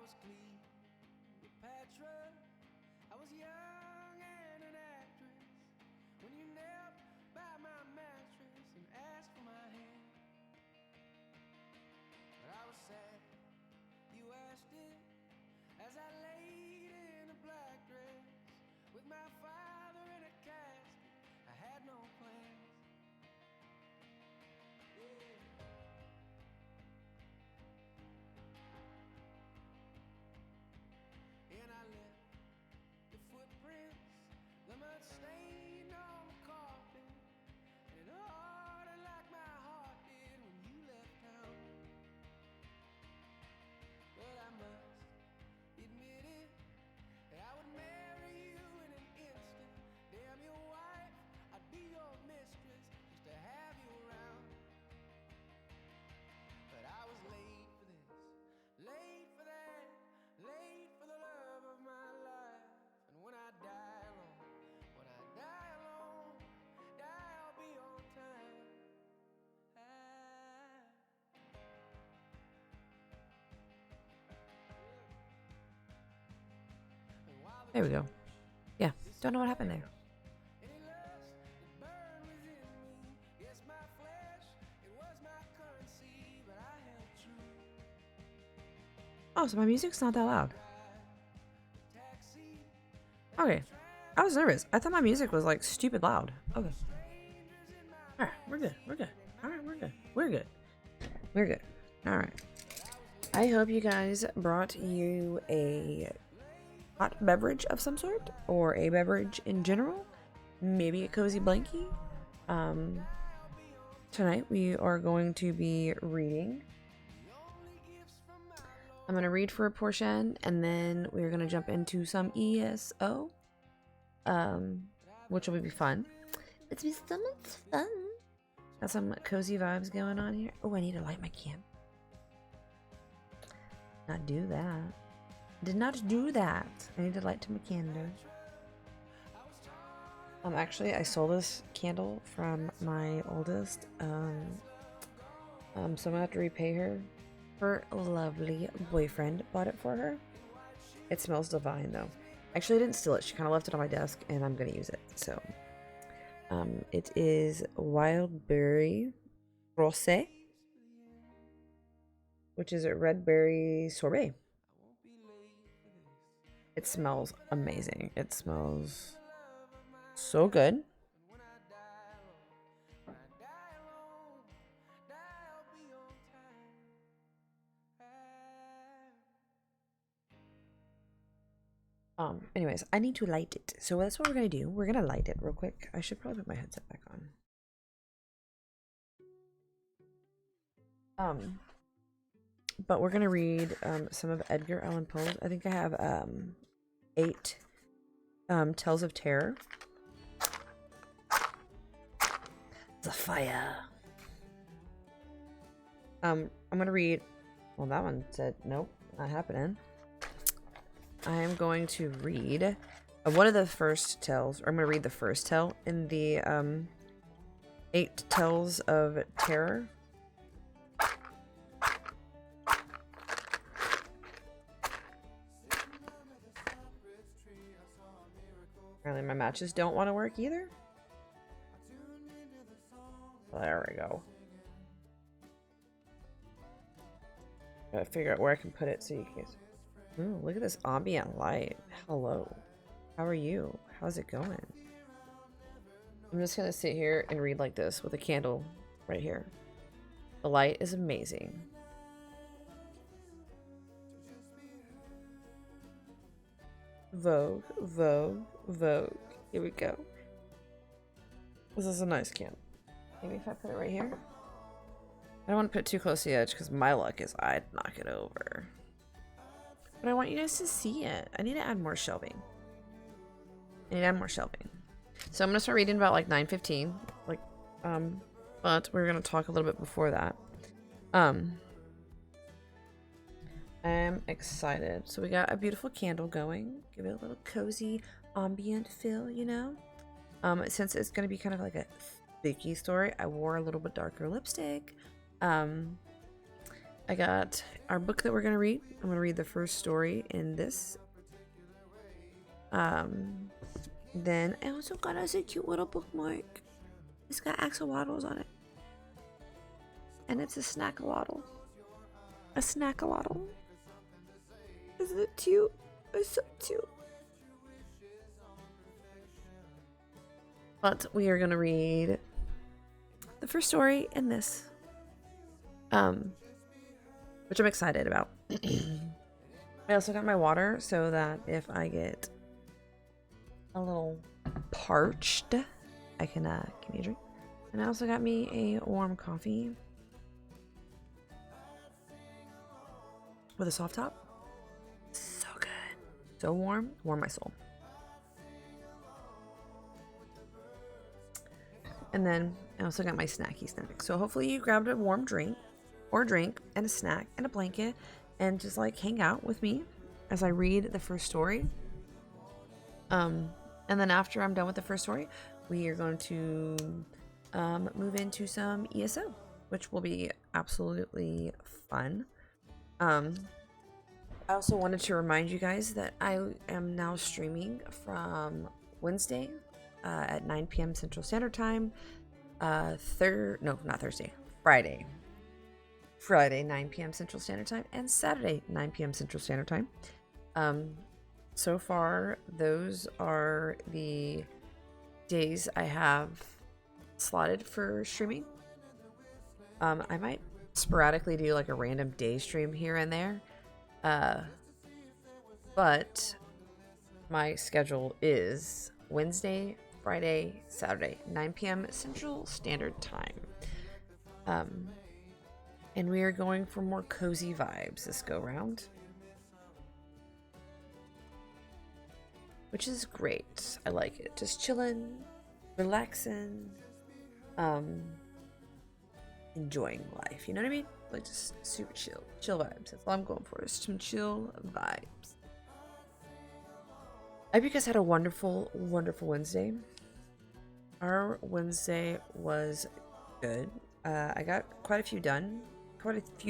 was Cleopatra, I was young and an actress when you knelt by my mattress and asked for my hand. But I was sad you asked it as I laid in a black dress with my father in a casket. I had no plans. And I left the footprints, the mud stained on the carpet, and it hardened like my heart did when you left town. But I must admit it, that I would marry you in an instant. Damn your wife, I'd be your mistress just to have you around. But I was late for this, late for that, late for the love of my life. And when I die alone, when I die alone, die I'll be on time. There we go. Yeah, don't know what happened there. Any lust that burned within me, yes, my flesh, it was my currency, but I held true. Oh, so my music's not that loud. Taxi, Okay. I was nervous. I thought my music was like stupid loud. Okay. Alright, we're good. We're good. Alright, we're good. We're good. We're good. Alright. I hope you guys brought you a hot beverage of some sort, or a beverage in general. Maybe a cozy blankie. Tonight we are going to be reading. I'm going to read for a portion, and then we're going to jump into some ESO, which will be fun. It's be so much fun. Got some cozy vibes going on here. Oh, I need to light my candle. Not do that. Did not do that. I need to light my candle. Actually, I stole this candle from my oldest. So I'm gonna have to repay her. Her lovely boyfriend bought it for her. It smells divine, though. Actually, I didn't steal it. She kind of left it on my desk, and I'm gonna use it. So, it is wild berry rosé, which is a red berry sorbet. It smells amazing. It smells so good. Anyways, I need to light it. So that's what we're gonna do. We're gonna light it real quick. I should probably put my headset back on. But we're gonna read some of Edgar Allan Poe. I think I have 8 Tales of Terror. The fire. I'm gonna read. Well, that one said nope, not happening. I am going to read one of the first tales, or I'm gonna read the first tale in the 8 Tales of Terror. Apparently my matches don't want to work either. There we go. Gotta figure out where I can put it so you can. Ooh, look at this ambient light. Hello. How are you? How's it going? I'm just gonna sit here and read like this with a candle right here. The light is amazing. Vogue, Vogue, Vogue. Here we go. This is a nice candle. Maybe if I put it right here. I don't want to put it too close to the edge because my luck is I'd knock it over. But I want you guys to see it. I need to add more shelving. So I'm gonna start reading about like 9:15. But we're gonna talk a little bit before that. I am excited. So we got a beautiful candle going. Give it a little cozy ambient feel, you know? Since it's gonna be kind of like a spooky story, I wore a little bit darker lipstick. I got our book that we're gonna read. I'm gonna read the first story in this. Then I also got us a cute little bookmark. It's got axolotls on it. And it's a snackalotl. A snackalotl. Isn't it cute? It's so cute. But we are gonna read the first story in this. Which I'm excited about. I also got my water so that if I get a little parched, I can give me a drink. And I also got me a warm coffee with a soft top. So good. So warm. Warm my soul. And then I also got my snacky snack. So hopefully you grabbed a warm drink or a drink and a snack and a blanket and just like hang out with me as I read the first story. And then after I'm done with the first story, we are going to move into some ESO, which will be absolutely fun. I also wanted to remind you guys that I am now streaming from Wednesday at 9 p.m. Central Standard Time. Friday. Friday, 9 p.m. Central Standard Time, and Saturday, 9 p.m. Central Standard Time. So far, those are the days I have slotted for streaming. I might sporadically do like a random day stream here and there. But my schedule is Wednesday, Friday, Saturday, 9 p.m. Central Standard Time. And we are going for more cozy vibes this go round, which is great. I like it. Just chilling, relaxing, enjoying life. You know what I mean? Like just super chill vibes. That's all I'm going for. Is some chill vibes. I hope you guys had a wonderful, wonderful Wednesday. Our Wednesday was good. I got quite a few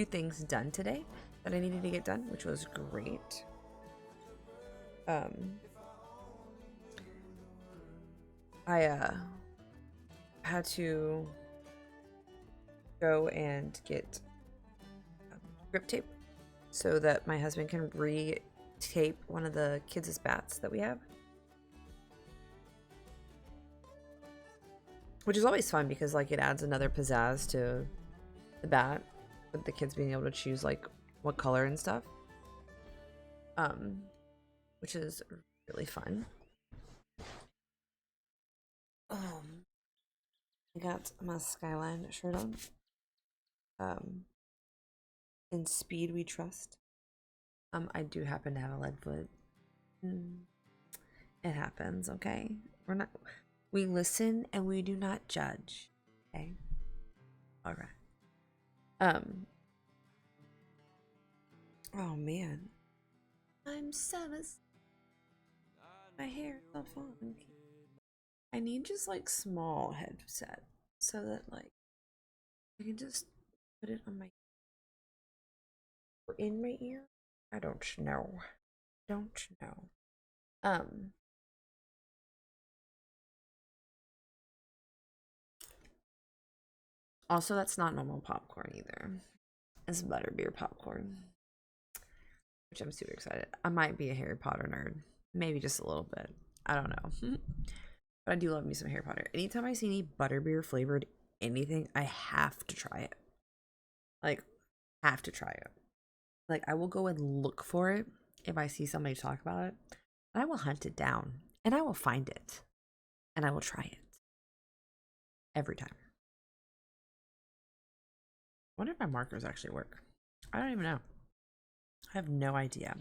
things done today that I needed to get done, which was great. I had to go and get grip tape so that my husband can re-tape one of the kids' bats that we have. Which is always fun because like it adds another pizzazz to the bat with the kids being able to choose like what color and stuff. Which is really fun. I got my Skyline shirt on. In Speed We Trust. I do happen to have a lead foot. It happens, okay? We listen and we do not judge. Okay? Alright. Oh man. I'm Samus. My hair is so funky. I need just like small headset so that like I can just put it on my or in my ear. I don't know. Also that's not normal popcorn either. It's butterbeer popcorn. Which I'm super excited. I might be a Harry Potter nerd. Maybe just a little bit. I don't know. But I do love me some Harry Potter. Anytime I see any butterbeer flavored anything, I have to try it. Like, have to try it. Like, I will go and look for it if I see somebody talk about it. And I will hunt it down. And I will find it. And I will try it. Every time. I wonder if my markers actually work. I don't even know. I have no idea.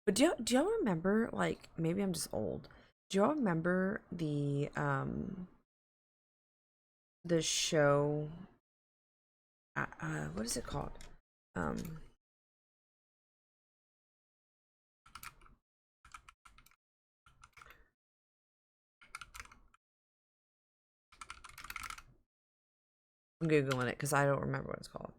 But do y'all remember, like, maybe I'm just old. Do y'all remember the show, what is it called? I'm Googling it because I don't remember what it's called.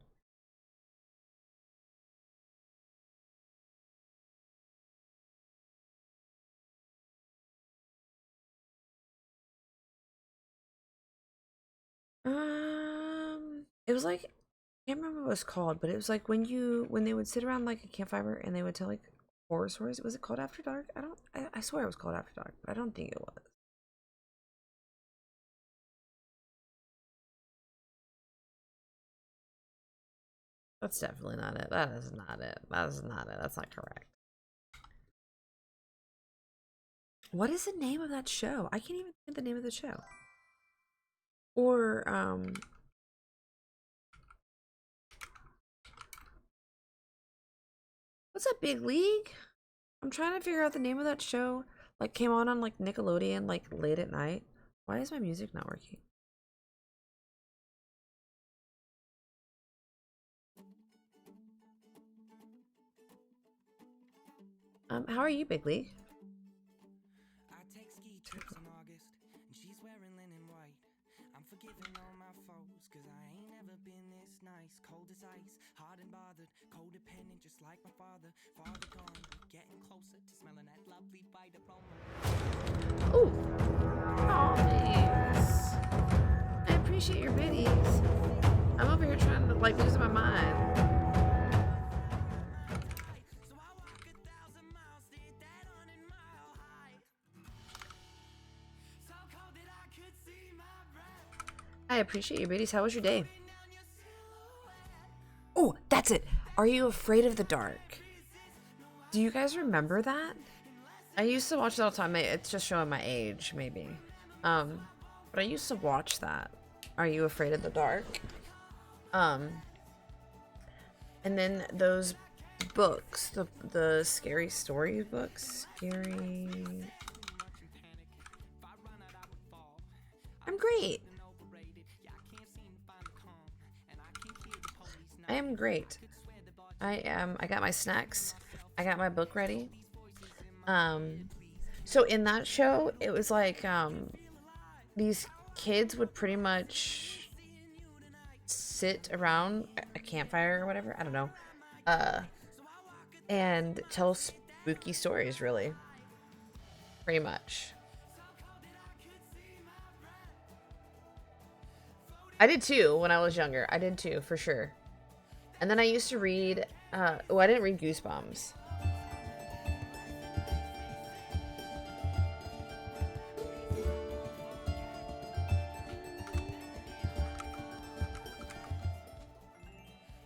It was like, I can't remember what it was called, but it was like when they would sit around like a campfire and they would tell like horror stories. Was it called After Dark? I swear it was called After Dark, but I don't think it was. That's definitely not it. That is not it. That is not it. That's not correct. What is the name of that show? I can't even think of the name of the show. Or, what's that, Big League? I'm trying to figure out the name of that show. Like, came on like Nickelodeon, like late at night. Why is my music not working? How are you, Big League? I take ski trips in August, and she's wearing linen white. I'm forgiving all my foes, cause I ain't never been this nice. Cold as ice, hard and bothered, codependent, just like my father. Father gone, getting closer to smelling that lovely bite aroma. Ooh. Oh, thanks. I appreciate your biddies. I'm over here trying to like lose my mind. I appreciate your biddies. How was your day? Oh, that's it. Are you afraid of the dark? Do you guys remember that? I used to watch it all the time. It's just showing my age, maybe. But I used to watch that. Are you afraid of the dark? And then those books, the scary story books. Scary. I'm great. I am great. I got my snacks. I got my book ready. So in that show, it was like these kids would pretty much sit around a campfire or whatever, I don't know, and tell spooky stories, really, pretty much. I did too when I was younger. I did too, for sure. And then I used to read, I didn't read Goosebumps.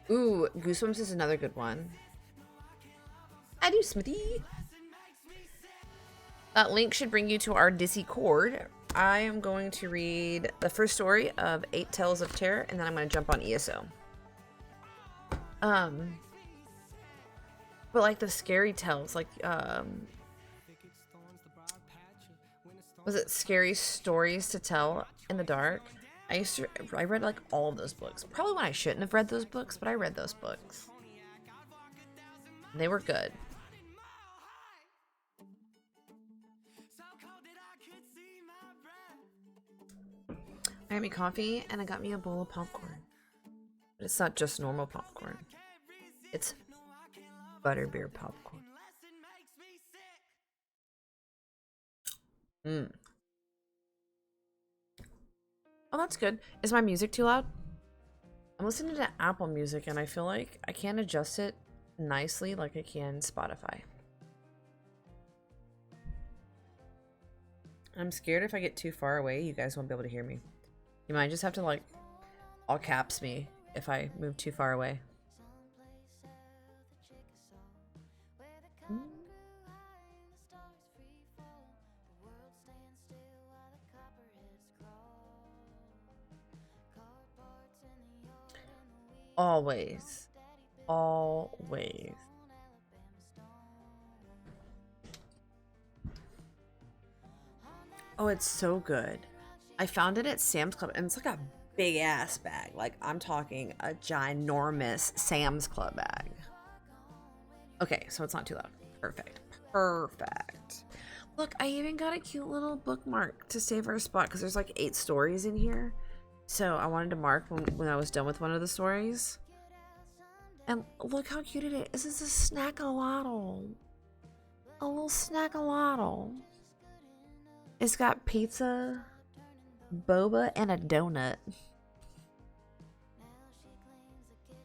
Ooh, Goosebumps is another good one. I do, Smithy. That link should bring you to our Discord. I am going to read the first story of 8 Tales of Terror, and then I'm going to jump on ESO. But like the scary tales, like, was it Scary Stories to Tell in the Dark? I read like all of those books. Probably when I shouldn't have read those books, but I read those books. And they were good. I got me coffee and I got me a bowl of popcorn. But it's not just normal popcorn. It's butterbeer popcorn. Mmm. Oh, that's good. Is my music too loud? I'm listening to Apple Music and I feel like I can't adjust it nicely like I can Spotify. I'm scared if I get too far away, you guys won't be able to hear me. You might just have to like all caps me if I move too far away. Always. Always. Oh, it's so good. I found it at Sam's Club, and it's like a big ass bag. Like, I'm talking a ginormous Sam's Club bag. Okay, so it's not too loud. Perfect. Perfect. Look, I even got a cute little bookmark to save our spot because there's like 8 stories in here. So I wanted to mark when I was done with one of the stories. And look how cute it is. This is a snack-a-lottle. A little snack-a-lottle. It's got pizza, boba, and a donut.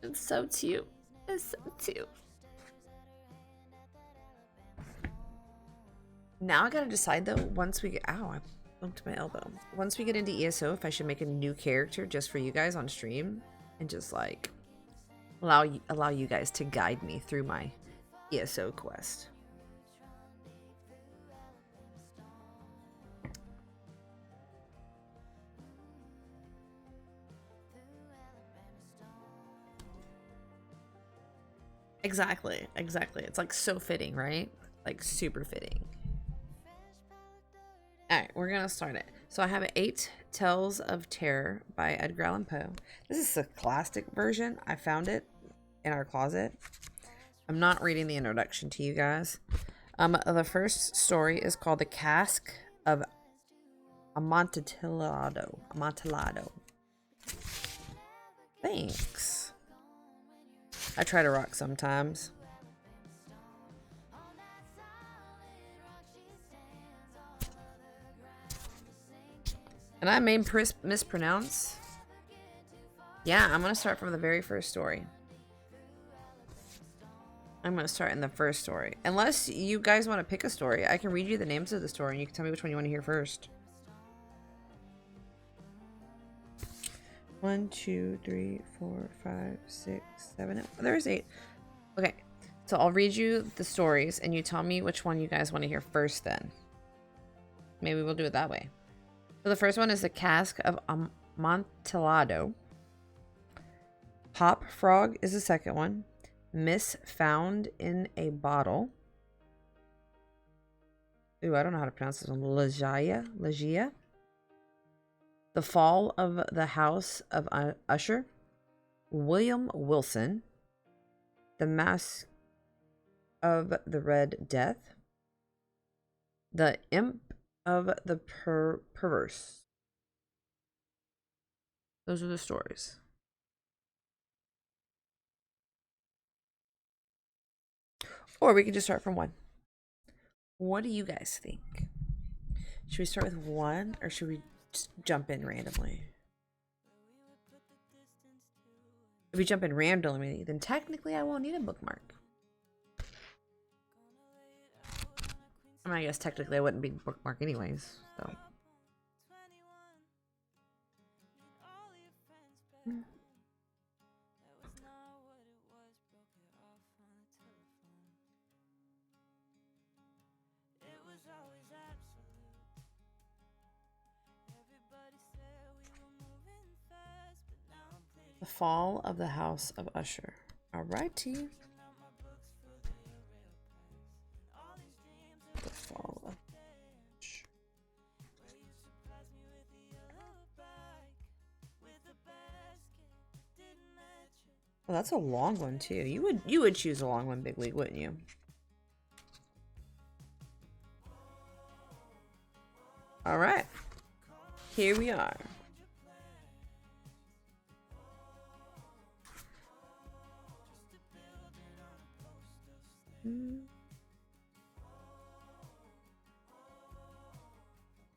It's so cute. It's so cute. Now I gotta decide though, once we get, ow, I bumped my elbow. Once we get into ESO, if I should make a new character just for you guys on stream and just like allow you guys to guide me through my ESO quest. Exactly. It's like so fitting, right? Like super fitting. Alright, we're gonna start it. So I have 8 Tales of Terror by Edgar Allan Poe. This is a classic version. I found it in our closet. I'm not reading the introduction to you guys. The first story is called The Cask of Amontillado. Thanks. I try to rock sometimes. And I may mispronounce. Yeah, I'm going to start from the very first story. I'm going to start in the first story. Unless you guys want to pick a story, I can read you the names of the story and you can tell me which one you want to hear first. 1, 2, 3, 4, 5, 6, 7. There's 8. Okay, so I'll read you the stories and you tell me which one you guys want to hear first then. Maybe we'll do it that way. So the first one is The Cask of Amontillado. Hop Frog is the second one. Miss Found in a Bottle. Ooh, I don't know how to pronounce this one. Legia. The Fall of the House of Usher. William Wilson. The Mask of the Red Death. The Imp of the Perverse. Those are the stories. Or we can just start from 1. What do you guys think? Should we start with 1 or should we just jump in randomly? If we jump in randomly, then technically I won't need a bookmark. I mean, I guess technically I wouldn't be bookmark anyways, so. The Fall of the House of Usher. Alrighty. The Fall of Usher. Well, that's a long one too. You would choose a long one, Big League, wouldn't you? All right. Here we are.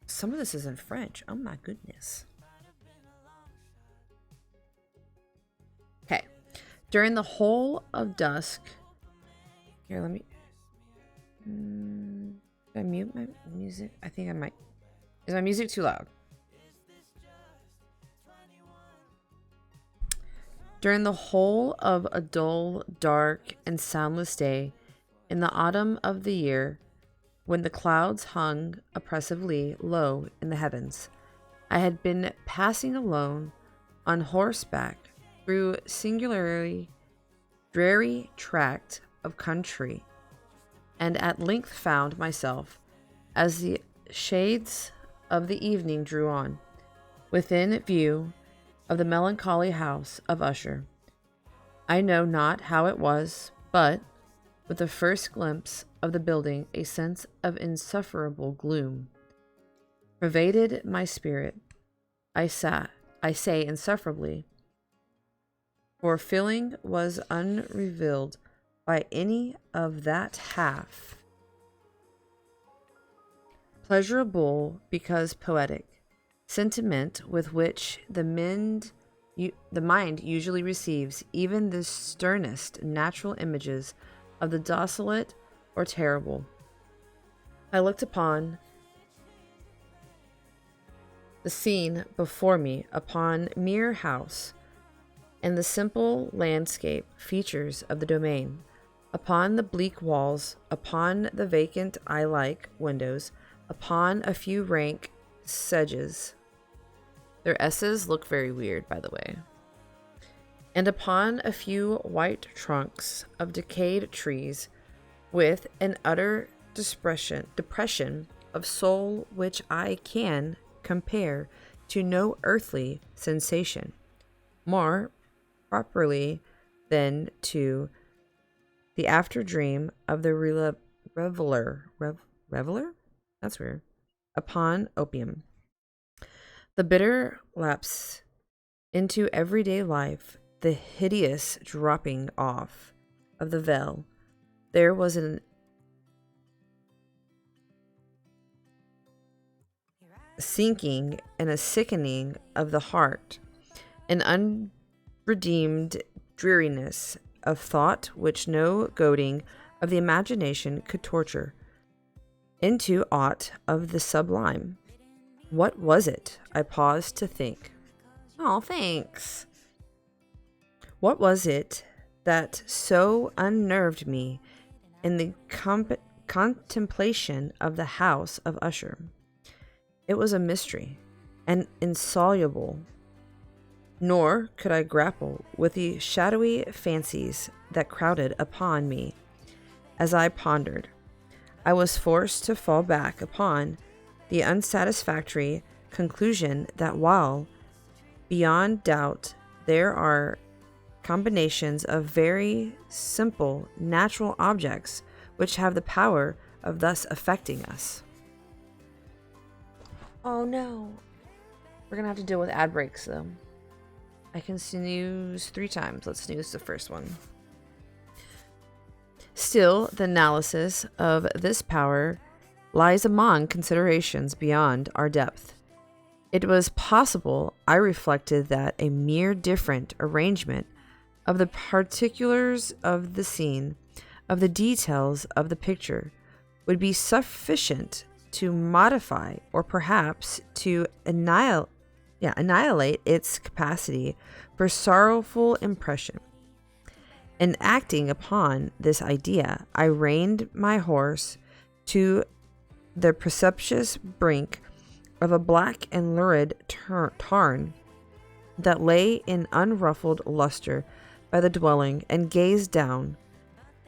Some of this is in French. Oh my goodness. Okay. During the whole of dusk. Here, let me. Did I mute my music? I think I might. Is my music too loud? During the whole of a dull, dark, and soundless day, in the autumn of the year, when the clouds hung oppressively low in the heavens, I had been passing alone on horseback through singularly dreary tract of country, and at length found myself, as the shades of the evening drew on, within view of the melancholy house of Usher. I know not how it was, but with the first glimpse of the building, a sense of insufferable gloom pervaded my spirit. I I say insufferably, for feeling was unrevealed by any of that half. Pleasurable because poetic. Sentiment with which the mind usually receives even the sternest natural images of the desolate or terrible. I looked upon the scene before me, upon mere house and the simple landscape features of the domain, upon the bleak walls, upon the vacant eye-like windows, upon a few rank sedges. Their S's look very weird, by the way. And upon a few white trunks of decayed trees, with an utter depression of soul which I can compare to no earthly sensation, more properly than to the after dream of the reveler? That's weird. Upon opium. The bitter lapse into everyday life, the hideous dropping off of the veil. There was an sinking and a sickening of the heart, an unredeemed dreariness of thought which no goading of the imagination could torture into aught of the sublime. What was it? I paused to think. Oh, thanks. What was it that so unnerved me in the contemplation of the house of Usher? It was a mystery, and insoluble, nor could I grapple with the shadowy fancies that crowded upon me as I pondered. I was forced to fall back upon the unsatisfactory conclusion that while, beyond doubt, there are combinations of very simple natural objects which have the power of thus affecting us. Oh no. We're gonna have to deal with ad breaks though. I can snooze 3 times. Let's snooze the first one. Still, the analysis of this power lies among considerations beyond our depth. It was possible, I reflected, that a mere different arrangement of the particulars of the scene, of the details of the picture, would be sufficient to modify or perhaps to annihilate its capacity for sorrowful impression. And acting upon this idea, I reined my horse to the precipitous brink of a black and lurid tarn that lay in unruffled luster by the dwelling, and gazed down,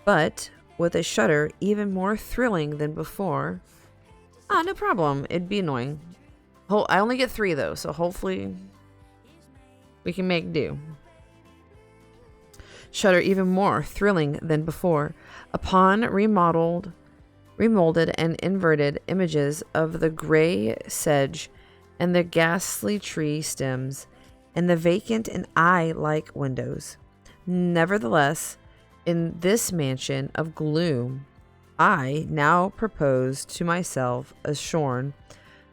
but with a shudder even more thrilling than before. No problem. It'd be annoying. I only get 3 though, so hopefully we can make do. Shudder even more thrilling than before upon remolded and inverted images of the gray sedge and the ghastly tree stems and the vacant and eye-like windows. Nevertheless, in this mansion of gloom, I now proposed to myself a shorn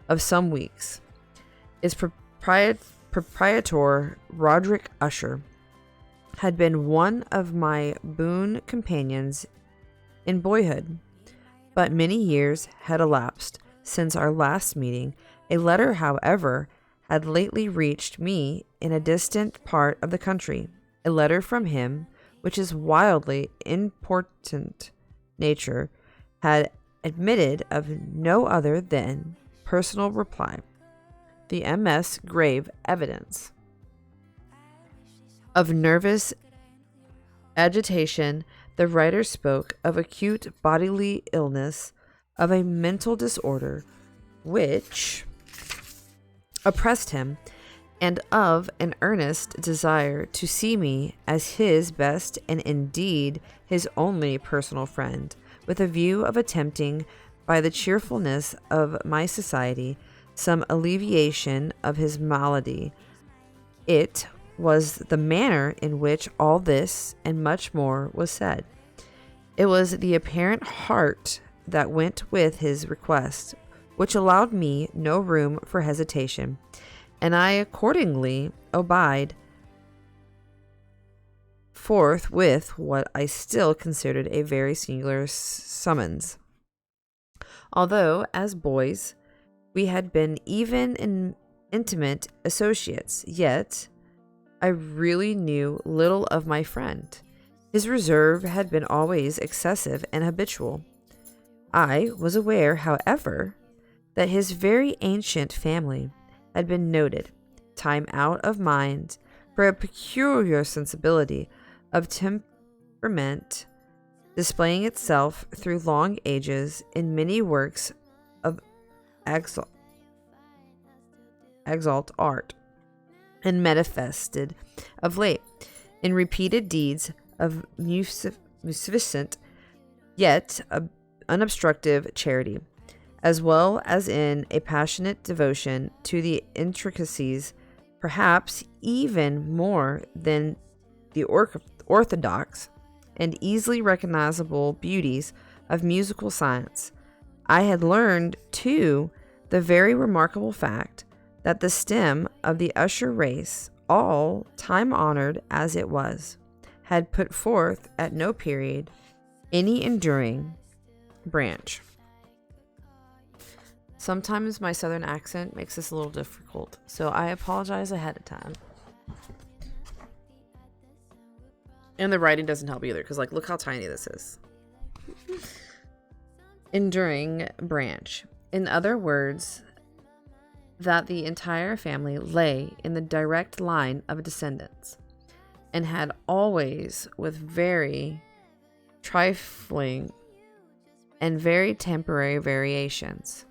of some weeks. Its proprietor, Roderick Usher, had been one of my boon companions in boyhood, but many years had elapsed since our last meeting. A letter, however, had lately reached me in a distant part of the country, a letter from him which is wildly important nature had admitted of no other than personal reply. The MS grave evidence of nervous agitation. The writer spoke of acute bodily illness, of a mental disorder which oppressed him, and of an earnest desire to see me as his best and indeed his only personal friend, with a view of attempting, by the cheerfulness of my society, some alleviation of his malady. It was the manner in which all this and much more was said. It was the apparent heart that went with his request, which allowed me no room for hesitation, and I accordingly obeyed forth with what I still considered a very singular summons. Although, as boys, we had been even in intimate associates, yet I really knew little of my friend. His reserve had been always excessive and habitual. I was aware, however, that his very ancient family had been noted, time out of mind, for a peculiar sensibility of temperament, displaying itself through long ages in many works of exalt art, and manifested of late in repeated deeds of munificent yet unobstructive charity, as well as in a passionate devotion to the intricacies, perhaps even more than the orthodox and easily recognizable beauties of musical science. I had learned, too, the very remarkable fact that the stem of the Usher race, all time-honored as it was, had put forth at no period any enduring branch. Sometimes my southern accent makes this a little difficult, so I apologize ahead of time. And the writing doesn't help either, because, look how tiny this is. Enduring branch. In other words, that the entire family lay in the direct line of descendants, and had always, with very trifling and very temporary variations,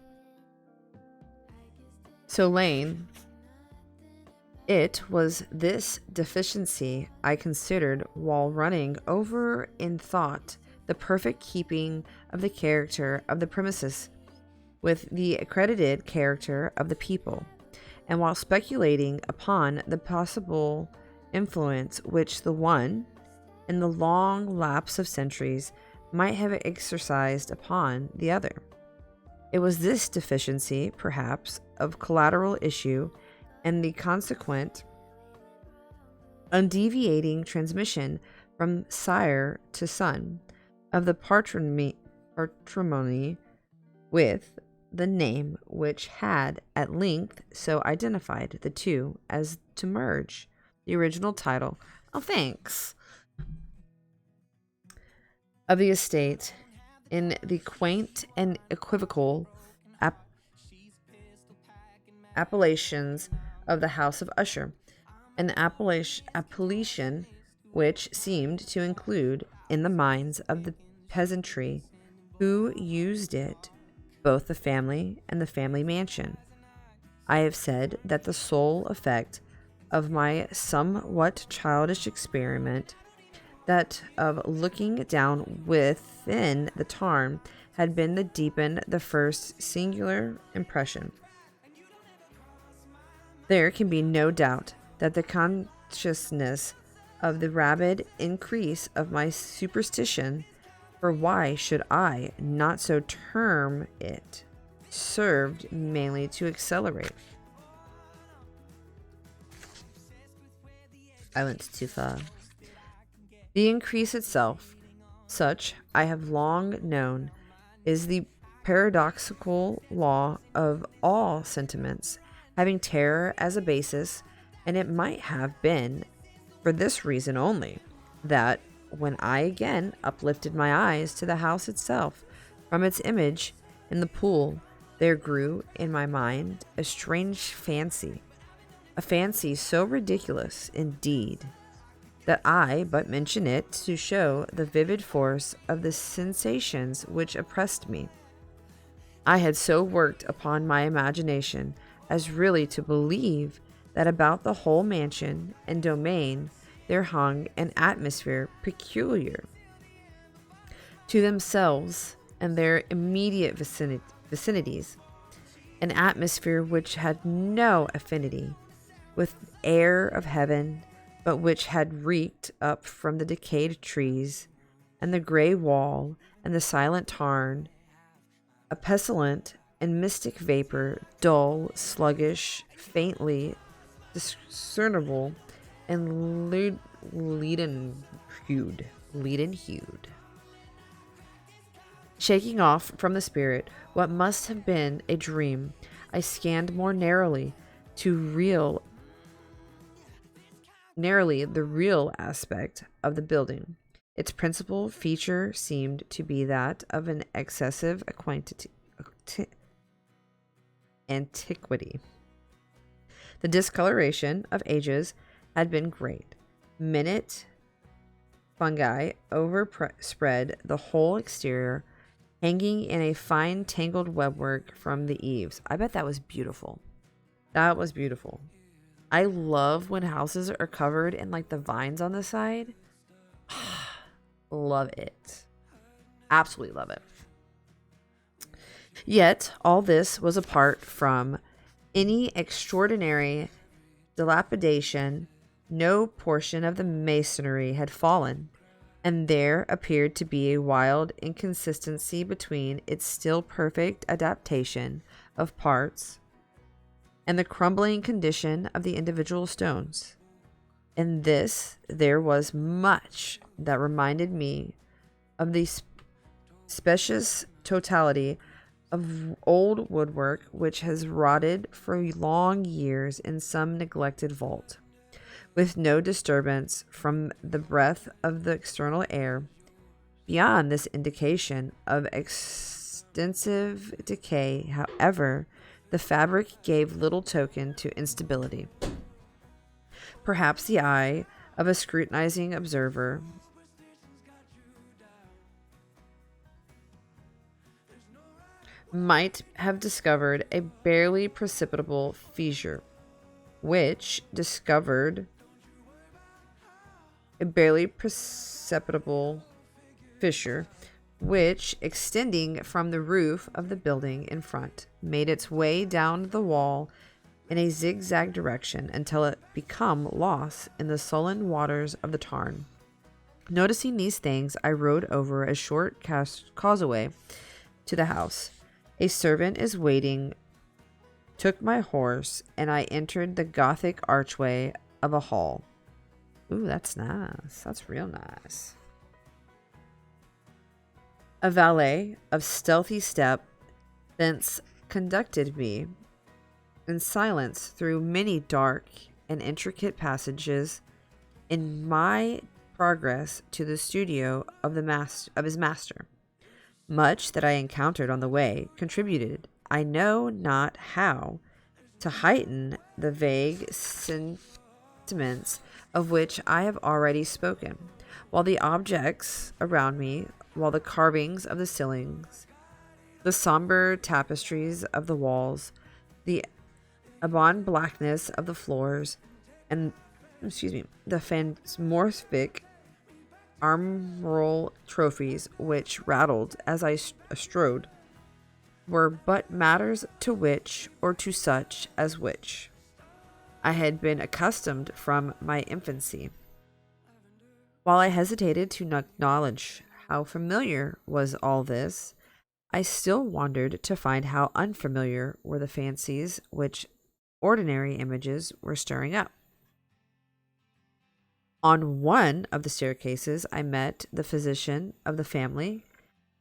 so lain. It was this deficiency I considered while running over in thought the perfect keeping of the character of the premises with the accredited character of the people, and while speculating upon the possible influence which the one, in the long lapse of centuries, might have exercised upon the other. It was this deficiency, perhaps, of collateral issue, and the consequent undeviating transmission from sire to son of the patrimony with the name which had at length so identified the two as to merge the original title, of the estate in the quaint and equivocal appellations of the House of Usher, an appellation which seemed to include in the minds of the peasantry who used it both the family and the family mansion. I have said that the sole effect of my somewhat childish experiment, that of looking down within the tarn, had been to deepen the first singular impression. There can be no doubt that the consciousness of the rapid increase of my superstition, for why should I not so term it, served mainly to accelerate. I went too far. The increase itself, such I have long known, is the paradoxical law of all sentiments, having terror as a basis, and it might have been for this reason only, that when I again uplifted my eyes to the house itself from its image in the pool, there grew in my mind a strange fancy, a fancy so ridiculous indeed that I but mention it to show the vivid force of the sensations which oppressed me. I had so worked upon my imagination as really to believe that about the whole mansion and domain there hung an atmosphere peculiar to themselves and their immediate vicinities, an atmosphere which had no affinity with air of heaven, but which had reeked up from the decayed trees, and the gray wall, and the silent tarn, a pestilent and mystic vapor, dull, sluggish, faintly discernible, and leaden-hued. Shaking off from the spirit what must have been a dream, I scanned more narrowly the real aspect of the building. Its principal feature seemed to be that of an excessive antiquity. The discoloration of ages had been great. Minute fungi overspread the whole exterior, hanging in a fine tangled webwork from the eaves. I bet that was beautiful. That was beautiful. I love when houses are covered in like the vines on the side. Love it. Absolutely love it. Yet all this was apart from any extraordinary dilapidation. No portion of the masonry had fallen, and there appeared to be a wild inconsistency between its still perfect adaptation of parts and the crumbling condition of the individual stones. In this there was much that reminded me of the specious totality of old woodwork which has rotted for long years in some neglected vault, with no disturbance from the breath of the external air. Beyond this indication of extensive decay, however, the fabric gave little token to instability. Perhaps the eye of a scrutinizing observer might have discovered a barely perceptible fissure, which extending from the roof of the building in front, made its way down the wall in a zigzag direction until it became lost in the sullen waters of the tarn. Noticing these things, I rode over a short causeway to the house. A servant is waiting, took my horse, and I entered the Gothic archway of a hall. Ooh, that's nice. That's real nice. A valet of stealthy step thence conducted me in silence through many dark and intricate passages in my progress to the studio of his master. Much that I encountered on the way contributed, I know not how, to heighten the vague sentiments of which I have already spoken, while the objects around me, while the carvings of the ceilings, the somber tapestries of the walls, the ebon blackness of the floors, and the phantasmorphic armorial trophies which rattled as I strode, were but matters to which, or to such as which, I had been accustomed from my infancy. While I hesitated to acknowledge how familiar was all this, I still wondered to find how unfamiliar were the fancies which ordinary images were stirring up. On one of the staircases I met the physician of the family.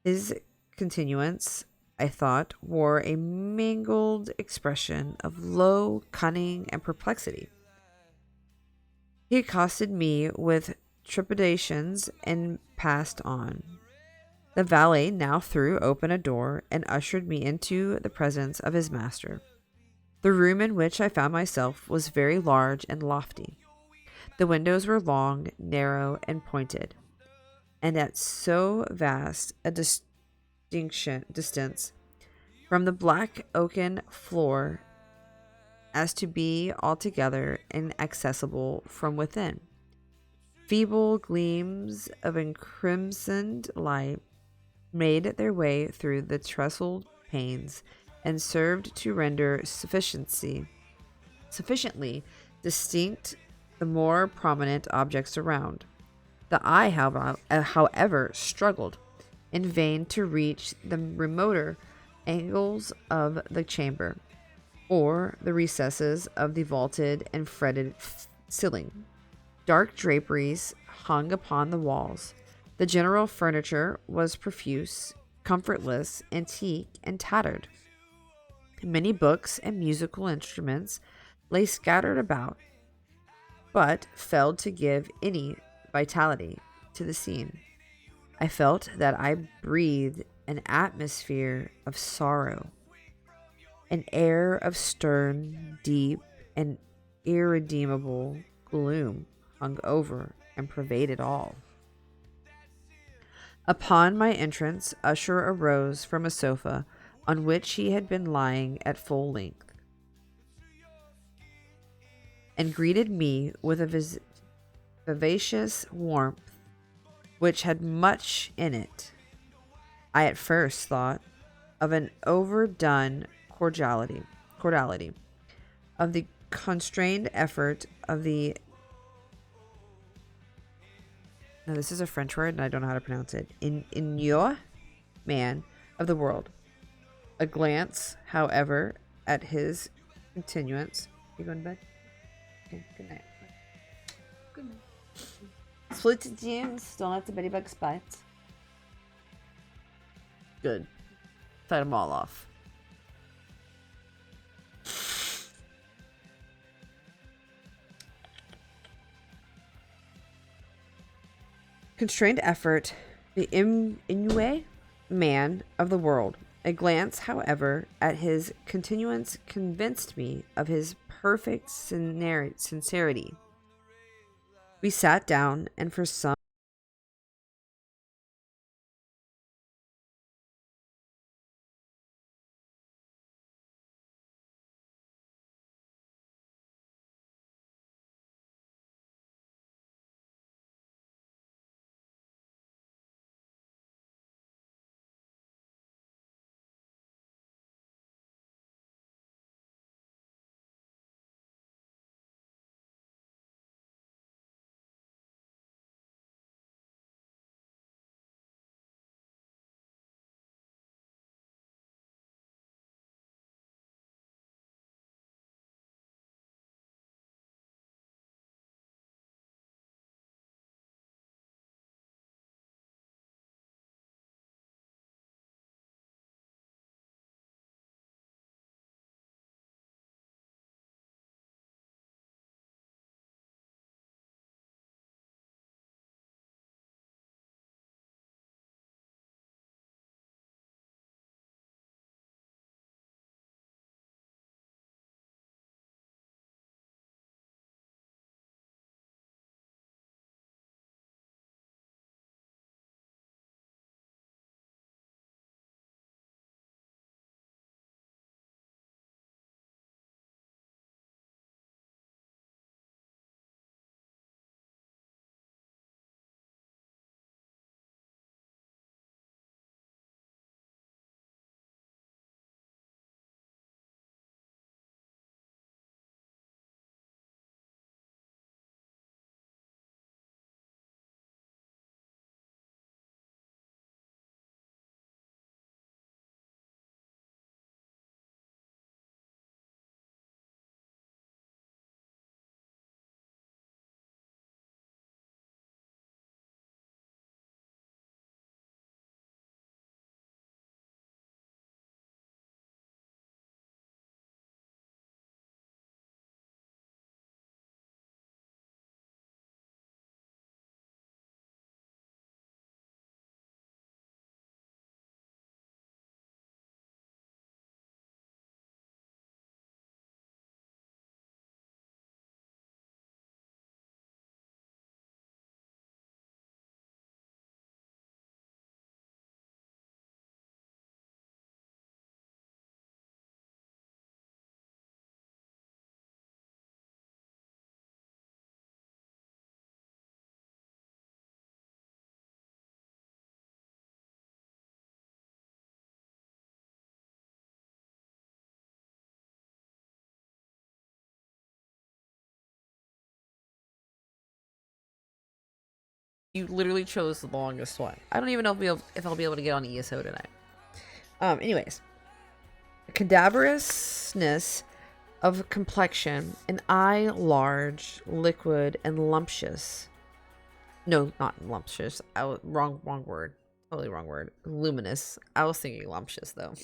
His countenance, I thought, wore a mingled expression of low cunning and perplexity. He accosted me with trepidations and passed on. The valet now threw open a door and ushered me into the presence of his master. The room in which I found myself was very large and lofty. The windows were long, narrow, and pointed, and at so vast a distance from the black oaken floor as to be altogether inaccessible from within. Feeble gleams of encrimsoned light made their way through the trestled panes and served to render sufficiently distinct the more prominent objects around. The eye, however, struggled in vain to reach the remoter angles of the chamber, or the recesses of the vaulted and fretted ceiling. Dark draperies hung upon the walls. The general furniture was profuse, comfortless, antique, and tattered. Many books and musical instruments lay scattered about, but failed to give any vitality to the scene. I felt that I breathed an atmosphere of sorrow. An air of stern, deep, and irredeemable gloom hung over and pervaded all. Upon my entrance, Usher arose from a sofa on which he had been lying at full length, and greeted me with a vivacious warmth which had much in it. I at first thought of an overdone cordiality, of the constrained effort of the. Now, this is a French word, and I don't know how to pronounce it. In your man of the world. A glance, however, at his continuance. You going to bed? Okay, good night. Good night. Split dreams. Don't let the beddy bugs bite. Good. Fight them all off. Constrained effort, the ennuyé man of the world. A glance, however, at his continuance convinced me of his perfect sincerity. We sat down, and for some You literally chose the longest one. I don't even know if I'll be able to get on ESO tonight. Anyways. Cadaverousness of complexion, an eye large, liquid, and lumptious. No, not lumptious. Wrong word. Totally wrong word. Luminous. I was thinking lumptious, though.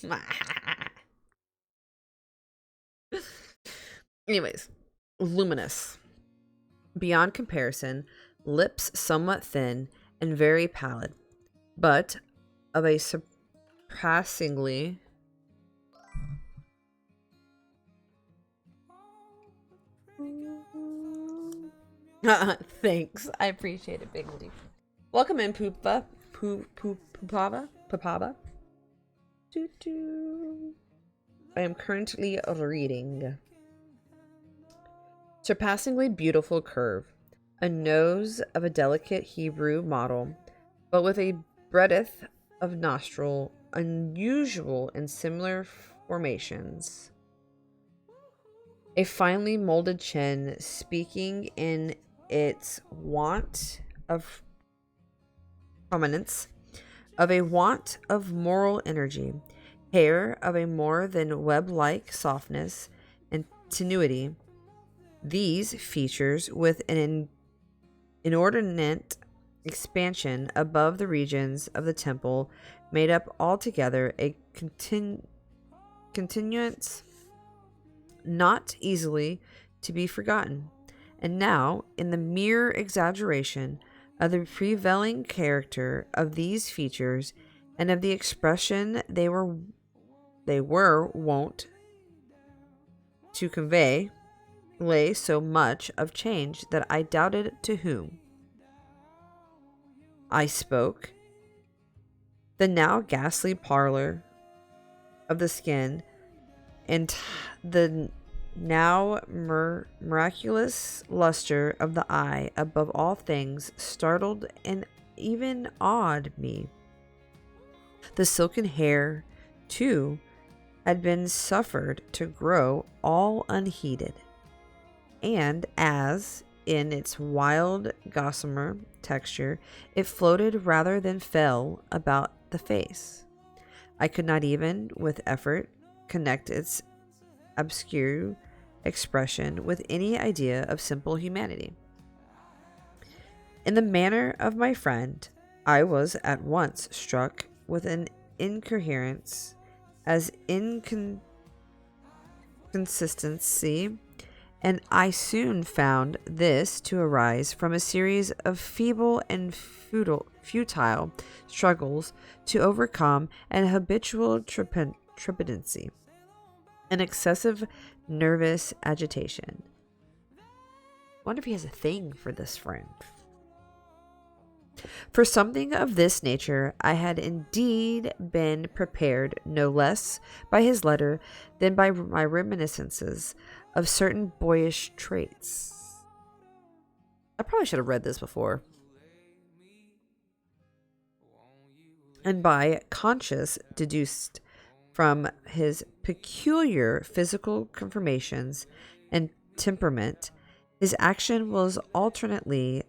Anyways. Luminous. Beyond comparison, lips somewhat thin and very pallid, but of a surpassingly thanks. I appreciate it, Biggledy. Welcome in, Poopava. Papava. I am currently reading. Surpassingly beautiful curve. A nose of a delicate Hebrew model, but with a breadth of nostril unusual in similar formations. A finely molded chin, speaking in its want of prominence, of a want of moral energy, hair of a more than web-like softness and tenuity. These features, with an inordinate expansion above the regions of the temple, made up altogether a continuance not easily to be forgotten. And now, in the mere exaggeration of the prevailing character of these features and of the expression they were wont to convey, lay so much of change that I doubted to whom I spoke. The now ghastly pallor of the skin and the now miraculous luster of the eye, above all things, startled and even awed me. The silken hair, too, had been suffered to grow all unheeded, and as, in its wild gossamer texture, it floated rather than fell about the face, I could not even, with effort, connect its obscure expression with any idea of simple humanity. In the manner of my friend, I was at once struck with an incoherence as inconsistency, and I soon found this to arise from a series of feeble and futile struggles to overcome an habitual trepidancy, an excessive nervous agitation. Wonder if he has a thing for this friend. For something of this nature I had indeed been prepared no less by his letter than by my reminiscences of certain boyish traits. I probably should have read this before. And by conscience deduced from his peculiar physical conformations and temperament, his action was alternately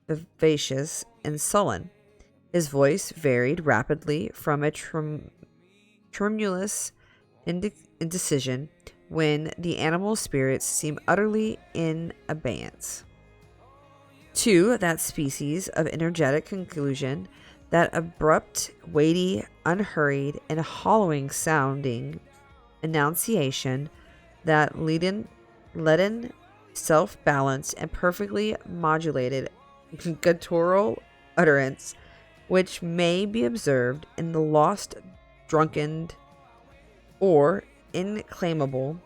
vivacious and sullen. His voice varied rapidly from a tremulous indecision when the animal spirits seemed utterly in abeyance, to that species of energetic conclusion, that abrupt, weighty, unhurried, and hollowing sounding enunciation, that leaden, self-balanced, and perfectly modulated guttural utterance, which may be observed in the lost, drunken, or inclaimable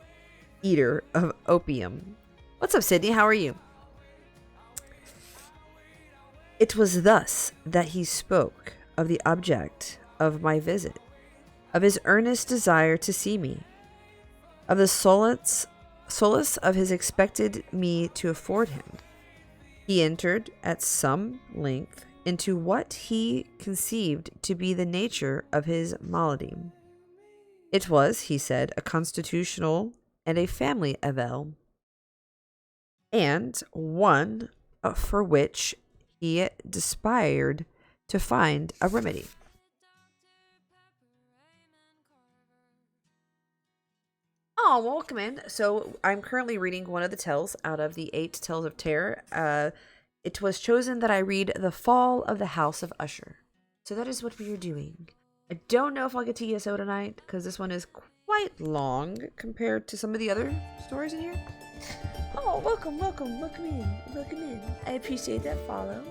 eater of opium. What's up, Sydney? How are you? It was thus that he spoke of the object of my visit, of his earnest desire to see me, of the solace of his expected me to afford him. He entered at some length into what he conceived to be the nature of his malady. It was, he said, a constitutional and a family evil, and one for which he desired to find a remedy. Oh, welcome in. So I'm currently reading one of the tales out of the 8 Tales of Terror. It was chosen that I read The Fall of the House of Usher. So that is what we are doing. I don't know if I'll get to ESO tonight, because this one is quite long compared to some of the other stories in here. Oh, welcome in. I appreciate that follow.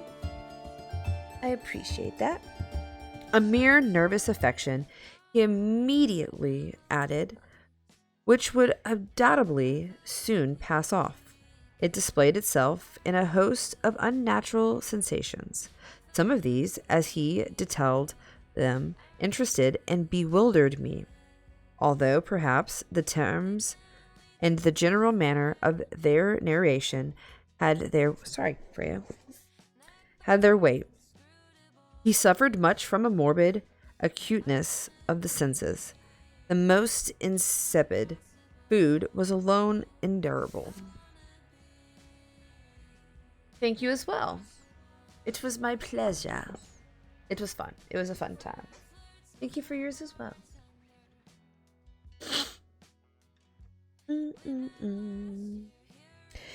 I appreciate that. A mere nervous affection, he immediately added, which would undoubtedly soon pass off. It displayed itself in a host of unnatural sensations. Some of these, as he detailed them, interested and bewildered me, although perhaps the terms and the general manner of their narration had their weight. He suffered much from a morbid acuteness of the senses. The most insipid food was alone endurable. Thank you as well. It was my pleasure. It was fun. It was a fun time. Thank you for yours as well.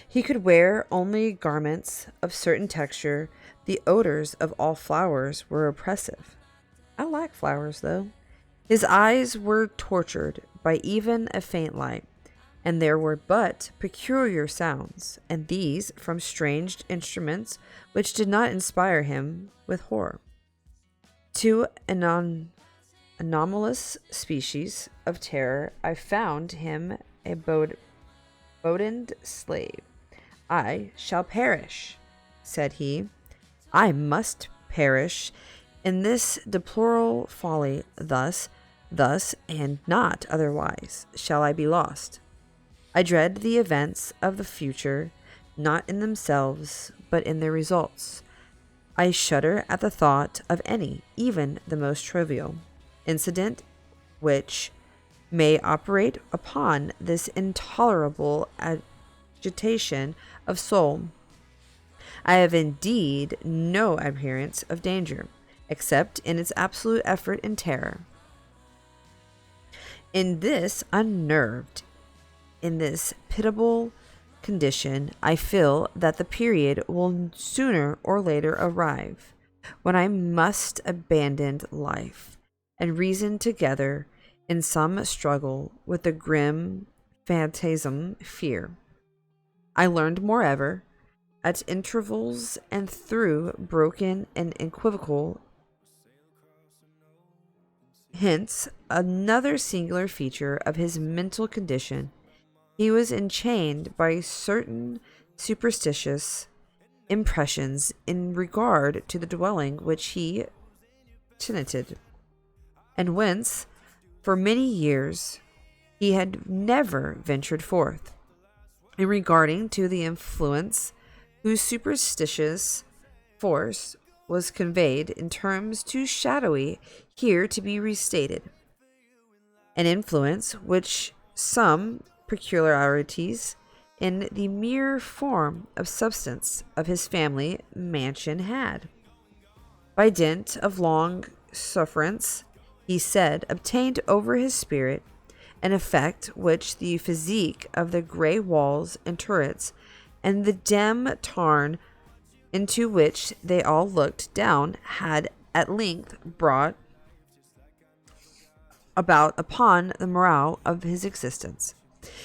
He could wear only garments of certain texture. The odors of all flowers were oppressive. I like flowers, though. His eyes were tortured by even a faint light, and there were but peculiar sounds, and these from strange instruments which did not inspire him with horror. To an anomalous species of terror, I found him a boddened slave. I shall perish, said he. I must perish in this deplorable folly. Thus, and not otherwise, shall I be lost. I dread the events of the future, not in themselves, but in their results. I shudder at the thought of any, even the most trivial, incident which may operate upon this intolerable agitation of soul. I have indeed no appearance of danger, except in its absolute effort and terror. In this unnerved, in this pitiable condition, I feel that the period will sooner or later arrive when I must abandon life and reason together in some struggle with the grim phantasm fear. I learned, moreover, at intervals and through broken and equivocal hints, another singular feature of his mental condition. He was enchained by certain superstitious impressions in regard to the dwelling which he tenanted, and whence, for many years, he had never ventured forth. In regarding to the influence whose superstitious force was conveyed in terms too shadowy here to be restated, an influence which some peculiarities in the mere form of substance of his family mansion had, by dint of long sufferance, he said, obtained over his spirit, an effect which the physique of the grey walls and turrets and the dim tarn into which they all looked down had at length brought about upon the morale of his existence.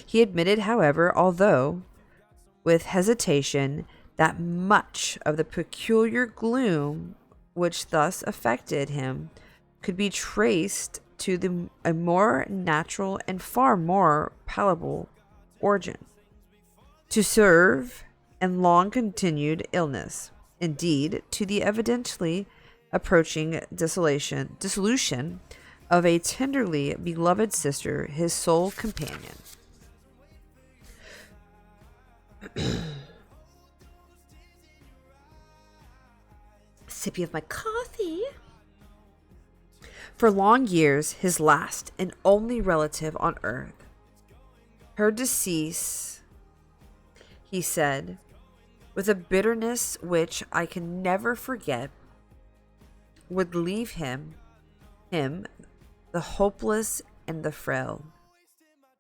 He admitted, however, although with hesitation, that much of the peculiar gloom which thus affected him could be traced to a more natural and far more palpable origin, to serve and long continued illness, indeed, to the evidently approaching dissolution of a tenderly beloved sister, his sole companion. Sippy of my coffee. For long years, his last and only relative on earth. Her decease, he said, with a bitterness which I can never forget, would leave him, the hopeless and the frail,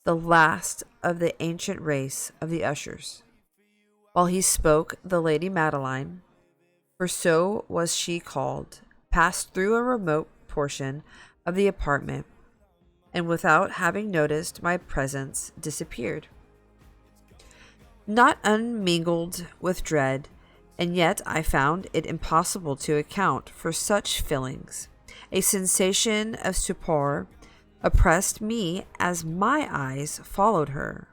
the last of the ancient race of the ushers. While he spoke, the Lady Madeline, for so was she called, passed through a remote portion of the apartment, and without having noticed my presence, disappeared. Not unmingled with dread, and yet I found it impossible to account for such feelings. A sensation of stupor oppressed me as my eyes followed her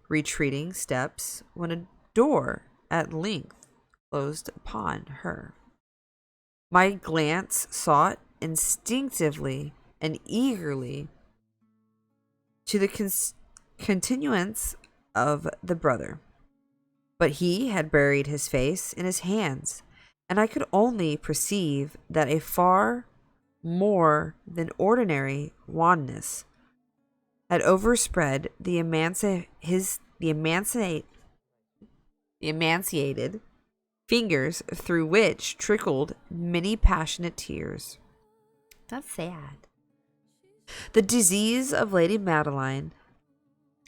retreating steps when a door at length closed upon her. My glance sought instinctively and eagerly to the continuance of the brother, but he had buried his face in his hands, and I could only perceive that a far more than ordinary wanness had overspread the emaciated fingers through which trickled many passionate tears. That's sad. The disease of Lady Madeline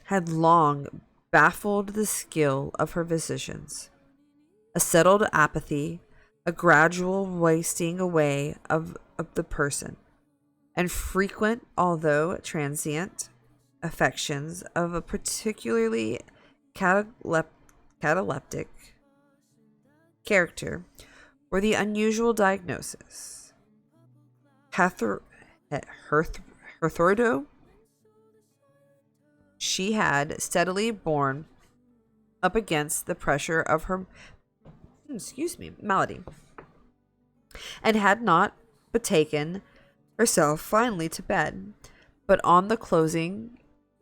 had long baffled the skill of her physicians. A settled apathy, a gradual wasting away of the person, and frequent, although transient, affections of a particularly cataleptic character were the unusual diagnosis. Hitherto, she had steadily borne up against the pressure of her malady, and had not betaken herself finally to bed. But on the closing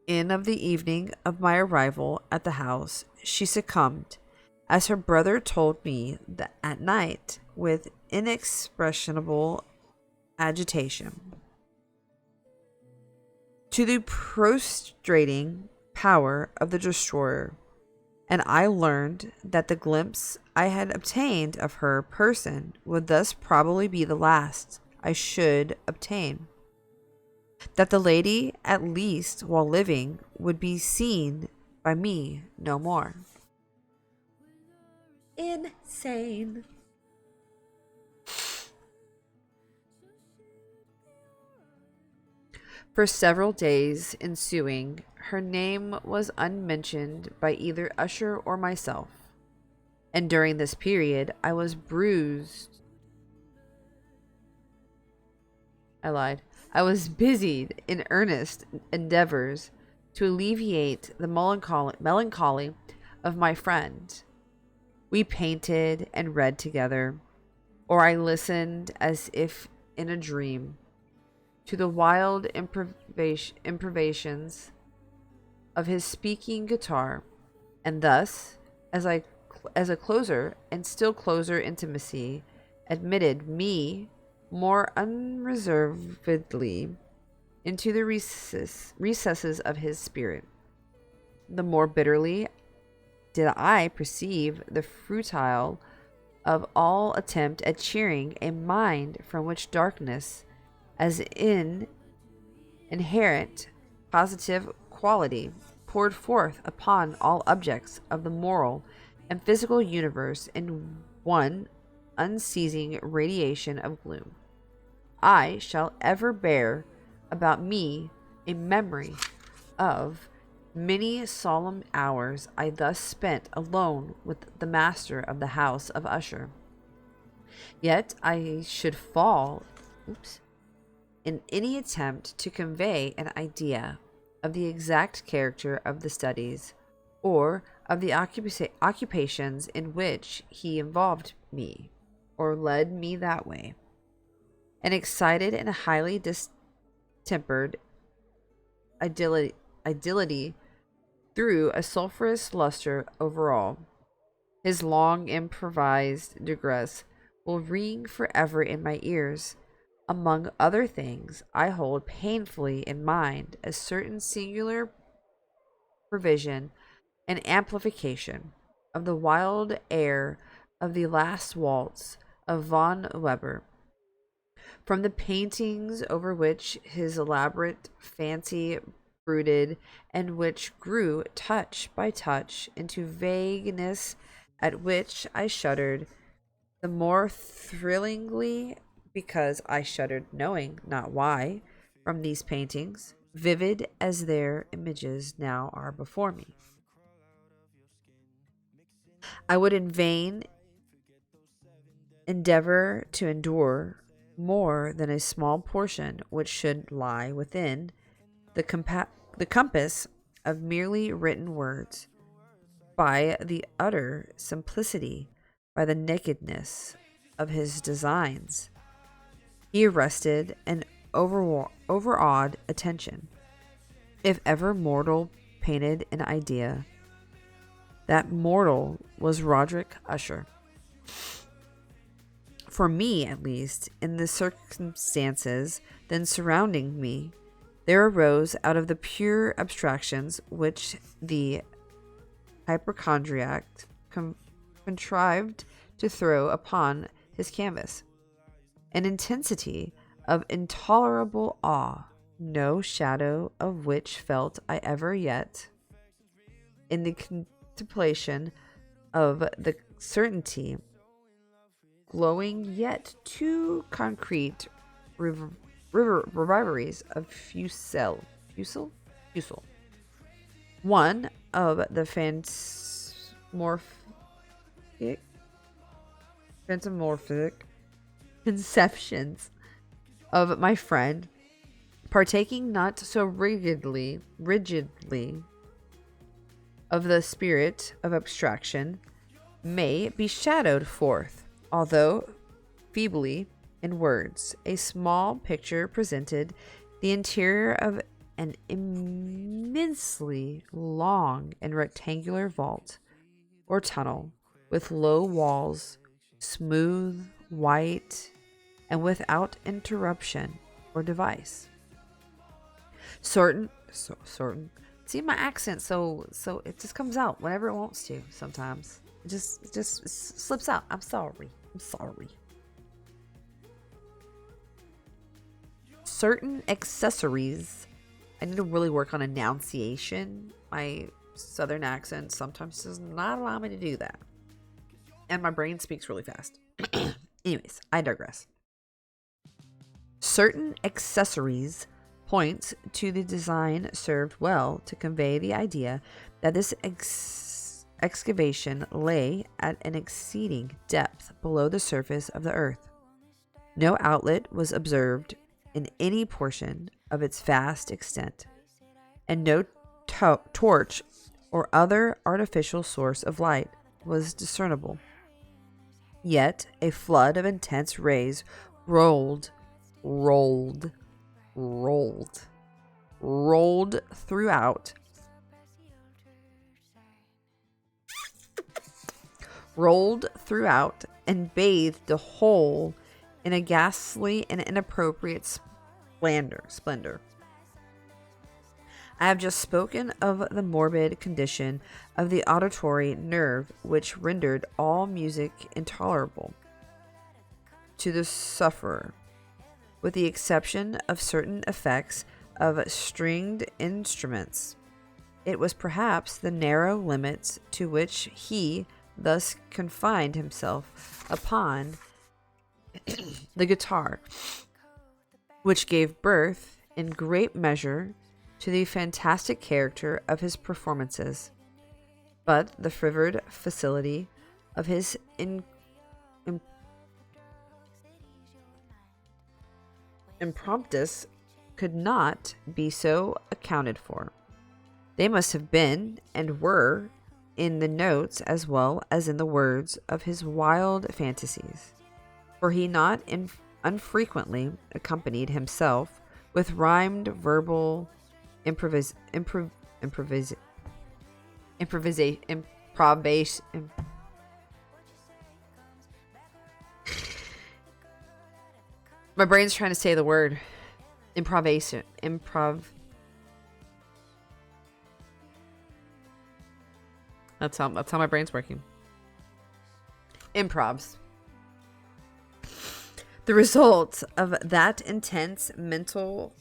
in of the evening of my arrival at the house, she succumbed, as her brother told me that at night, with inexpressible agitation, to the prostrating power of the destroyer, and I learned that the glimpse I had obtained of her person would thus probably be the last I should obtain. That the lady, at least while living, would be seen by me no more. Insane. For several days ensuing, her name was unmentioned by either Usher or myself, and during this period I was I was busied in earnest endeavors to alleviate the melancholy of my friend. We painted and read together, or I listened as if in a dream to the wild improvisations of his speaking guitar, and thus, as a closer and still closer intimacy admitted me more unreservedly into the recesses of his spirit, the more bitterly did I perceive the futile of all attempt at cheering a mind from which darkness, as in inherent positive quality, poured forth upon all objects of the moral and physical universe in one unceasing radiation of gloom. I shall ever bear about me a memory of many solemn hours I thus spent alone with the master of the house of Usher. Yet I should fall in any attempt to convey an idea of the exact character of the studies or of the occupations in which he involved me, or led me that way. An excited and highly distempered idility threw a sulphurous luster over all. His long improvised digress will ring forever in my ears. Among other things, I hold painfully in mind a certain singular provision and amplification of the wild air of the last waltz of von Weber, from the paintings over which his elaborate fancy brooded, and which grew touch by touch into vagueness at which I shuddered, the more thrillingly because I shuddered knowing not why, from these paintings, vivid as their images now are before me. I would in vain endeavor to endure more than a small portion which should lie within the compass of merely written words, by the utter simplicity, by the nakedness of his designs. He arrested an overawed attention. If ever mortal painted an idea, that mortal was Roderick Usher. For me, at least, in the circumstances then surrounding me, there arose out of the pure abstractions which the hypochondriac contrived to throw upon his canvas an intensity of intolerable awe, no shadow of which felt I ever yet in the contemplation of the certainty, glowing yet too concrete rivalries of Fusel. One of the phantomorphic conceptions of my friend, partaking not so rigidly of the spirit of abstraction, may be shadowed forth, although feebly, in words. A small picture presented the interior of an immensely long and rectangular vault or tunnel, with low walls, smooth, white, and without interruption or device. Certain. See my accent, so it just comes out whenever it wants to. Sometimes it just slips out. I'm sorry. Certain accessories. I need to really work on enunciation. My southern accent sometimes does not allow me to do that, and my brain speaks really fast. Anyways, I digress. Certain accessories points to the design served well to convey the idea that this excavation lay at an exceeding depth below the surface of the earth. No outlet was observed in any portion of its vast extent, and no torch or other artificial source of light was discernible. Yet a flood of intense rays rolled throughout and bathed the whole in a ghastly and inappropriate splendor. I have just spoken of the morbid condition of the auditory nerve, which rendered all music intolerable to the sufferer, with the exception of certain effects of stringed instruments. It was perhaps the narrow limits to which he thus confined himself upon the guitar, which gave birth, in great measure, to the fantastic character of his performances. But the fervid facility of his impromptus could not be so accounted for. They must have been, and were, in the notes as well as in the words of his wild fantasies, for he not unfrequently accompanied himself with rhymed verbal improvisation. My brain's trying to say the word That's how my brain's working. Improvs. The result of that intense mental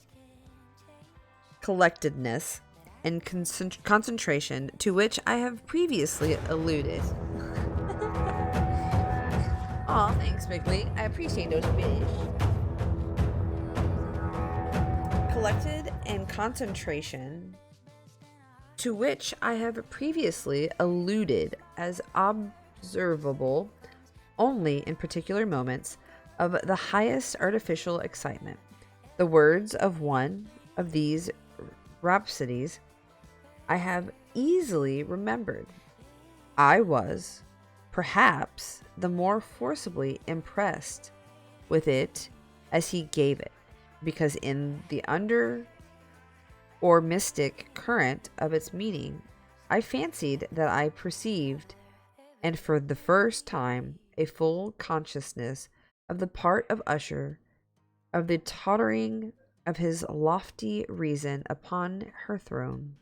collectedness and concentration to which I have previously alluded. Aw, thanks, Bigly. I appreciate those fish. Collected and concentration to which I have previously alluded as observable only in particular moments of the highest artificial excitement. The words of one of these rhapsodies I have easily remembered. I was, perhaps, the more forcibly impressed with it as he gave it, because in the under or mystic current of its meaning, I fancied that I perceived, and for the first time, a full consciousness of the part of Usher, of the tottering of his lofty reason upon her throne.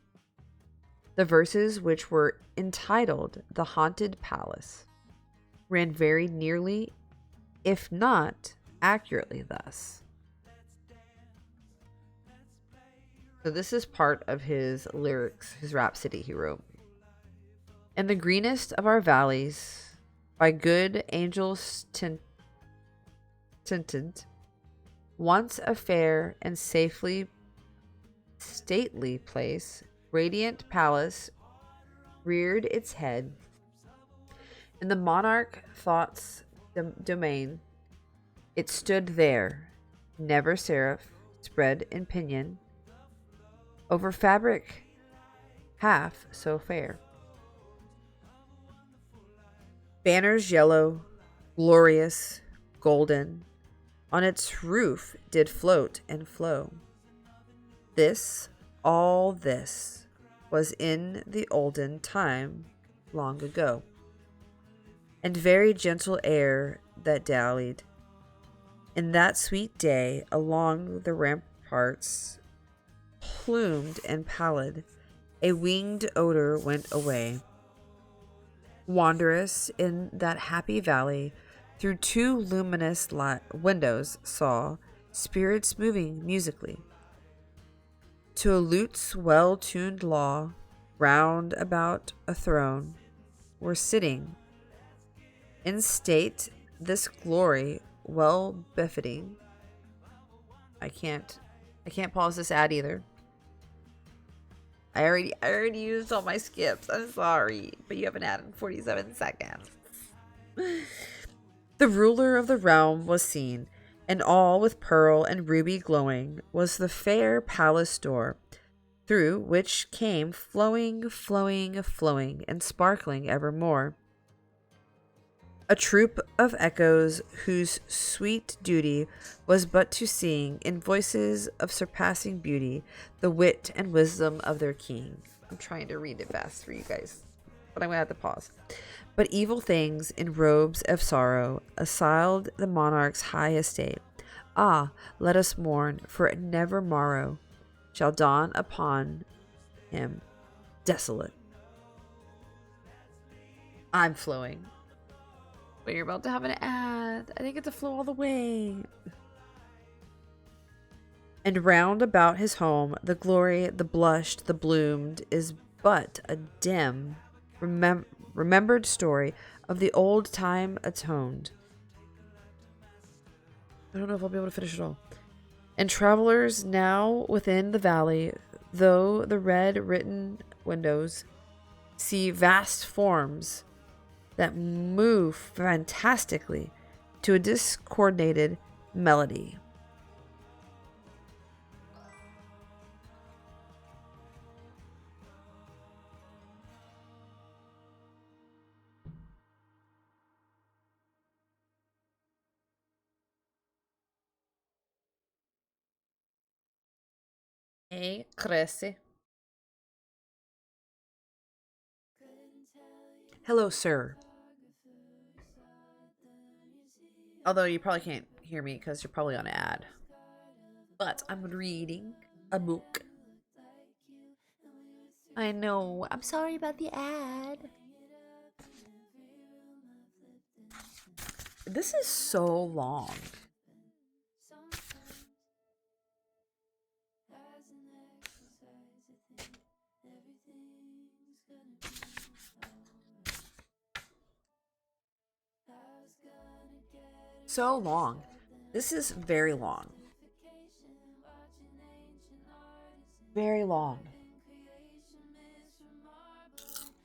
The verses, which were entitled The Haunted Palace, ran very nearly, if not accurately, thus. So this is part of his lyrics, his rhapsody he wrote. In the greenest of our valleys, by good angels tinted, once a fair and stately place, radiant palace reared its head. In the monarch thought's domain, it stood there, never seraph, spread in pinion, over fabric half so fair. Banners yellow, glorious, golden, on its roof did float and flow. This, all this, was in the olden time long ago. And very gentle air that dallied in that sweet day along the ramparts, plumed and pallid, a winged odor went away. Wanderous in that happy valley, through two luminous windows saw spirits moving musically. To a lute's well-tuned law, round about a throne, were sitting in state this glory well befitting. I can't pause this ad either. I already used all my skips. I'm sorry, but you have an ad in 47 seconds. The ruler of the realm was seen, and all with pearl and ruby glowing was the fair palace door, through which came flowing, and sparkling evermore a troop of echoes whose sweet duty was but to sing in voices of surpassing beauty the wit and wisdom of their king. I'm trying to read it fast for you guys, but I'm gonna have to pause. But evil things in robes of sorrow assailed the monarch's high estate. Ah, let us mourn, for never morrow shall dawn upon him desolate. I'm flowing. But you're about to have an ad. I think it's a flow all the way. And round about his home, the glory, the blushed, the bloomed, is but a dim, remembered story of the old time atoned. I don't know if I'll be able to finish it all. And travelers now within the valley, though the red written windows, see vast forms that move fantastically to a discoordinated melody. Hey, Cressy. Hello, sir. Although you probably can't hear me because you're probably on an ad. But I'm reading a book. I know. I'm sorry about the ad. This is so long. So long. This is very long. Very long.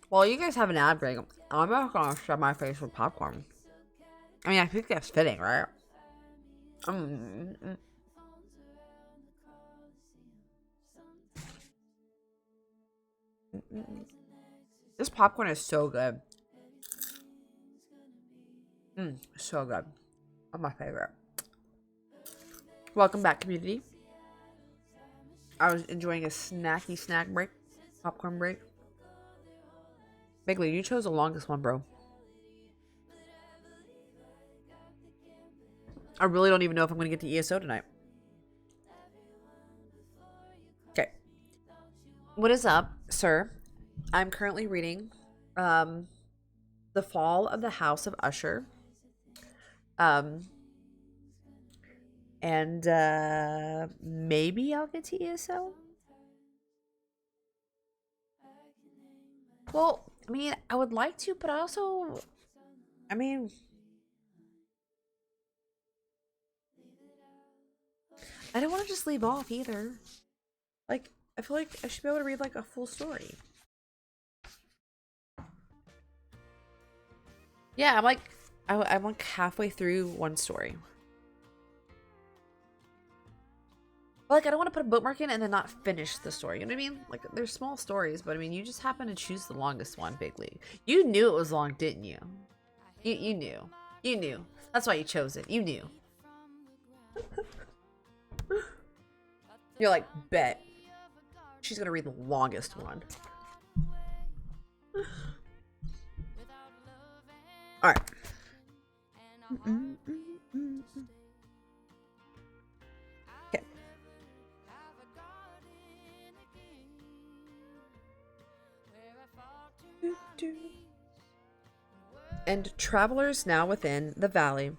While you guys have an ad break, I'm not gonna shove my face with popcorn. I mean, I think that's fitting, right? This popcorn is so good. So good. Oh, my favorite. Welcome back, community. I was enjoying a snacky snack break. Popcorn break. Bigley, you chose the longest one, bro. I really don't even know if I'm going to get to ESO tonight. Okay. What is up, sir? I'm currently reading The Fall of the House of Usher. And maybe I'll get to ESO. Well, I mean, I would like to, but I also, I mean, I don't want to just leave off either. Like, I feel like I should be able to read like a full story. Yeah, I'm like halfway through one story. But like, I don't want to put a bookmark in and then not finish the story. You know what I mean? Like, there's small stories, but I mean, you just happen to choose the longest one, Bigley. You knew it was long, didn't you? You knew. You knew. That's why you chose it. You knew. You're like, bet. She's gonna read the longest one. Alright. Okay. And travelers now within the valley,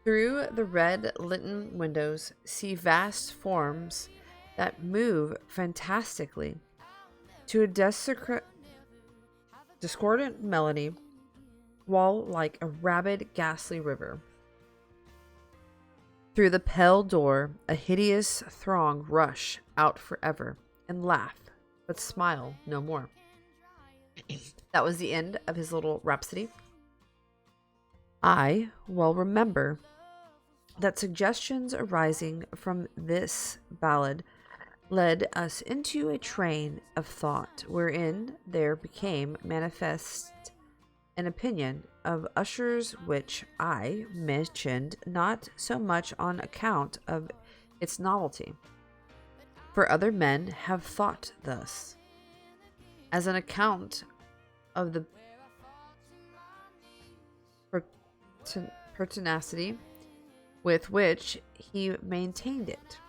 through the red litten windows, see vast forms that move fantastically to a discordant melody, while like a rabid, ghastly river. Through the pale door, a hideous throng rush out forever and laugh, but smile no more. That was the end of his little rhapsody. I well remember that suggestions arising from this ballad led us into a train of thought wherein there became manifest an opinion of Usher's which I mentioned not so much on account of its novelty, for other men have thought thus, as an account of the pertinacity with which he maintained it.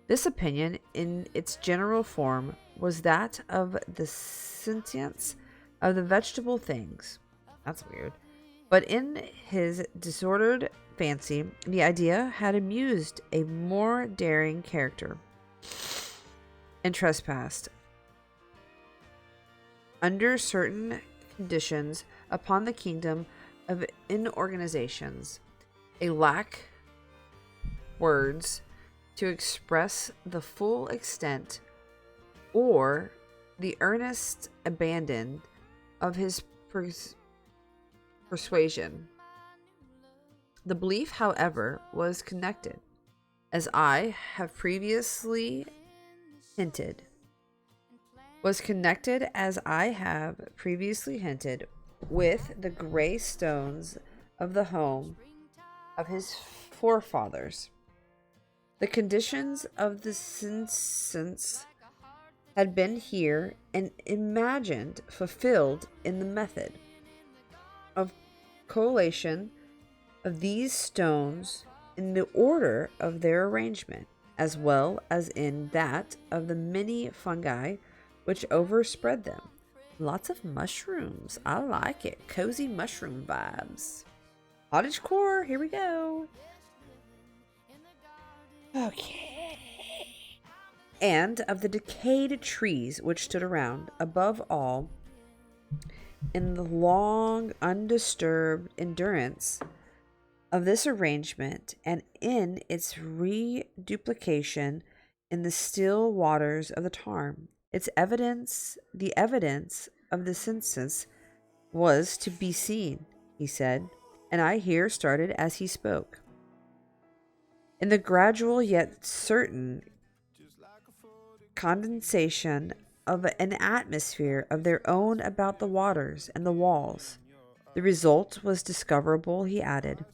This opinion, in its general form, was that of the sentience of the vegetable things. That's weird. But in his disordered fancy, the idea had amused a more daring character and trespassed, under certain conditions, upon the kingdom of inorganizations, a lack words to express the full extent or the earnest abandon of his persuasion. The belief, however, was connected, as I have previously hinted, with the gray stones of the home of his forefathers. The conditions of the sense had been here and imagined fulfilled in the method of collation of these stones in the order of their arrangement, as well as in that of the many fungi which overspread them. Lots of mushrooms. I like it. Cozy mushroom vibes. Cottagecore, here we go. Okay. And of the decayed trees which stood around, above all, in the long, undisturbed endurance of this arrangement, and in its reduplication in the still waters of the Tarn, its evidence, the evidence of the census was to be seen, he said, and I here started as he spoke. In the gradual yet certain condensation of an atmosphere of their own about the waters and the walls, the result was discoverable, he added,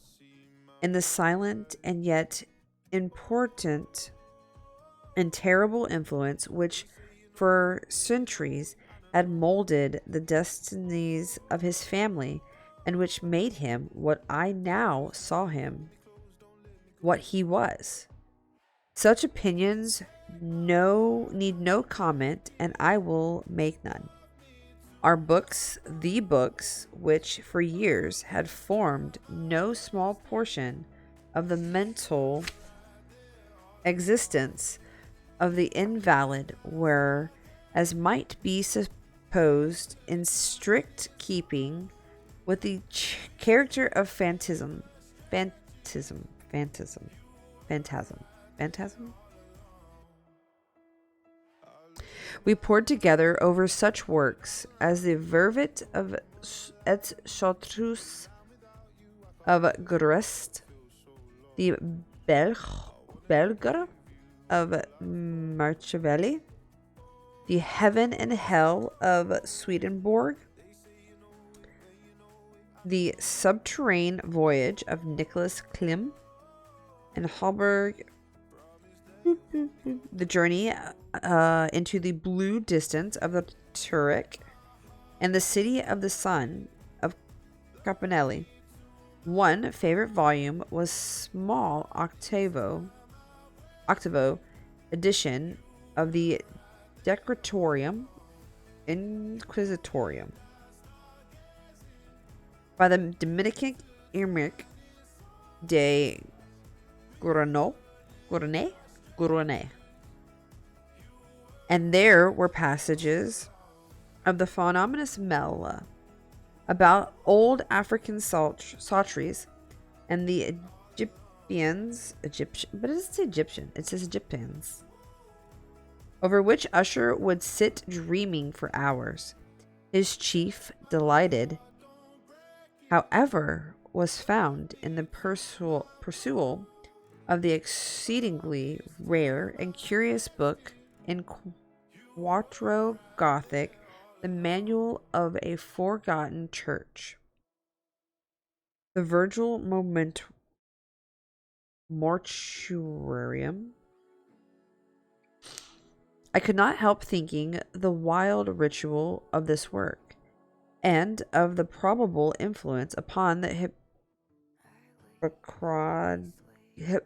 in the silent and yet important and terrible influence which for centuries had molded the destinies of his family, and which made him what I now saw him, what he was. Such opinions need no comment, and I will make none. Our books, the books which for years had formed no small portion of the mental existence of the invalid, were, as might be supposed, in strict keeping with the character of phantasm. We pored together over such works as the Vervet of Et Chartreuse of Grest, the Belger of Marchivelli, the Heaven and Hell of Swedenborg, the Subterranean Voyage of Nicholas Klim, and Halberg, the Journey into the Blue Distance of the Turek, and the City of the Sun of Campanelli. One favorite volume was small octavo edition of the Decretorium Inquisitorium by the Dominican Emeric de Gournay. And there were passages of the voluminous Mela about old African sautries and the Egyptian, but it doesn't say Egyptian, it says Egyptians, over which Usher would sit dreaming for hours. His chief delighted, however, was found in the pursual of the exceedingly rare and curious book in quarto Gothic, the Manual of a Forgotten Church, the Virgil Mortuarium. I could not help thinking the wild ritual of this work, and of the probable influence upon the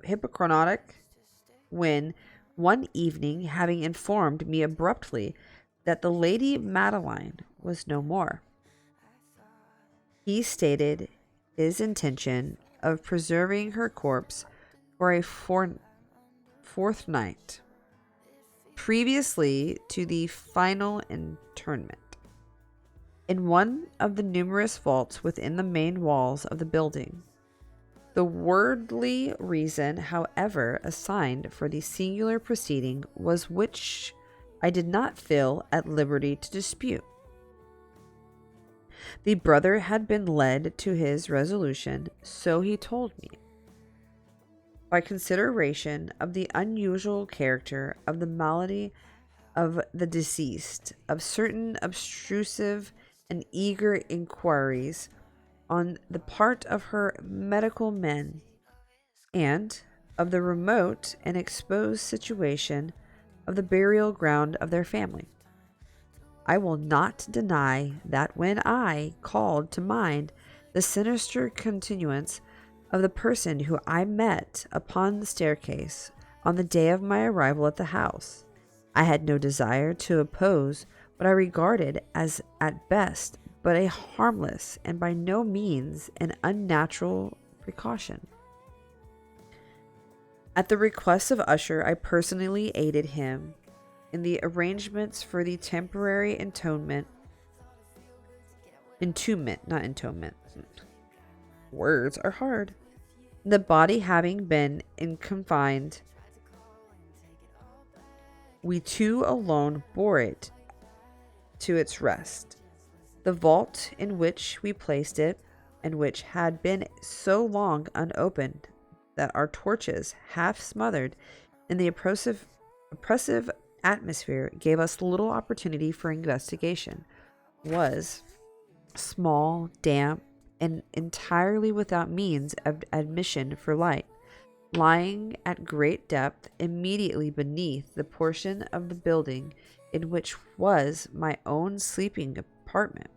Hippocratic, when one evening, having informed me abruptly that the Lady Madeline was no more, he stated his intention of preserving her corpse for a fortnight previously to the final interment, in one of the numerous vaults within the main walls of the building. The worldly reason, however, assigned for the singular proceeding was which I did not feel at liberty to dispute. The brother had been led to his resolution, so he told me, by consideration of the unusual character of the malady of the deceased, of certain obtrusive and eager inquiries on the part of her medical men, and of the remote and exposed situation of the burial ground of their family. I will not deny that when I called to mind the sinister continuance of the person who I met upon the staircase on the day of my arrival at the house, I had no desire to oppose what I regarded as at best but a harmless and by no means an unnatural precaution. At the request of Usher, I personally aided him in the arrangements for the temporary entombment, not entombment. Words are hard. The body having been confined, we two alone bore it to its rest. The vault in which we placed it, and which had been so long unopened that our torches, half smothered in the oppressive atmosphere, gave us little opportunity for investigation, was small, damp, and entirely without means of admission for light, lying at great depth immediately beneath the portion of the building in which was my own sleeping apartment.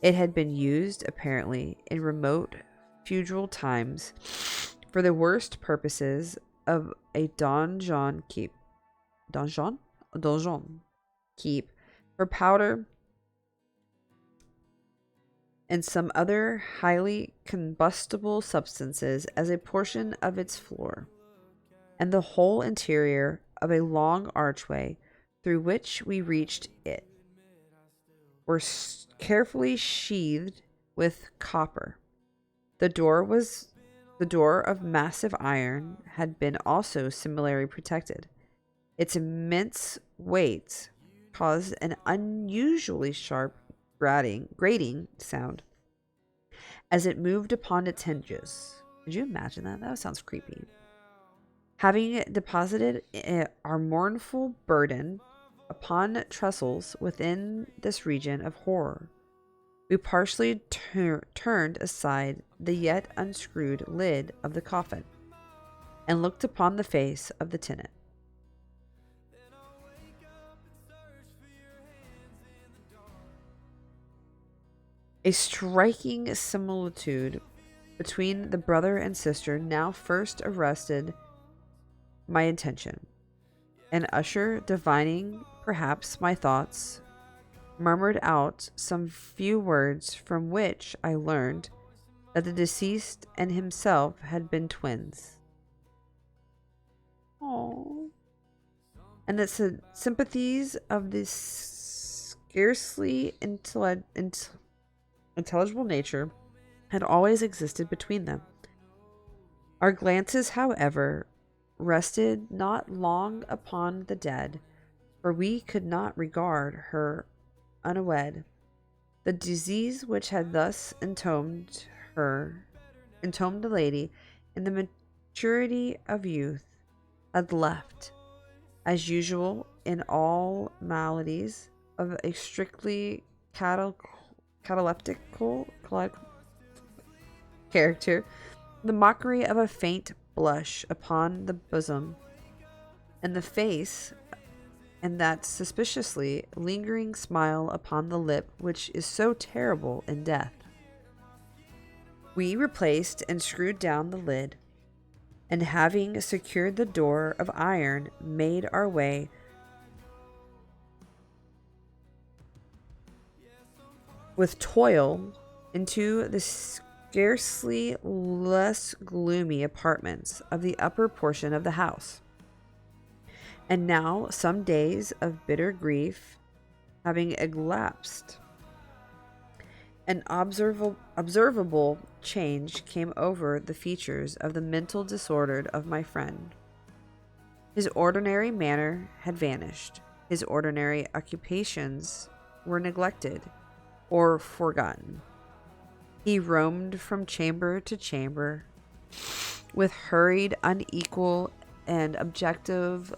It had been used, apparently, in remote feudal times for the worst purposes of a donjon keep. Donjon keep for powder and some other highly combustible substances as a portion of its floor, and the whole interior of a long archway through which we reached it were carefully sheathed with copper. The door of massive iron had been also similarly protected. Its immense weight caused an unusually sharp grating sound as it moved upon its hinges. Could you imagine that? That sounds creepy. Having deposited our mournful burden upon trestles within this region of horror, we partially turned aside the yet unscrewed lid of the coffin and looked upon the face of the tenant. A striking similitude between the brother and sister now first arrested my attention, and Usher, divining perhaps my thoughts, murmured out some few words from which I learned that the deceased and himself had been twins. Aww. And that the sympathies of this scarcely intelligible nature had always existed between them. Our glances, however, rested not long upon the dead, for we could not regard her unawed. The disease which had thus entombed the lady in the maturity of youth, had left, as usual in all maladies of a strictly cataleptical character, the mockery of a faint blush upon the bosom and the face, and that suspiciously lingering smile upon the lip which is so terrible in death. We replaced and screwed down the lid, and having secured the door of iron, made our way with toil into the scarcely less gloomy apartments of the upper portion of the house. And now some days of bitter grief having elapsed, an observable change came over the features of the mental disorder of my friend. His ordinary manner had vanished. His ordinary occupations were neglected or forgotten. He roamed from chamber to chamber with hurried, unequal, and objectless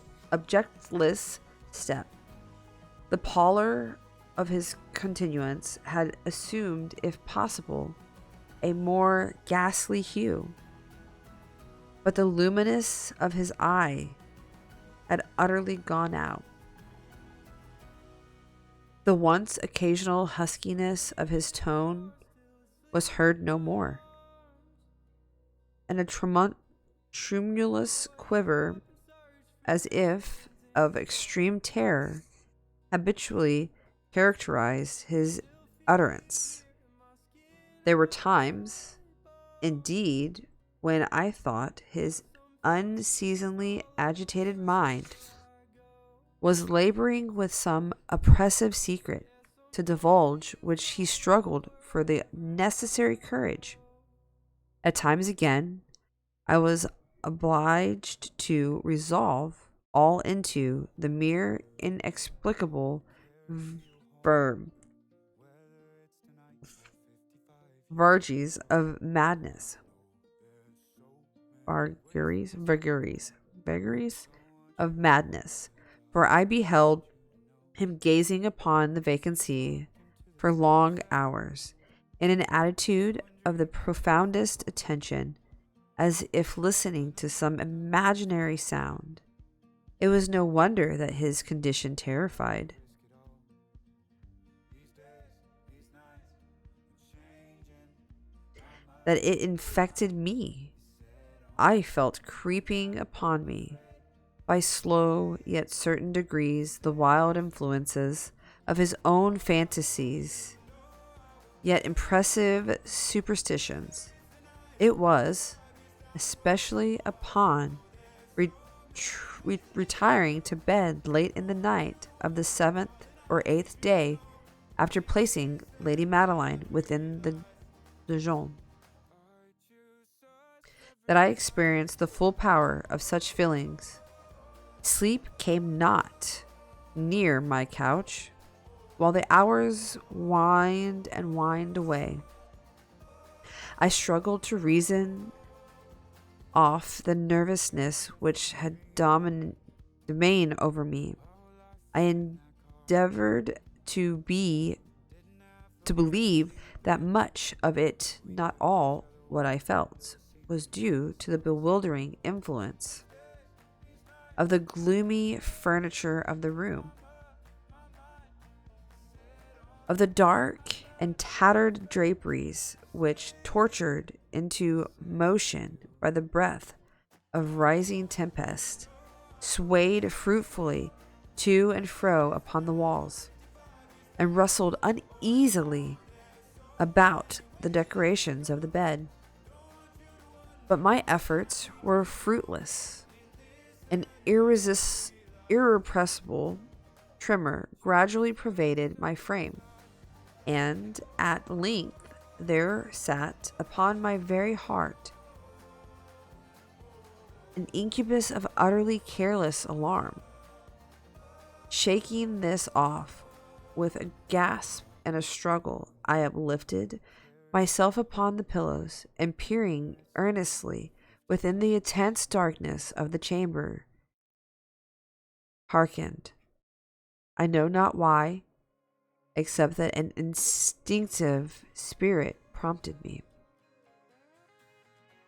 step. The pallor of his continuance had assumed, if possible, a more ghastly hue, but the luminous of his eye had utterly gone out. The once occasional huskiness of his tone was heard no more, and a tremulous quiver, as if of extreme terror, habitually characterized his utterance. There were times, Indeed, when I thought his unseasonably agitated mind was laboring with some oppressive secret to divulge, which he struggled for the necessary courage. At times again, I was obliged to resolve all into the mere inexplicable vargies of madness. Vagaries of madness. For I beheld him gazing upon the vacancy for long hours, in an attitude of the profoundest attention, as if listening to some imaginary sound. It was no wonder that his condition terrified. That it infected me. I felt creeping upon me, by slow yet certain degrees, the wild influences of his own fantasies, yet impressive superstitions. It was, especially upon retiring to bed late in the night of the 7th or 8th day after placing Lady Madeline within the donjon, that I experienced the full power of such feelings. Sleep came not near my couch, while the hours whined and whined away. I struggled to reason off the nervousness which had domain over me. I endeavored to believe that much of it, not all what I felt, was due to the bewildering influence of the gloomy furniture of the room, of the dark and tattered draperies which, tortured into motion by the breath of rising tempest, swayed fruitfully to and fro upon the walls, and rustled uneasily about the decorations of the bed. But my efforts were fruitless. An irrepressible tremor gradually pervaded my frame, and at length there sat upon my very heart an incubus of utterly careless alarm. Shaking this off with a gasp and a struggle, I uplifted myself upon the pillows, and peering earnestly within the intense darkness of the chamber, hearkened, I know not why, except that an instinctive spirit prompted me,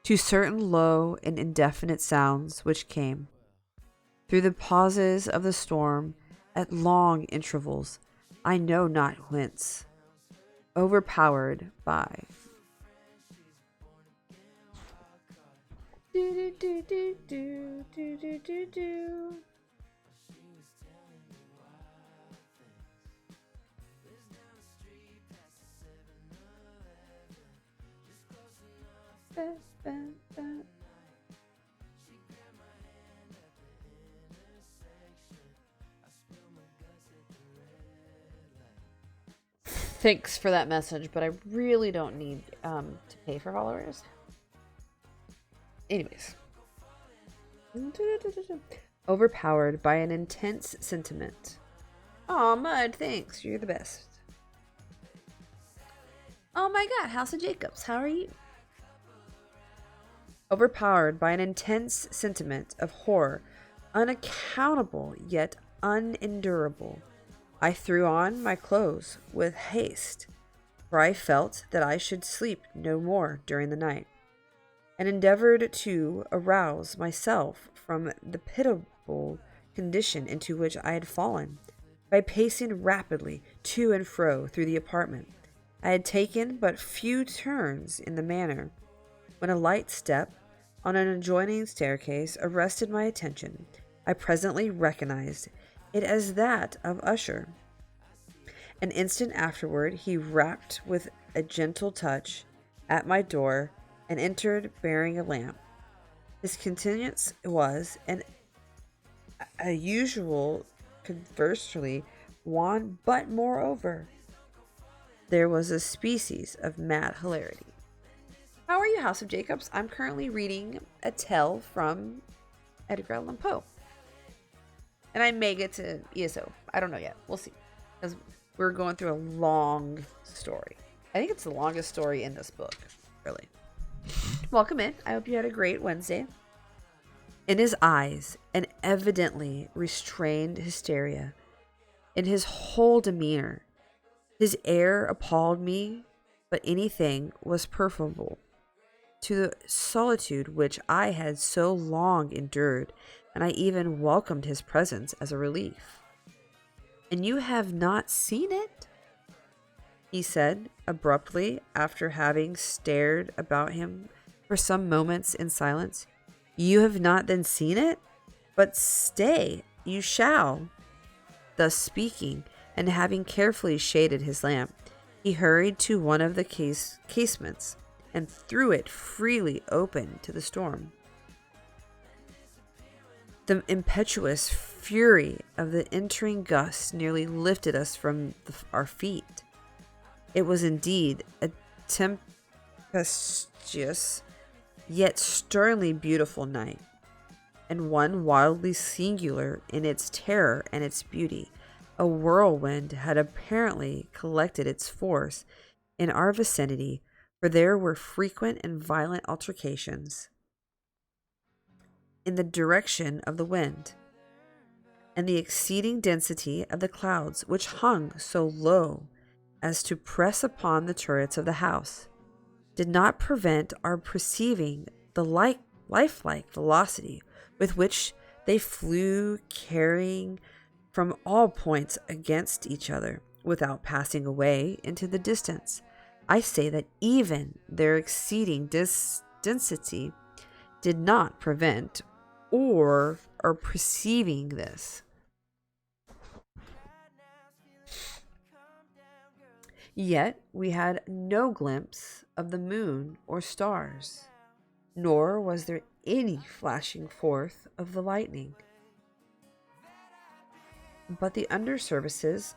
to certain low and indefinite sounds which came through the pauses of the storm at long intervals, I know not whence, overpowered by Thanks for that message, but I really don't need to pay for followers. Anyways. Overpowered by an intense sentiment. Aw, Mud, thanks. You're the best. Oh my god, House of Jacobs, how are you? Overpowered by an intense sentiment of horror, unaccountable yet unendurable, I threw on my clothes with haste, for I felt that I should sleep no more during the night, and endeavored to arouse myself from the pitiable condition into which I had fallen by pacing rapidly to and fro through the apartment. I had taken but few turns in the manner when a light step on an adjoining staircase arrested my attention. I presently recognized it as that of Usher. An instant afterward he rapped with a gentle touch at my door and entered bearing a lamp. His countenance was a usual conversely wan, but moreover, there was a species of mad hilarity. How are you, House of Jacobs? I'm currently reading a tale from Edgar Allan Poe. And I may get to ESO. I don't know yet. We'll see. Because we're going through a long story. I think it's the longest story in this book, really. Welcome in. I hope you had a great Wednesday. In his eyes, an evidently restrained hysteria. In his whole demeanor, his air appalled me, but anything was preferable to the solitude which I had so long endured, and I even welcomed his presence as a relief. "And you have not seen it?" he said abruptly, after having stared about him for some moments in silence. "You have not then seen it? But stay, you shall." Thus speaking, and having carefully shaded his lamp, he hurried to one of the casements and threw it freely open to the storm. The impetuous fury of the entering gusts nearly lifted us from our feet. It was indeed a tempestuous, yet sternly beautiful night, and one wildly singular in its terror and its beauty. A whirlwind had apparently collected its force in our vicinity, for there were frequent and violent altercations in the direction of the wind, and the exceeding density of the clouds, which hung so low as to press upon the turrets of the house, did not prevent our perceiving the lifelike velocity with which they flew, carrying from all points against each other, without passing away into the distance. I say that even their exceeding density did not prevent or perceiving this. Yet we had no glimpse of the moon or stars, nor was there any flashing forth of the lightning. But the surfaces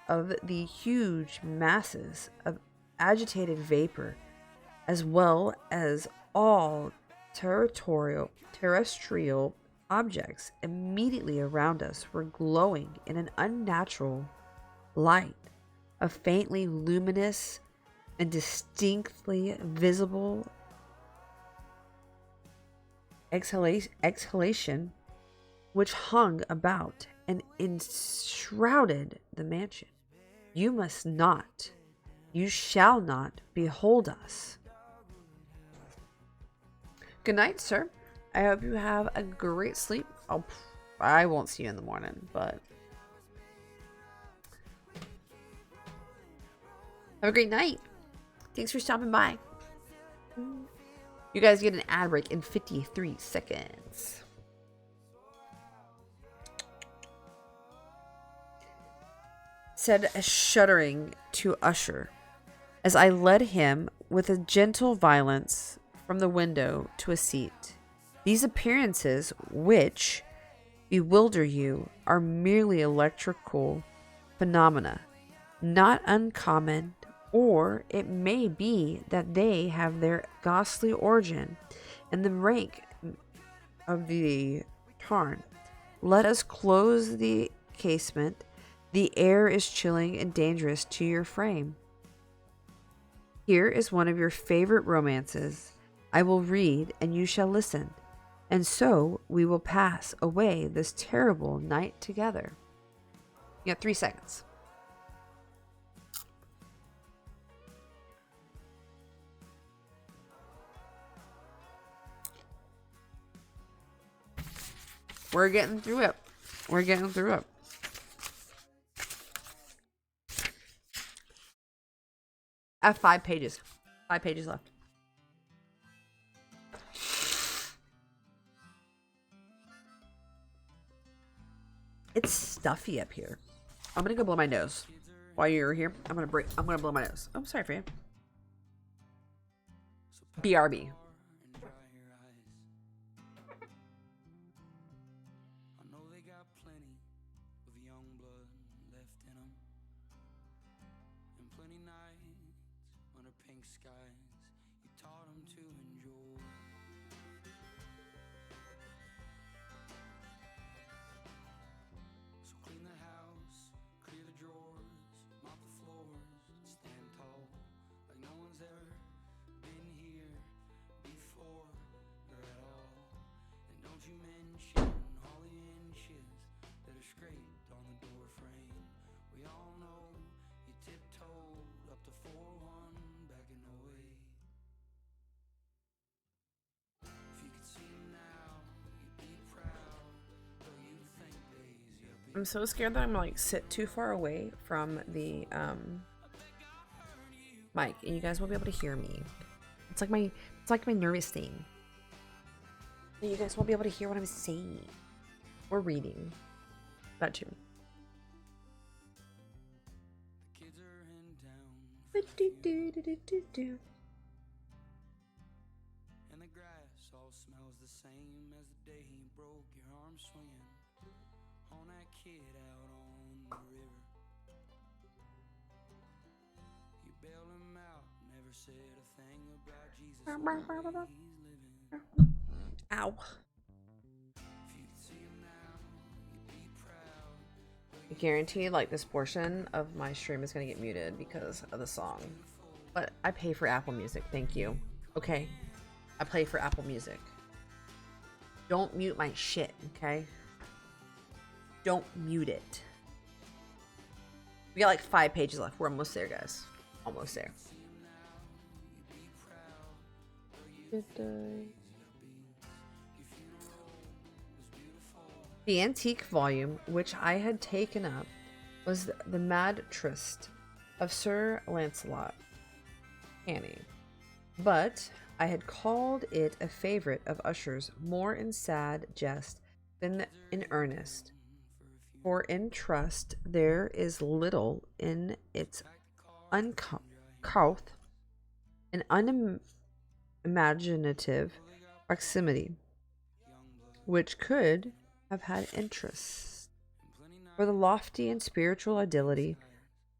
of the huge masses of agitated vapor, as well as all terrestrial objects immediately around us, were glowing in an unnatural light, a faintly luminous and distinctly visible exhalation which hung about and enshrouded the mansion. You must not, you shall not behold us. Good night, sir. I hope you have a great sleep. I won't see you in the morning, but have a great night. Thanks for stopping by. You guys get an ad break in 53 seconds. Said, shuddering to Usher, as I led him with a gentle violence from the window to a seat. These appearances which bewilder you are merely electrical phenomena, not uncommon, or it may be that they have their ghastly origin in the rank of the tarn. Let us close the casement. The air is chilling and dangerous to your frame. Here is one of your favorite romances. I will read, and you shall listen, and so we will pass away this terrible night together. You got 3 seconds. We're getting through it. We're getting through it. I have 5 pages. 5 pages left. It's stuffy up here. I'm gonna go blow my nose. While you're here, I'm gonna blow my nose. I'm sorry for you. BRB. I know they got plenty of young blood left in them, and plenty nights under pink skies you taught them to enjoy. So clean the house, clear the drawers, mop the floors, stand tall like no one's ever been here before or at all. And don't you mention all the inches that are scraped on the door frame. We all know you tiptoed up to 4-1 back in 08. If you could see him now, you'd be proud, though you think days you'll be. I'm so scared that I'm like sit too far away from the mic and you guys won't be able to hear me. It's like my nervous thing. You guys won't be able to hear what I'm saying or reading. That too. The kids are in town, Do-do-do-do-do-do. and the grass all smells the same as the day he broke your arm swinging on that kid out on the river. You bailed him out, never said a thing about Jesus or the way he's living. Ow. If you could see him now, you'd be proud. I guarantee like this portion of my stream is gonna get muted because of the song. But I pay for Apple Music, thank you. Okay? I pay for Apple Music. Don't mute my shit, okay? Don't mute it. We got like 5 pages left. We're almost there, guys. Almost there. The antique volume which I had taken up was the Mad Tryst of Sir Lancelot Canny, but I had called it a favourite of Usher's more in sad jest than in earnest, for in trust there is little in its uncouth and unimaginative proximity which could have had interest. For the lofty and spiritual ideality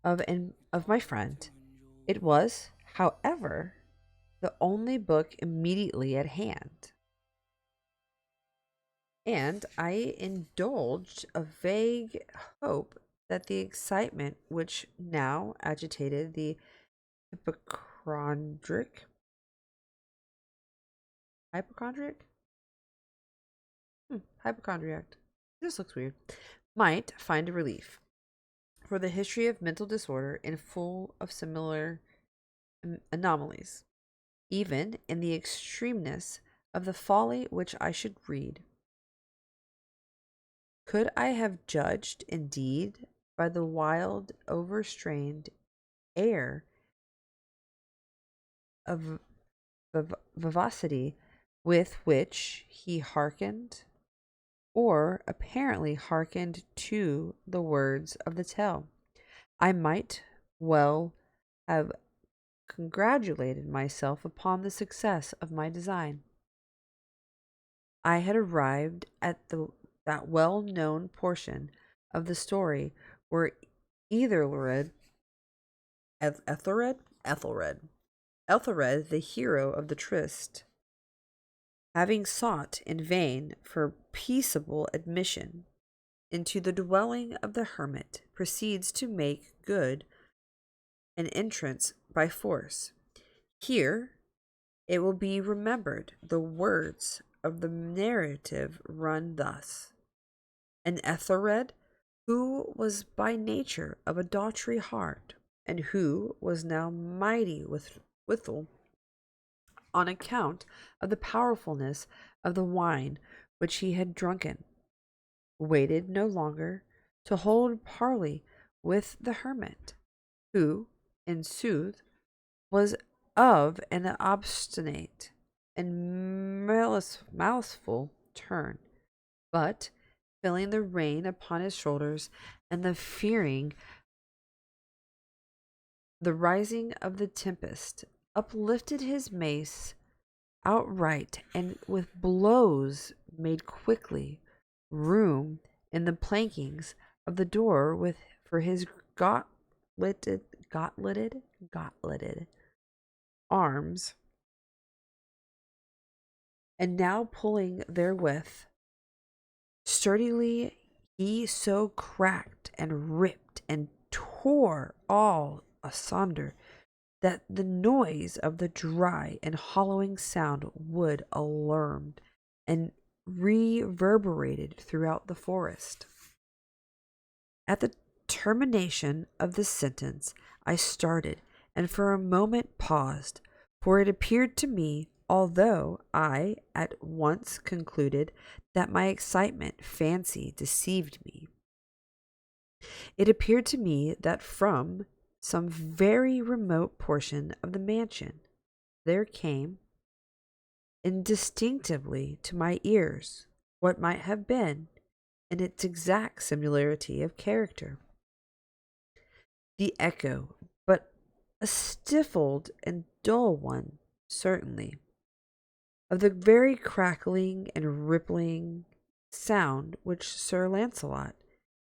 of my friend, it was, however, the only book immediately at hand, and I indulged a vague hope that the excitement which now agitated the hypochondriac this looks weird, might find a relief. For the history of mental disorder is full of similar anomalies, even in the extremeness of the folly which I should read. Could I have judged, indeed, by the wild, overstrained air of vivacity with which he hearkened, or apparently hearkened to the words of the tale, I might well have congratulated myself upon the success of my design. I had arrived at that well-known portion of the story where Ethelred, the hero of the tryst, having sought in vain for peaceable admission into the dwelling of the hermit, proceeds to make good an entrance by force. Here, it will be remembered, the words of the narrative run thus: And Ethelred, who was by nature of a daughtry heart, and who was now mighty withal, on account of the powerfulness of the wine which he had drunken, waited no longer to hold parley with the hermit, who, in sooth, was of an obstinate and maliceful turn, but, feeling the rain upon his shoulders, and the fearing the rising of the tempest, uplifted his mace outright and with blows made quickly room in the plankings of the door for his gauntleted arms, and now pulling therewith sturdily, he so cracked and ripped and tore all asunder that the noise of the dry and hollowing sound would alarmed and reverberated throughout the forest. At the termination of this sentence, I started and for a moment paused, for it appeared to me, although I at once concluded that my excitement fancy deceived me, it appeared to me that from some very remote portion of the mansion there came indistinctively to my ears what might have been, in its exact similarity of character, the echo, but a stifled and dull one, certainly, of the very crackling and rippling sound which Sir Launcelot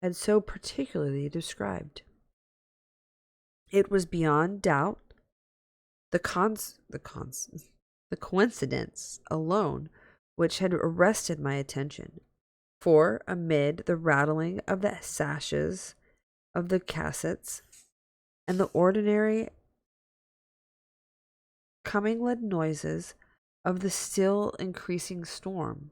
had so particularly described. It was beyond doubt the coincidence alone which had arrested my attention, for amid the rattling of the sashes of the cassets and the ordinary coming-led noises of the still increasing storm,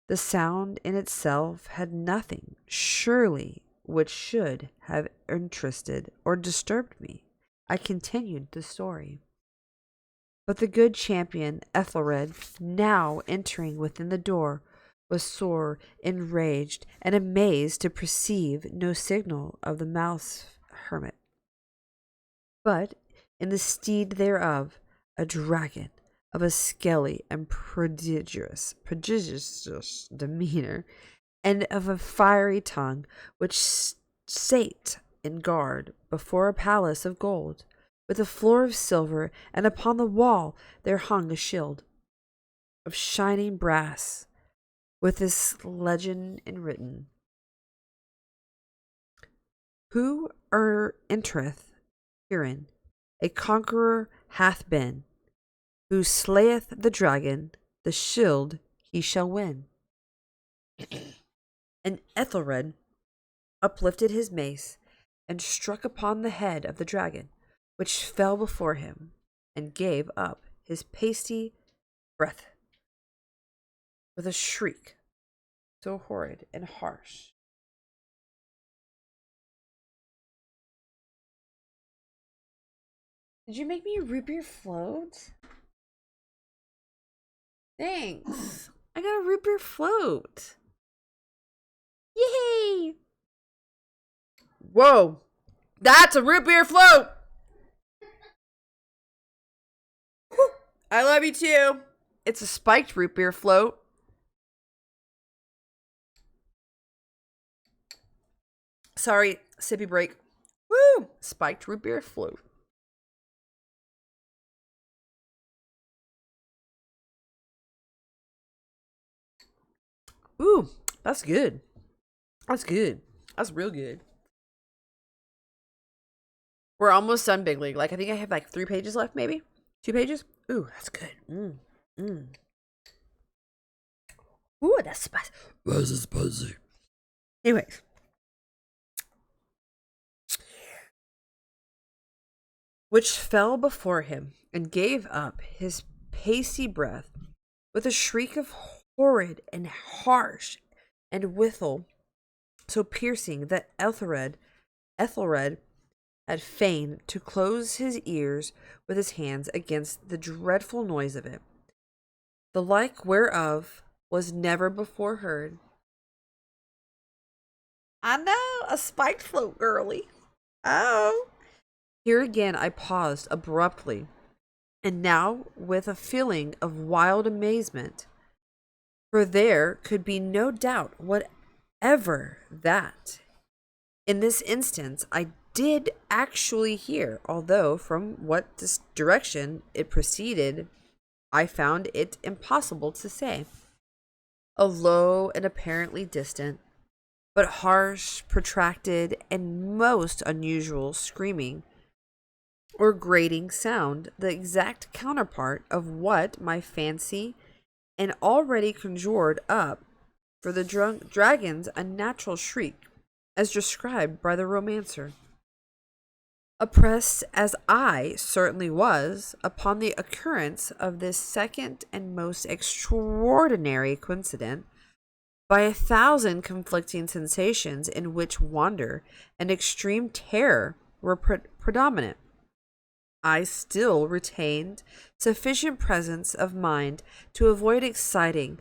the sound in itself had nothing, surely, which should have interested or disturbed me. I continued the story. But the good champion Ethelred, now entering within the door, was sore enraged and amazed to perceive no signal of the mouse hermit, but in the stead thereof a dragon of a scaly and prodigious demeanor, and of a fiery tongue, which sate in guard before a palace of gold, with a floor of silver, and upon the wall there hung a shield of shining brass, with this legend enwritten: Who entereth herein, a conqueror hath been, who slayeth the dragon, the shield he shall win. And Ethelred uplifted his mace and struck upon the head of the dragon, which fell before him, and gave up his pasty breath with a shriek so horrid and harsh Did you make me a root beer float? Thanks. I got a root beer float. Yay! Whoa! That's a root beer float! I love you too. It's a spiked root beer float. Sorry, sippy break. Woo! Spiked root beer float. Ooh, that's good. That's good. That's real good. We're almost done Big League. Like, I think I have like 3 pages left, maybe? 2 pages? Ooh, that's good. Ooh, that's spicy. That's spicy. Anyways. Which fell before him and gave up his pasty breath with a shriek of horrid and harsh and withal so piercing that Ethelred had feigned to close his ears with his hands against the dreadful noise of it, the like whereof was never before heard. I know, a spiked float, girly. Oh. Here again I paused abruptly, and now with a feeling of wild amazement, for there could be no doubt whatever that, in this instance, I did actually hear, although from what direction it proceeded I found it impossible to say. A low and apparently distant, but harsh, protracted, and most unusual screaming or grating sound, the exact counterpart of what my fancy and already conjured up for the dragon's unnatural shriek, as described by the romancer. Oppressed as I certainly was upon the occurrence of this second and most extraordinary coincidence, by 1,000 conflicting sensations in which wonder and extreme terror were predominant, I still retained sufficient presence of mind to avoid exciting,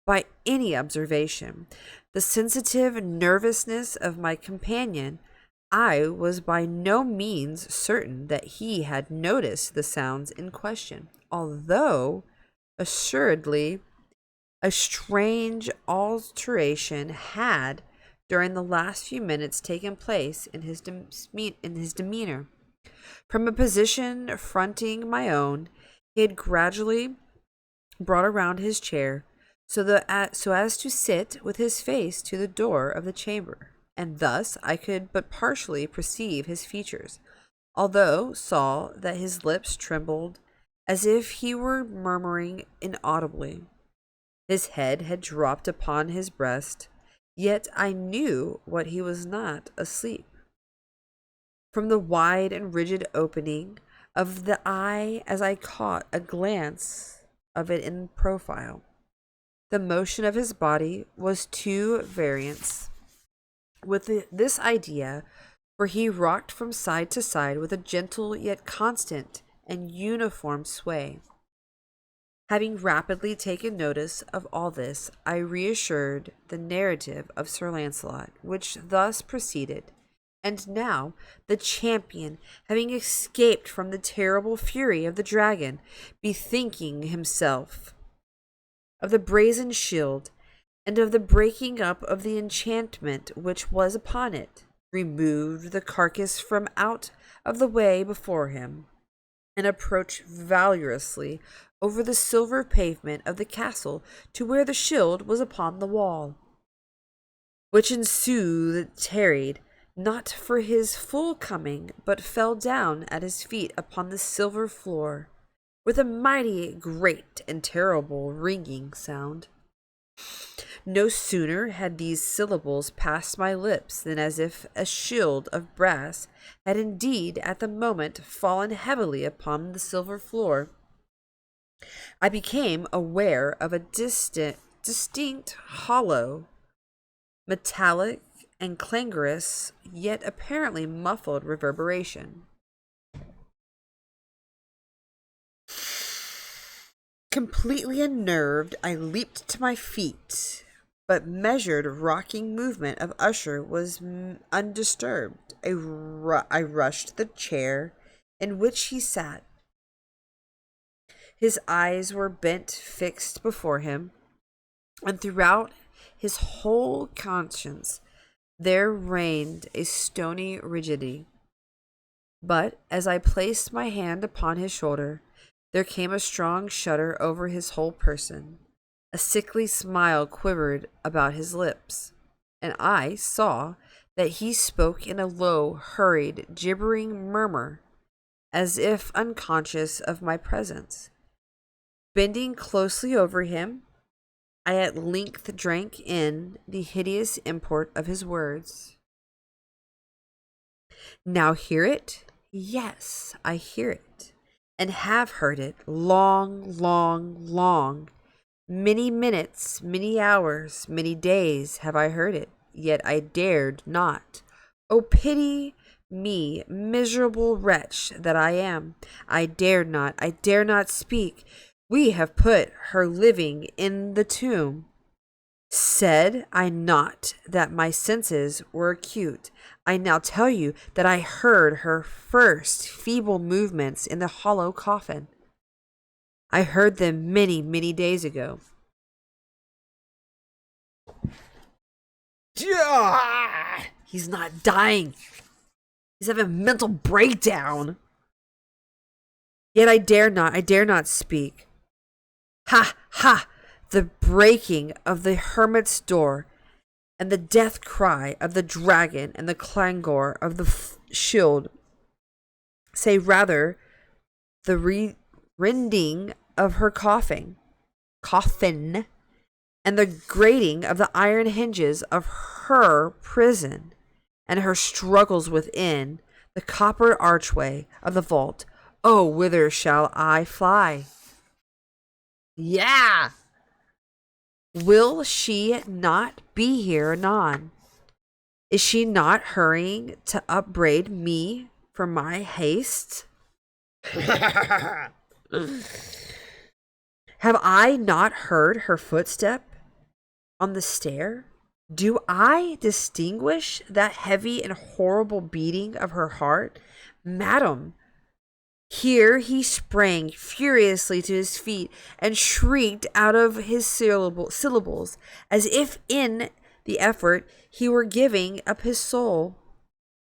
by any observation, the sensitive nervousness of my companion. I was by no means certain that he had noticed the sounds in question, although assuredly a strange alteration had during the last few minutes taken place in his demeanor. From a position fronting my own, he had gradually brought around his chair so as to sit with his face to the door of the chamber, and thus I could but partially perceive his features, although saw that his lips trembled as if he were murmuring inaudibly. His head had dropped upon his breast, yet I knew what he was not asleep. From the wide and rigid opening of the eye, as I caught a glance of it in profile, the motion of his body was too variance with this idea, for he rocked from side to side with a gentle yet constant and uniform sway. Having rapidly taken notice of all this, I reassured the narrative of Sir Launcelot, which thus proceeded. And now the champion, having escaped from the terrible fury of the dragon, bethinking himself of the brazen shield, and of the breaking up of the enchantment which was upon it, removed the carcass from out of the way before him, and approached valorously over the silver pavement of the castle to where the shield was upon the wall, which in sooth tarried not for his full coming, but fell down at his feet upon the silver floor, with a mighty, great, and terrible ringing sound. No sooner had these syllables passed my lips than, as if a shield of brass had indeed at the moment fallen heavily upon the silver floor, I became aware of a distinct, hollow, metallic, and clangorous, yet apparently muffled reverberation. Completely unnerved, I leaped to my feet, but measured rocking movement of Usher was undisturbed. I rushed to the chair in which he sat. His eyes were bent fixed before him, and throughout his whole countenance there reigned a stony rigidity. But as I placed my hand upon his shoulder, there came a strong shudder over his whole person. A sickly smile quivered about his lips, and I saw that he spoke in a low, hurried, gibbering murmur, as if unconscious of my presence. Bending closely over him, I at length drank in the hideous import of his words. Now hear it? Yes, I hear it, and have heard it long, long, long. Many minutes, many hours, many days have I heard it, yet I dared not. Oh, pity me, miserable wretch that I am. I dare not speak. We have put her living in the tomb. Said I not that my senses were acute? I now tell you that I heard her first feeble movements in the hollow coffin. I heard them many, many days ago. He's not dying. He's having a mental breakdown. Yet I dare not speak. Ha! Ha! The breaking of the hermit's door, and the death cry of the dragon, and the clangor of the shield, say rather the rending of her coffin, and the grating of the iron hinges of her prison, and her struggles within the copper archway of the vault. Oh, whither shall I fly? Yeah! Will she not be here anon? Is she not hurrying to upbraid me for my haste? Have I not heard her footstep on the stair? Do I distinguish that heavy and horrible beating of her heart? Madam, here he sprang furiously to his feet and shrieked out of his syllables, as if in the effort he were giving up his soul.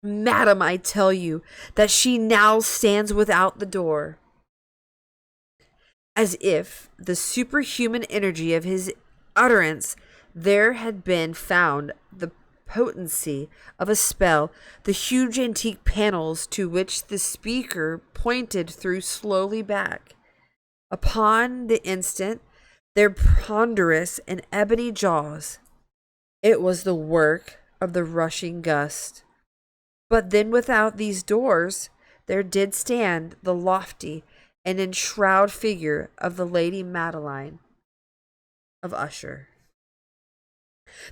Madam, I tell you that she now stands without the door. As if the superhuman energy of his utterance there had been found the potency of a spell, the huge antique panels to which the speaker pointed threw slowly back. Upon the instant, their ponderous and ebony jaws. It was the work of the rushing gust. But then without these doors, there did stand the lofty and enshrouded figure of the Lady Madeline of Usher.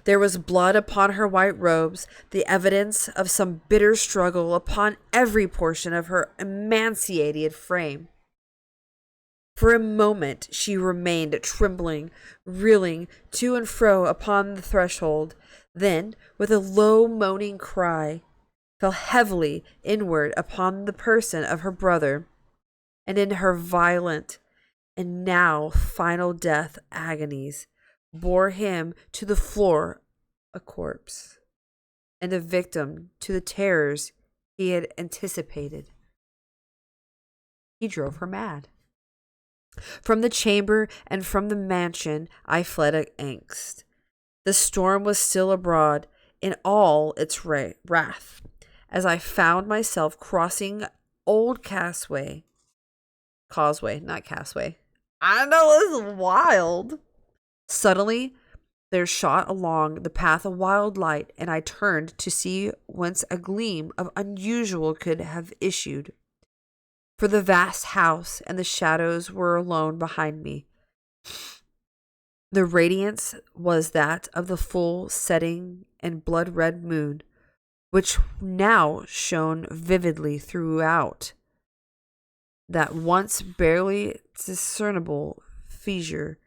There was blood upon her white robes, the evidence of some bitter struggle upon every portion of her emaciated frame. For a moment she remained trembling, reeling to and fro upon the threshold, then, with a low moaning cry, fell heavily inward upon the person of her brother, and in her violent and now final death agonies bore him to the floor a corpse, and a victim to the terrors he had anticipated. He drove her mad. From the chamber and from the mansion I fled at angst. The storm was still abroad in all its wrath, as I found myself crossing Old Causeway. Not Causeway. I know, this is wild. Suddenly, there shot along the path a wild light, and I turned to see whence a gleam of unusual could have issued. For the vast house and the shadows were alone behind me. The radiance was that of the full setting and blood-red moon, which now shone vividly throughout that once barely discernible fissure,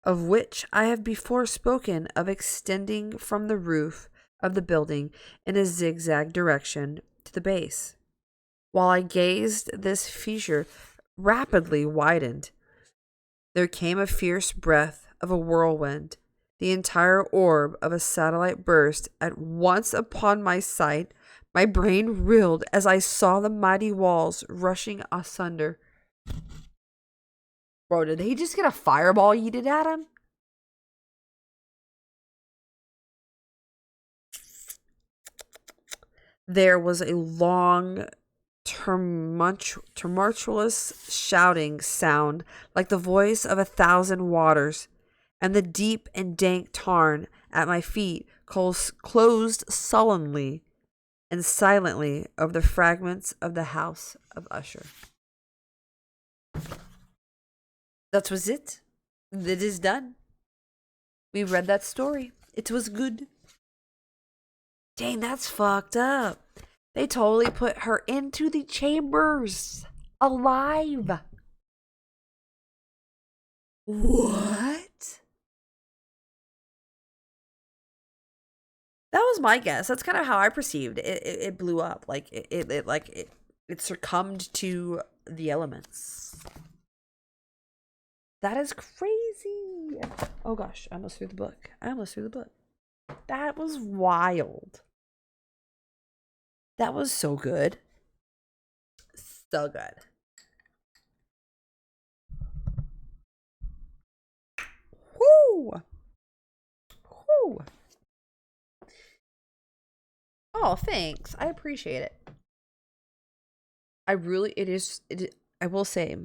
of which I have before spoken of, extending from the roof of the building in a zigzag direction to the base. While I gazed, this fissure rapidly widened. There came a fierce breath of a whirlwind. The entire orb of a satellite burst at once upon my sight. My brain reeled as I saw the mighty walls rushing asunder. Bro, did he just get a fireball yeeted at him? There was a long, tumultuous shouting sound like the voice of 1,000 waters, and the deep and dank tarn at my feet closed sullenly and silently over the fragments of the house of Usher. That was it. It is done. We read that story. It was good. Dang, that's fucked up. They totally put her into the chambers alive. What? That was my guess. That's kind of how I perceived it. It blew up. Like it succumbed to the elements. That is crazy. Oh gosh, I almost threw the book. That was wild. That was so good. So good. Oh, thanks. I appreciate it. I will say,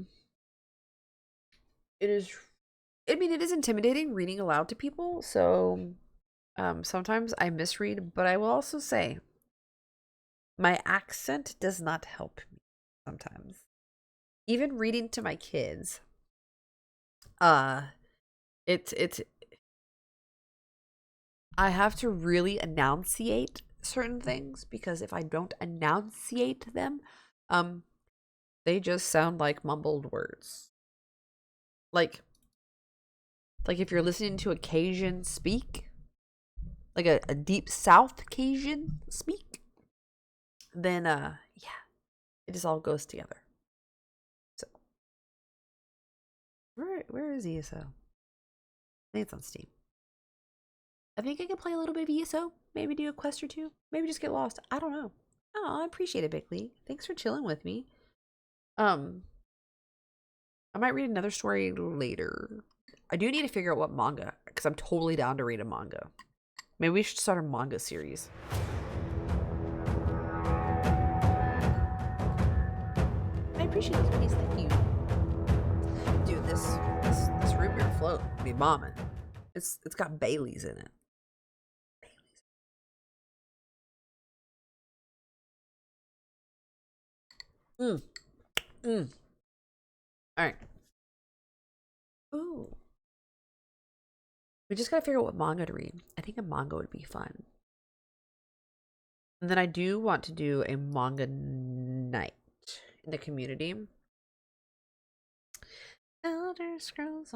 it is, I mean, it is intimidating reading aloud to people. So, sometimes I misread, but I will also say my accent does not help me sometimes. Even reading to my kids, uh, it's I have to really enunciate certain things because if I don't enunciate them, um, they just sound like mumbled words. Like if you're listening to a Cajun speak, like a deep South Cajun speak, then yeah, it just all goes together. So where is ESO? I think it's on Steam. I think I could play a little bit of ESO, maybe do a quest or two, maybe just get lost. I don't know. Oh, I appreciate it, Bickley. Thanks for chilling with me. I might read another story later. I do need to figure out what manga, because I'm totally down to read a manga. Maybe we should start a manga series. I appreciate those pennies, thank you. Dude, this root beer float be bombing. It's got Baileys in it. Baileys. Alright. Ooh. We just gotta figure out what manga to read. I think a manga would be fun. And then I do want to do a manga night in the community. Elder Scrolls.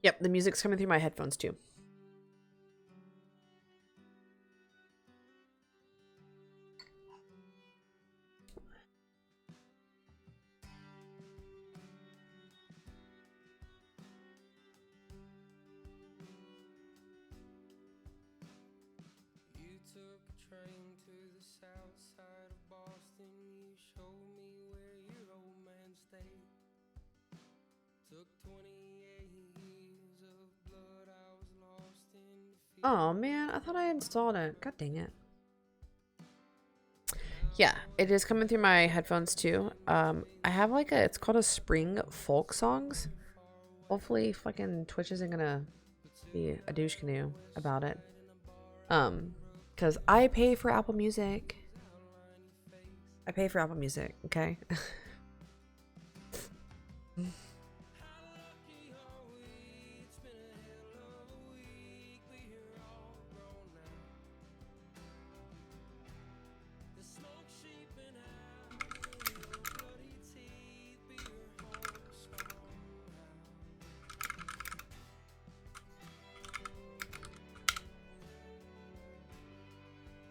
Yep, the music's coming through my headphones too. You took a train to the south side of Boston. You showed me where your old man stayed. Took 28 years of blood. I was lost in the field. Oh man, I thought I installed it. God dang it. Yeah, it is coming through my headphones too. I have like it's called a spring folk songs. Hopefully fucking Twitch isn't gonna be a douche canoe about it. Because I pay for Apple Music. I pay for Apple Music, okay?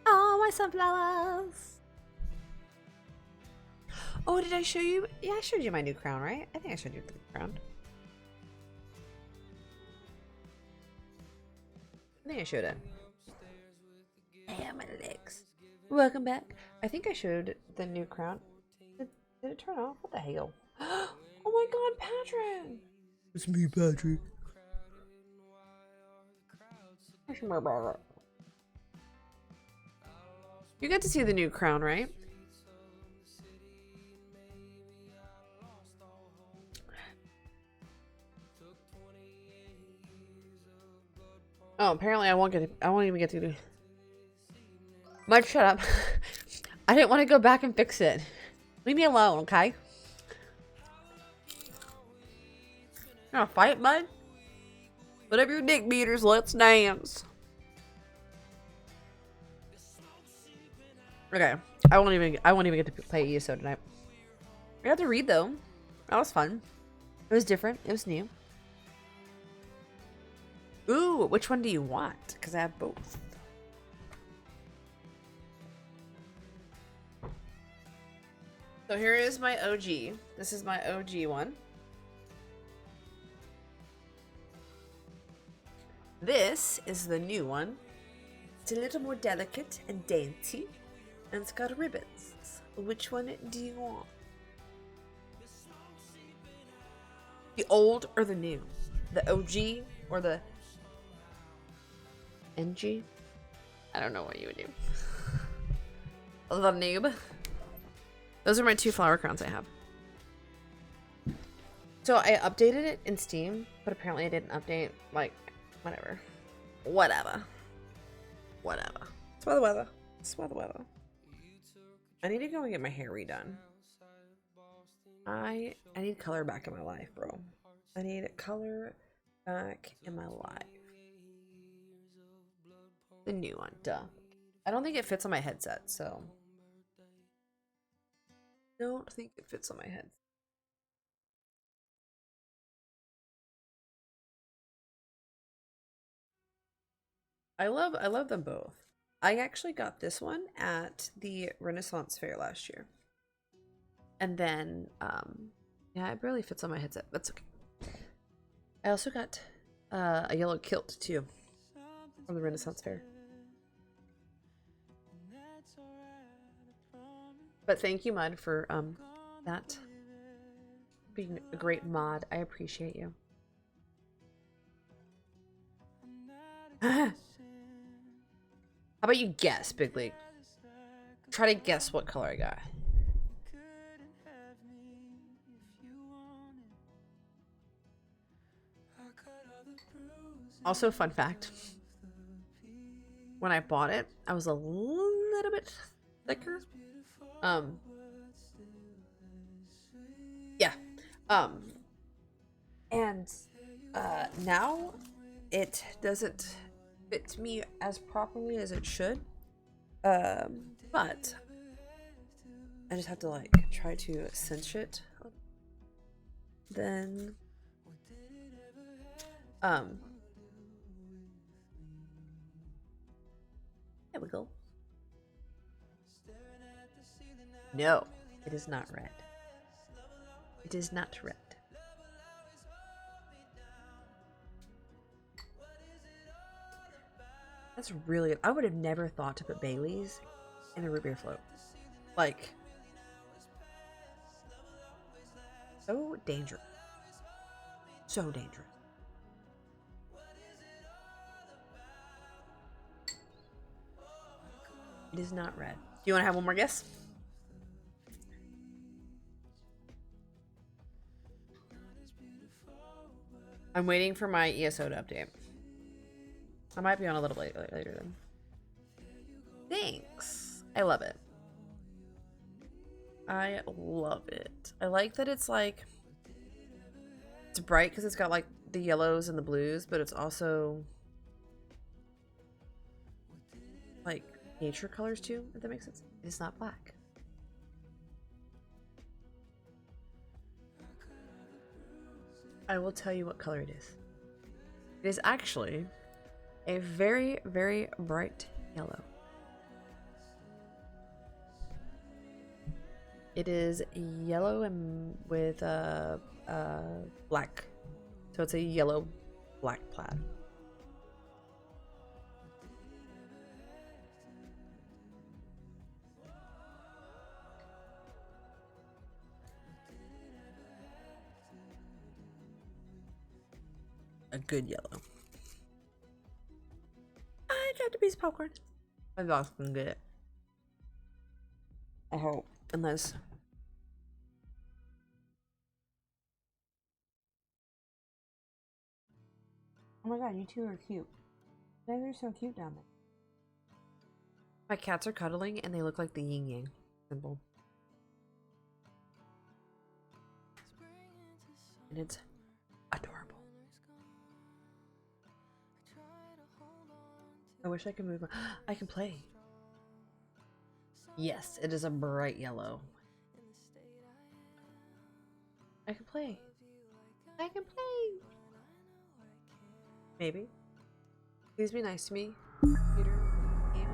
Oh, my sunflowers. Oh, did I show you? Yeah, I showed you my new crown, right? I think I showed you the crown. I think I showed it. Hey, my legs. Welcome back. I think I showed the new crown. Did it turn off? What the hell? Oh my god, Patrick! It's me, Patrick. You got to see the new crown, right? Oh, apparently I won't even get to do. Mud, shut up. I didn't want to go back and fix it. Leave me alone, okay? You wanna fight, Mud? Whatever your dick beaters, let's dance. Okay, I won't even get to play ESO tonight. I got to read though. That was fun. It was different. It was new. Ooh, which one do you want? Because I have both. So here is my OG. This is my OG one. This is the new one. It's a little more delicate and dainty. And it's got ribbons. Which one do you want? The old or the new? The OG or the NG? I don't know what you would do. The noob. Those are my two flower crowns I have. So I updated it in Steam, but apparently I didn't update, like, whatever. Whatever. It's weather. I need to go and get my hair redone. I need color back in my life, bro. I need color back in my life. The new one, duh. I don't think it fits on my headset, so. Don't think it fits on my head. I love them both. I actually got this one at the Renaissance Fair last year. And then, yeah, it barely fits on my headset. That's okay. I also got a yellow kilt, too, from the Renaissance Fair. But thank you, Mud, for, that being a great mod. I appreciate you. How about you guess, Big League? Try to guess what color I got. Also, fun fact. When I bought it, I was a little bit thicker. Yeah. And now it doesn't fit me as properly as it should. But I just have to like try to cinch it. Then Um, there we go. No, it is not red. It is not red. That's really good. I would have never thought to put Bailey's in a root beer float. Like, so dangerous. So dangerous. It is not red. Do you want to have one more guess? I'm waiting for my ESO to update. I might be on a little later then. Thanks. I love it. I love it. I like that it's like, it's bright because it's got like the yellows and the blues, but it's also like nature colors too, if that makes sense. It's not black. I will tell you what color it is. It is actually a very, very bright yellow. It is yellow and with black. So it's a yellow black plaid. A good yellow. I dropped a piece of popcorn. My dog's gonna get it. I hope. Unless. Oh my god, you two are cute. You guys are so cute down there. My cats are cuddling and they look like the yin yang symbol. And it's adorable. I wish I could move. I can play. Yes, it is a bright yellow. I can play. I can play. Maybe. Please be nice to me, computer. Game.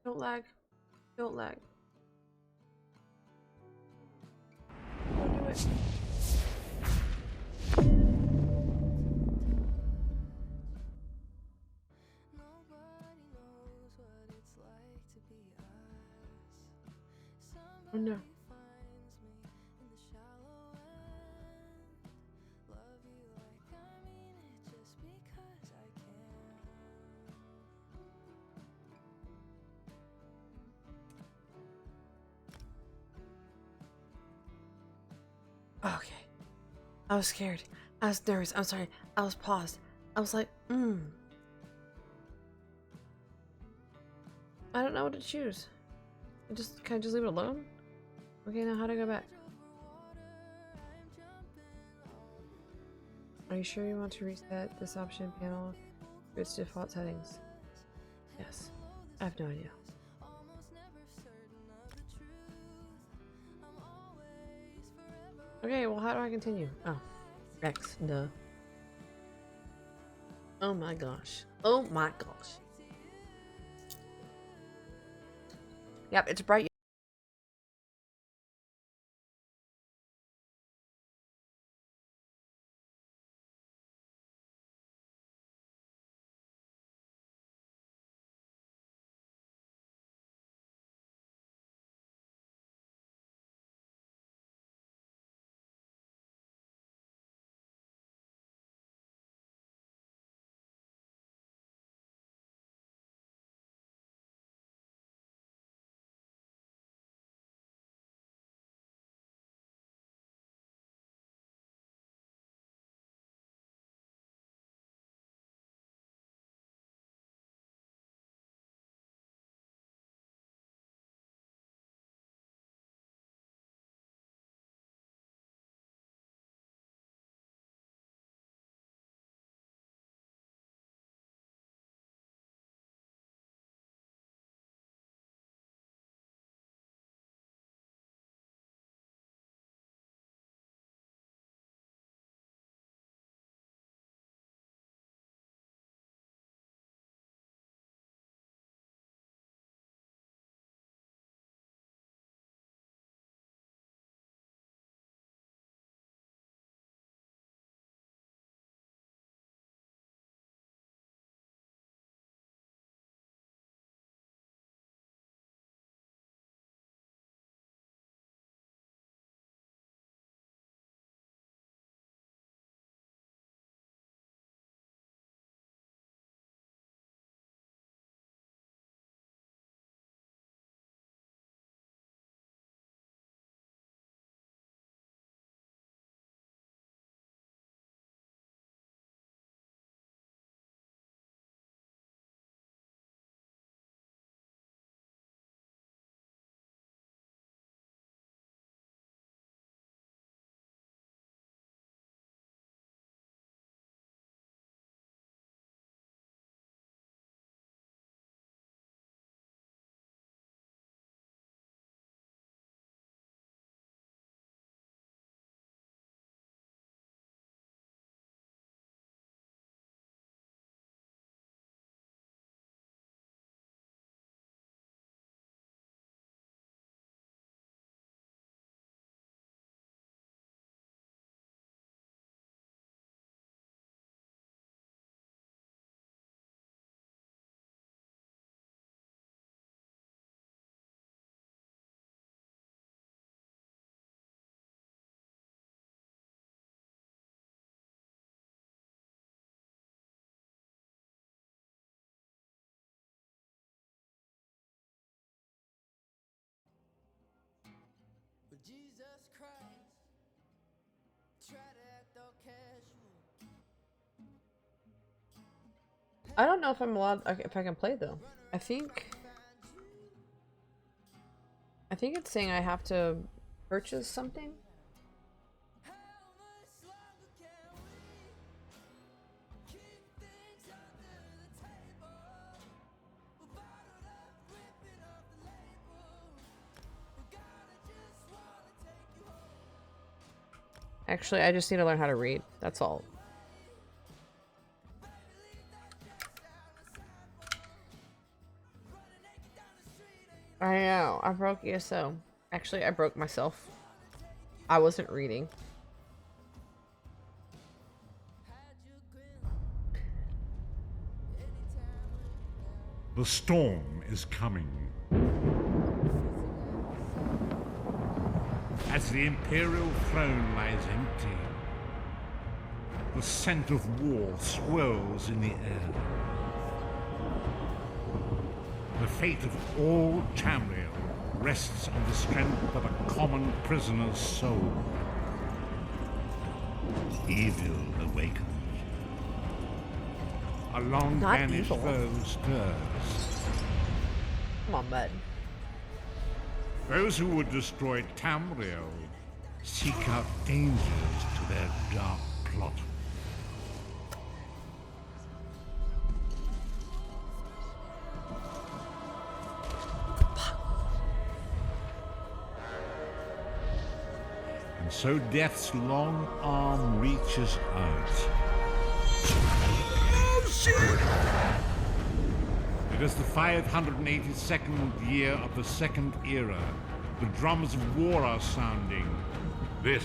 Don't lag. Don't lag. Don't do it. Oh no. Okay. I was scared. I was nervous. I'm sorry. I was paused. I was like, I don't know what to choose. Can I just leave it alone? Okay, now how do I go back? Are you sure you want to reset this option panel to its default settings? Yes. I have no idea. Okay, well, how do I continue? Oh, X, duh. Oh my gosh. Oh my gosh. Yep, it's bright. Jesus Christ, try to act all casual. I don't know if I'm allowed, if I can play though. I think it's saying I have to purchase something. How much longer can we keep things under the table? We're bottled up, ripping off the label. We gotta just wanna take you home. Actually, I just need to learn how to read. That's all. Baby, leave that dress down the sidewalk. Running naked down the street, ain't I know. I broke ESO. Actually, I broke myself. I wasn't reading. had your grin. Anytime we're The storm is coming. As the imperial throne lies empty, the scent of war swirls in the air. The fate of all Tamriel rests on the strength of a common prisoner's soul. Evil awakens. A long-banished evil. foe stirs. Come on, bud. Those who would destroy Tamriel seek out dangers to their dark plot. And so death's long arm reaches out. Oh, shit! It is the 582nd year of the Second Era. The drums of war are sounding. This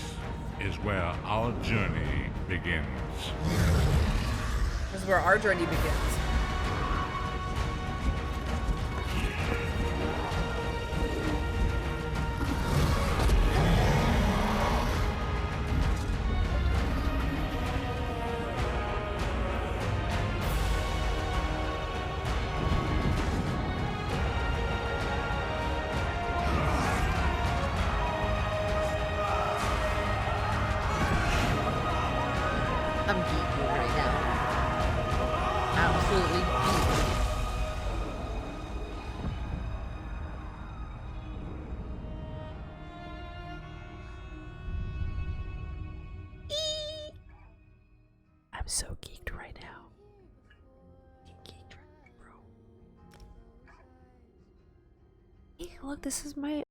is where our journey begins. This is where our journey begins. I'm geeking right now. Absolutely geeking. I'm so geeked right now. Geeked right, bro. Look, this is my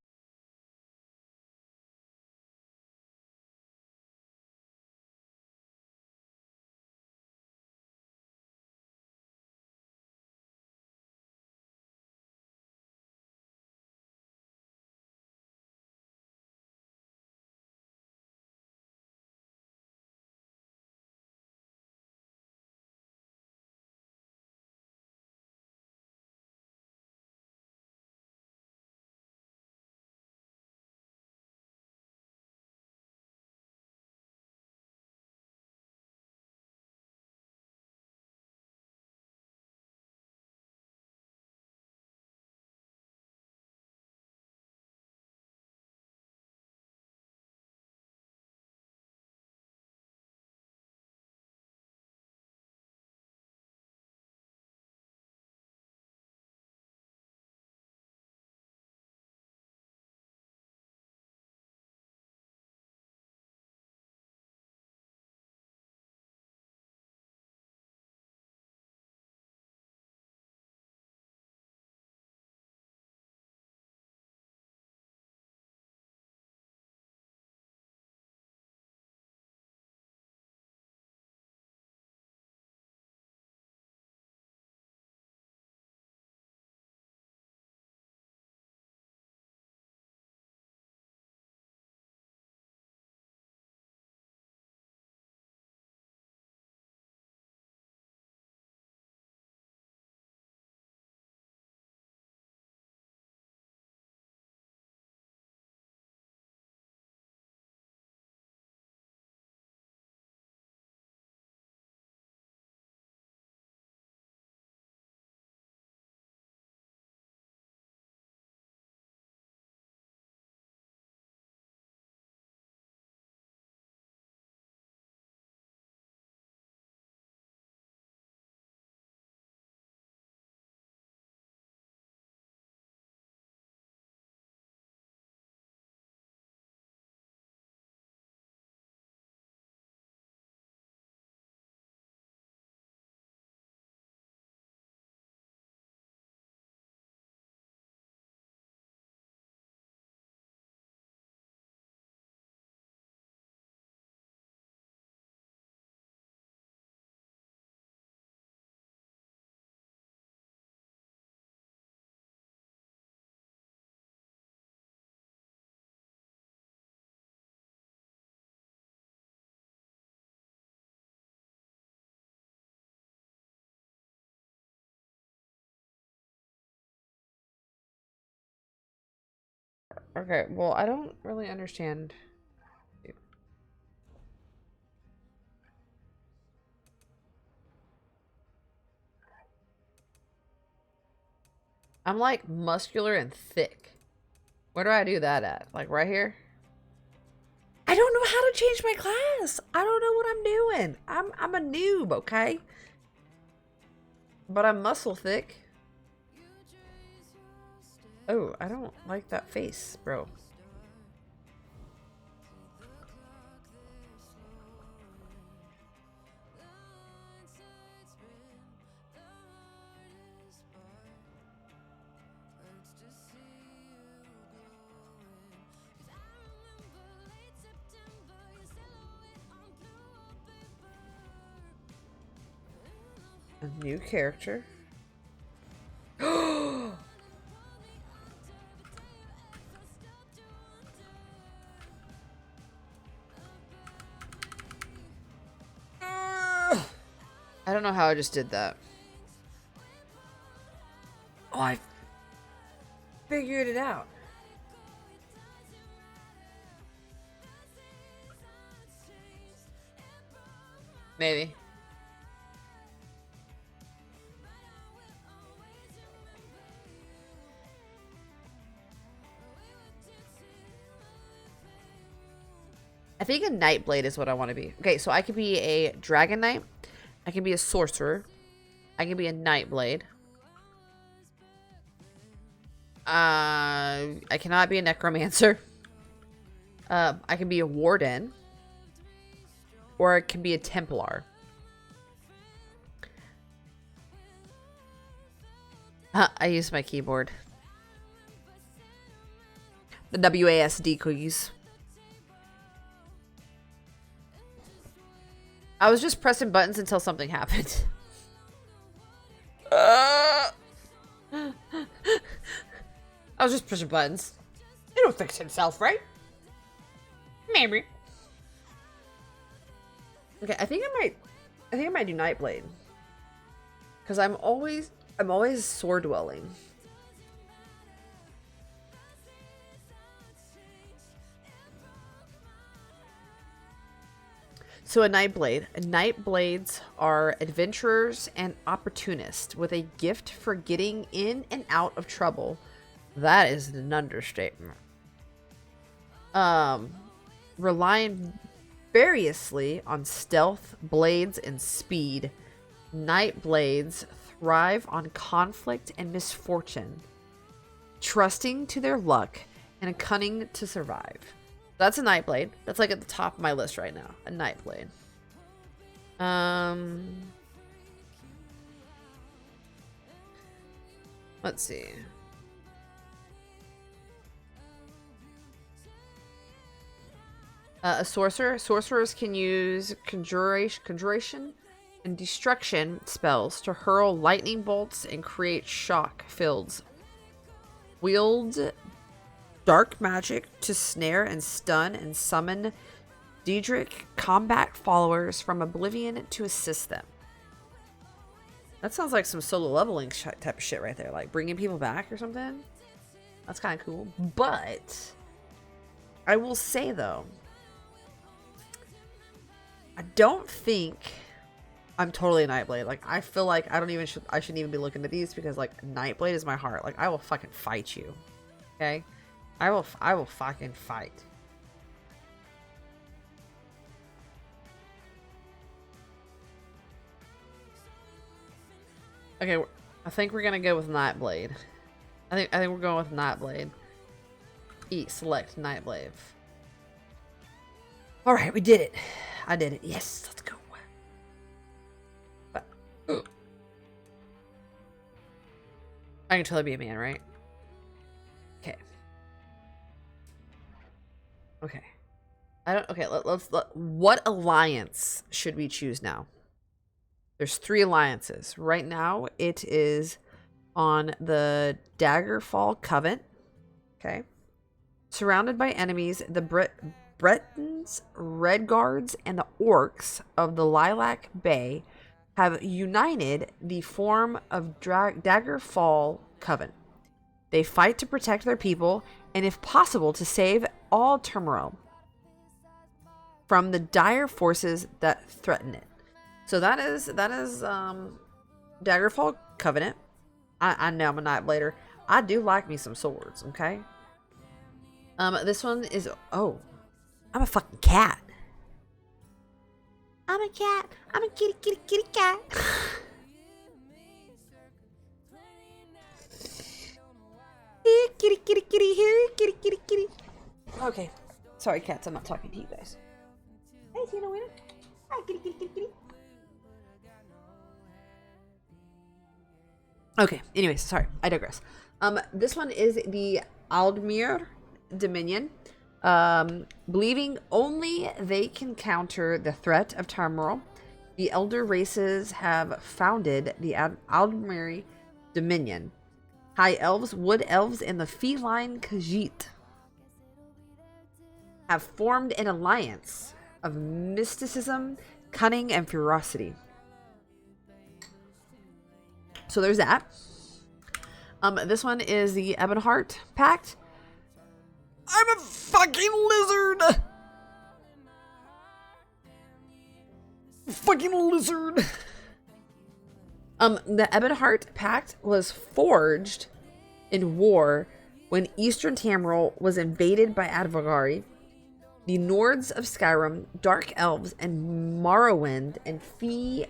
Okay, well, I don't really understand. I'm like muscular and thick. Where do I do that at? Like right here? I don't know how to change my class. I don't know what I'm doing. I'm a noob, okay? But I'm muscle thick. Oh, I don't like that face, bro. A new character. I don't know how I just did that. Oh, I figured it out. Maybe. I think a Nightblade is what I want to be. Okay, so I could be a Dragon Knight. I can be a Sorcerer. I can be a Nightblade. I cannot be a Necromancer. I can be a Warden. Or I can be a Templar. I use my keyboard. The WASD keys. I was just pressing buttons until something happened. I was just pushing buttons. It'll fix himself, right? Maybe. Okay, I think I might do Nightblade. Cause I'm always sword dwelling. So a Nightblade. Nightblades are adventurers and opportunists with a gift for getting in and out of trouble. That is an understatement. Relying variously on stealth, blades, and speed, Nightblades thrive on conflict and misfortune, trusting to their luck and cunning to survive. That's a Nightblade. That's like at the top of my list right now. A Nightblade. Let's see. A sorcerer. Sorcerers can use conjuration and destruction spells to hurl lightning bolts and create shock fields. Wield dark magic to snare and stun and summon Daedric combat followers from oblivion to assist them. That sounds like some solo leveling type of shit right there. Like bringing people back or something. That's kind of cool. But I will say though, I don't think I'm totally a Nightblade. Like I feel like I shouldn't even be looking at these because like Nightblade is my heart. Like I will fucking fight you. Okay? I will fucking fight. Okay, I think we're gonna go with Nightblade. I think we're going with Nightblade. Select Nightblade. All right, we did it. I did it. Yes, let's go. I can totally be a man, right? Okay. Okay. What alliance should we choose now? There's 3 alliances. Right now, it is on the Daggerfall Covenant. Okay. Surrounded by enemies, the Bretons, Redguards, and the Orcs of the Lilac Bay have united the form of Daggerfall Covenant. They fight to protect their people and, if possible, to save all Tamriel from the dire forces that threaten it. So that is Daggerfall Covenant. I know I'm a Night Blader. I do like me some swords, okay? This one is, oh, I'm a fucking cat. I'm a cat. I'm a kitty, kitty, kitty cat. Kitty, kitty, kitty, here, kitty, kitty, kitty. Okay. Sorry, cats. I'm not talking to you guys. Hey, Tina Winner. Hi, kitty, kitty, kitty, kitty. Okay. Anyways, sorry. I digress. This one is the Aldmir Dominion. Believing only they can counter the threat of Tamriel, the elder races have founded the Aldmir Dominion. High elves, wood elves, and the feline Khajiit have formed an alliance of mysticism, cunning, and ferocity. So there's that. This one is the Ebonheart Pact. I'm a fucking lizard! Fucking lizard! The Ebonheart Pact was forged in war when Eastern Tamriel was invaded by Advogari. The Nords of Skyrim, Dark Elves, and Morrowind and Fee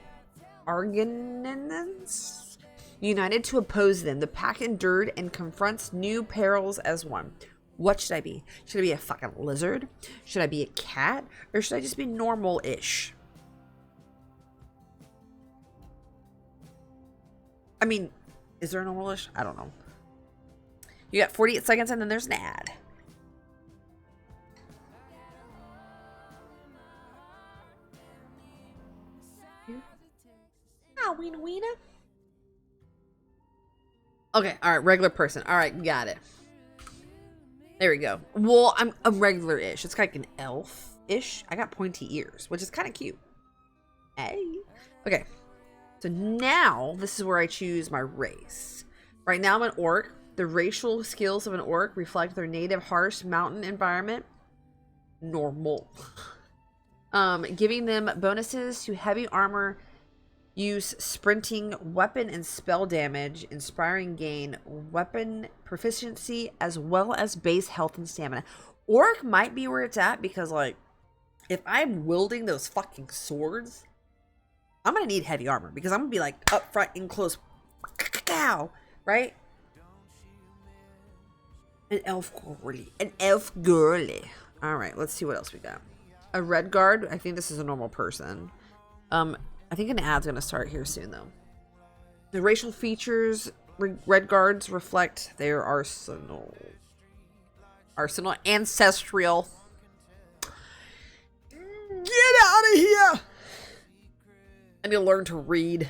Argonans united to oppose them. The pack endured and confronts new perils as one. What should I be? Should I be a fucking lizard? Should I be a cat? Or should I just be normal-ish? I mean, is there a normal-ish? I don't know. You got 48 seconds and then there's an ad. Ah, weena weena. Okay, alright, regular person. Alright, got it. There we go. Well, I'm a regular-ish. It's like an elf-ish. I got pointy ears, which is kind of cute. Hey. Okay. So now, this is where I choose my race. Right now, I'm an orc. The racial skills of an orc reflect their native harsh mountain environment. Normal. Giving them bonuses to heavy armor use, sprinting, weapon and spell damage, inspiring gain, weapon proficiency, as well as base health and stamina. Orc might be where it's at because, like, if I'm wielding those fucking swords, I'm gonna need heavy armor because I'm gonna be like up front in close, right? An elf girly, an elf girly. All right, let's see what else we got. A red guard. I think this is a normal person. I think an ad's gonna start here soon though. The racial features red guards reflect their arsenal ancestral. Get out of here! I need to learn to read.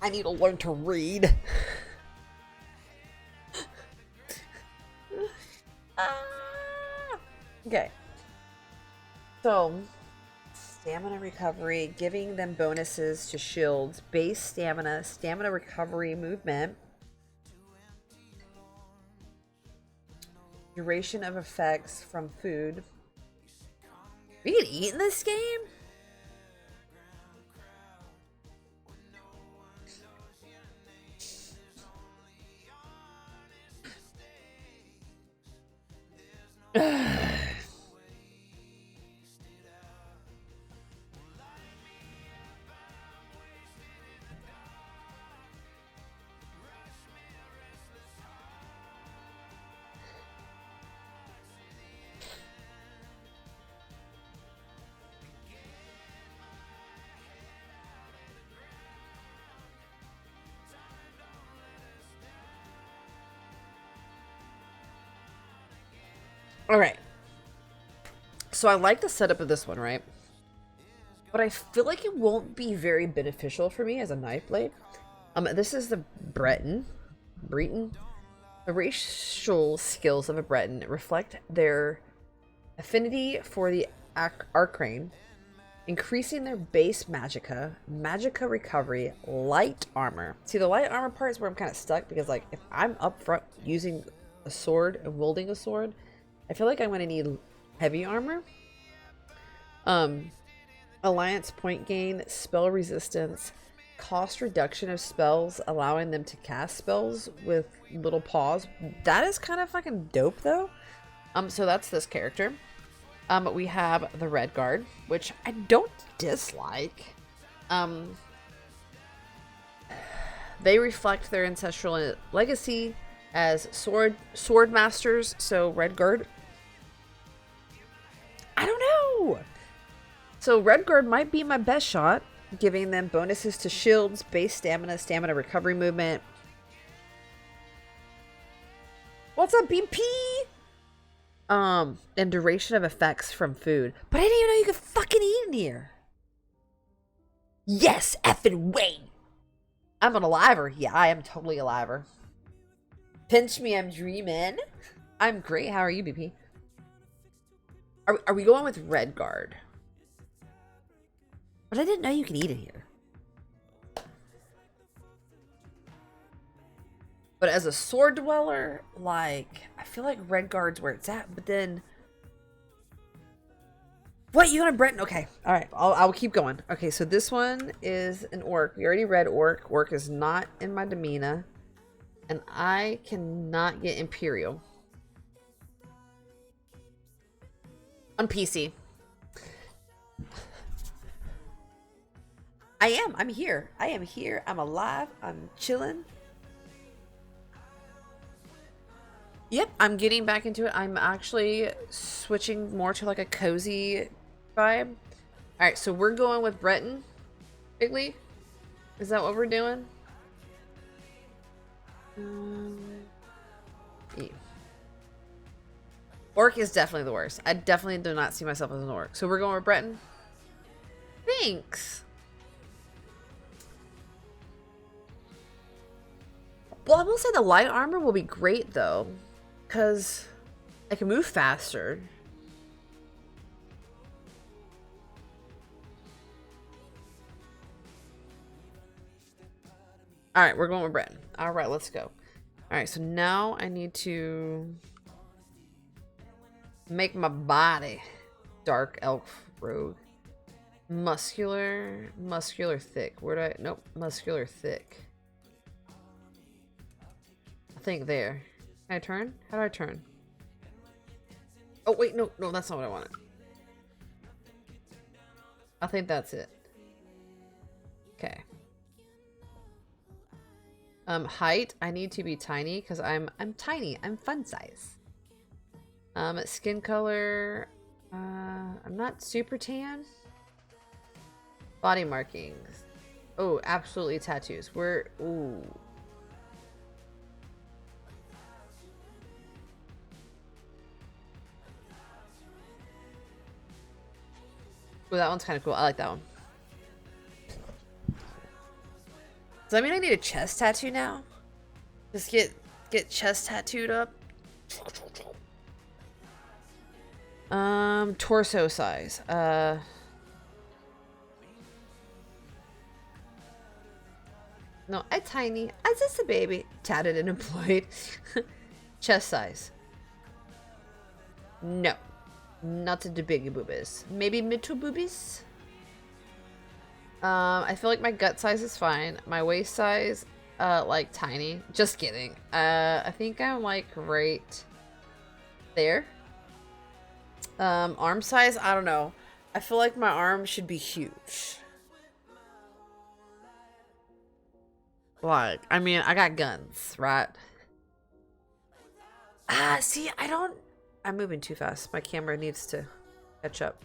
I need to learn to read. Okay. So, stamina recovery, giving them bonuses to shields, base stamina, stamina recovery, movement, duration of effects from food. We can eat in this game? All right. So I like the setup of this one, right? But I feel like it won't be very beneficial for me as a knife blade. This is the Breton. The racial skills of a Breton reflect their affinity for the arcane, increasing their base magicka recovery, light armor. See, the light armor part is where I'm kind of stuck, because like if I'm up front using a sword and wielding a sword, I feel like I'm going to need heavy armor. Alliance point gain, spell resistance, cost reduction of spells, allowing them to cast spells with little pause. That is kind of fucking dope though. So that's this character. We have the Red Guard, which I don't dislike. They reflect their ancestral legacy as sword masters. So Red Guard, I don't know. So Red Guard might be my best shot, giving them bonuses to shields, base stamina recovery movement. What's up, BP? And duration of effects from food. But I didn't even know you could fucking eat in here. Yes, effing wait. I'm an aliver. Yeah, I am totally aliver. Pinch me, I'm dreaming. I'm great. How are you, BP? Are we going with Red Guard? But I didn't know you could eat in here. But as a sword dweller, like, I feel like Red Guard's where it's at. But then, what, you got a Breton? Okay, all right, I'll keep going. Okay, so this one is an orc. We already read orc. Orc is not in my demeanor, and I cannot get Imperial on PC. I'm here. I am here. I'm alive. I'm chilling. Yep, I'm getting back into it. I'm actually switching more to like a cozy vibe. Alright, so we're going with Breton. Bigly? Is that what we're doing? Yeah. Orc is definitely the worst. I definitely do not see myself as an orc. So we're going with Breton? Thanks. Well, I will say the light armor will be great though, because I can move faster. Alright, we're going with Breton. Alright, let's go. Alright, so now I need to make my body dark elf rogue. Muscular thick. Where do I? Nope, muscular thick. I think there. Can I turn? How do I turn? Oh wait, no, that's not what I wanted. I think that's it. Okay. Height, I need to be tiny because I'm tiny. I'm fun size. Skin color, I'm not super tan. Body markings. Oh, absolutely tattoos. Ooh. Oh, that one's kind of cool. I like that one. Does that mean I need a chest tattoo now? Just get chest tattooed up. Torso size. No, I'm tiny. I'm just a baby. Tatted and employed. Chest size. No. Not the big boobies. Maybe middle boobies? I feel like my gut size is fine. My waist size, like tiny. Just kidding. I think I'm like right there. Arm size, I don't know. I feel like my arm should be huge. Like, I mean, I got guns, right? See, I'm moving too fast. My camera needs to catch up.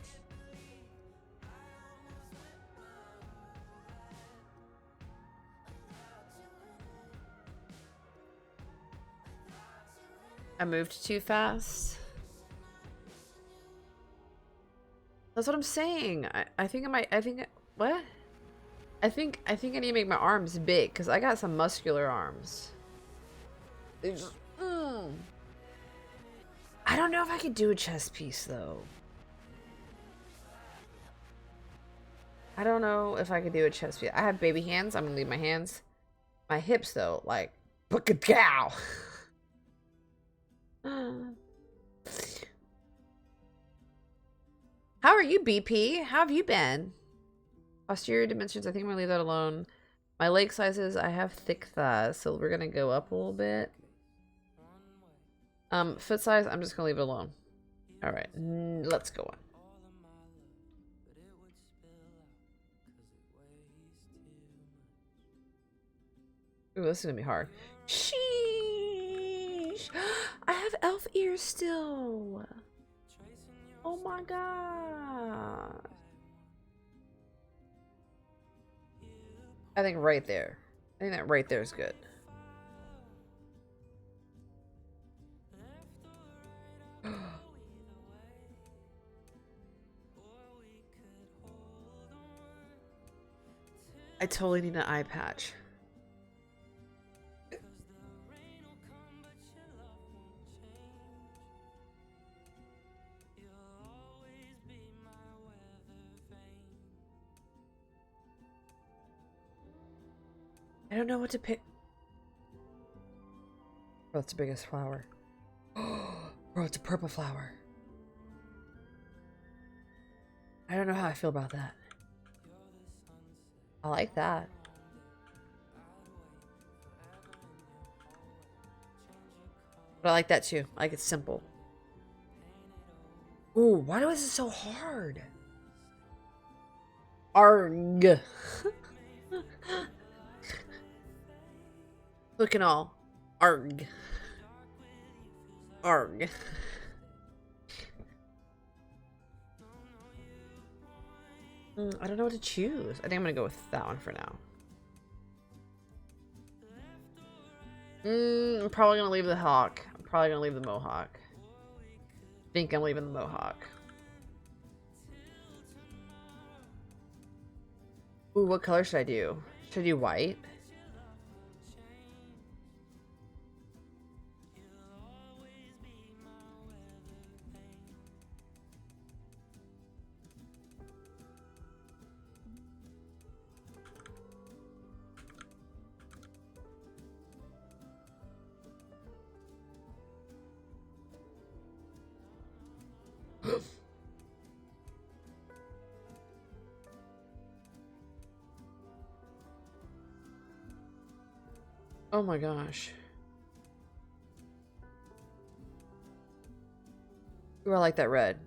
I moved too fast. That's what I'm saying. I think what? I think I need to make my arms big because I got some muscular arms. They just, I don't know if I could do a chest piece though. I don't know if I could do a chest piece. I have baby hands. I'm gonna leave my hands. My hips though, like book a cow. How are you, BP? How have you been? Posterior dimensions, I think I'm gonna leave that alone. My leg sizes, I have thick thighs, so we're gonna go up a little bit. Foot size, I'm just gonna leave it alone. Alright, let's go on. Ooh, this is gonna be hard. Sheesh! I have elf ears still! Oh my god! I think right there. I think that right there is good. I totally need an eye patch. I don't know what to pick. Oh, it's the biggest flower. Oh, it's a purple flower. I don't know how I feel about that. I like that. But I like that too. I like it's simple. Ooh, why was it so hard? Arg. Look and all. Arg. Arg. I don't know what to choose. I think I'm gonna go with that one for now. I'm probably gonna leave the hawk. I'm probably gonna leave the mohawk. I think I'm leaving the mohawk. Ooh, what color should I do? Should I do white? Oh my gosh. Ooh, I like that red.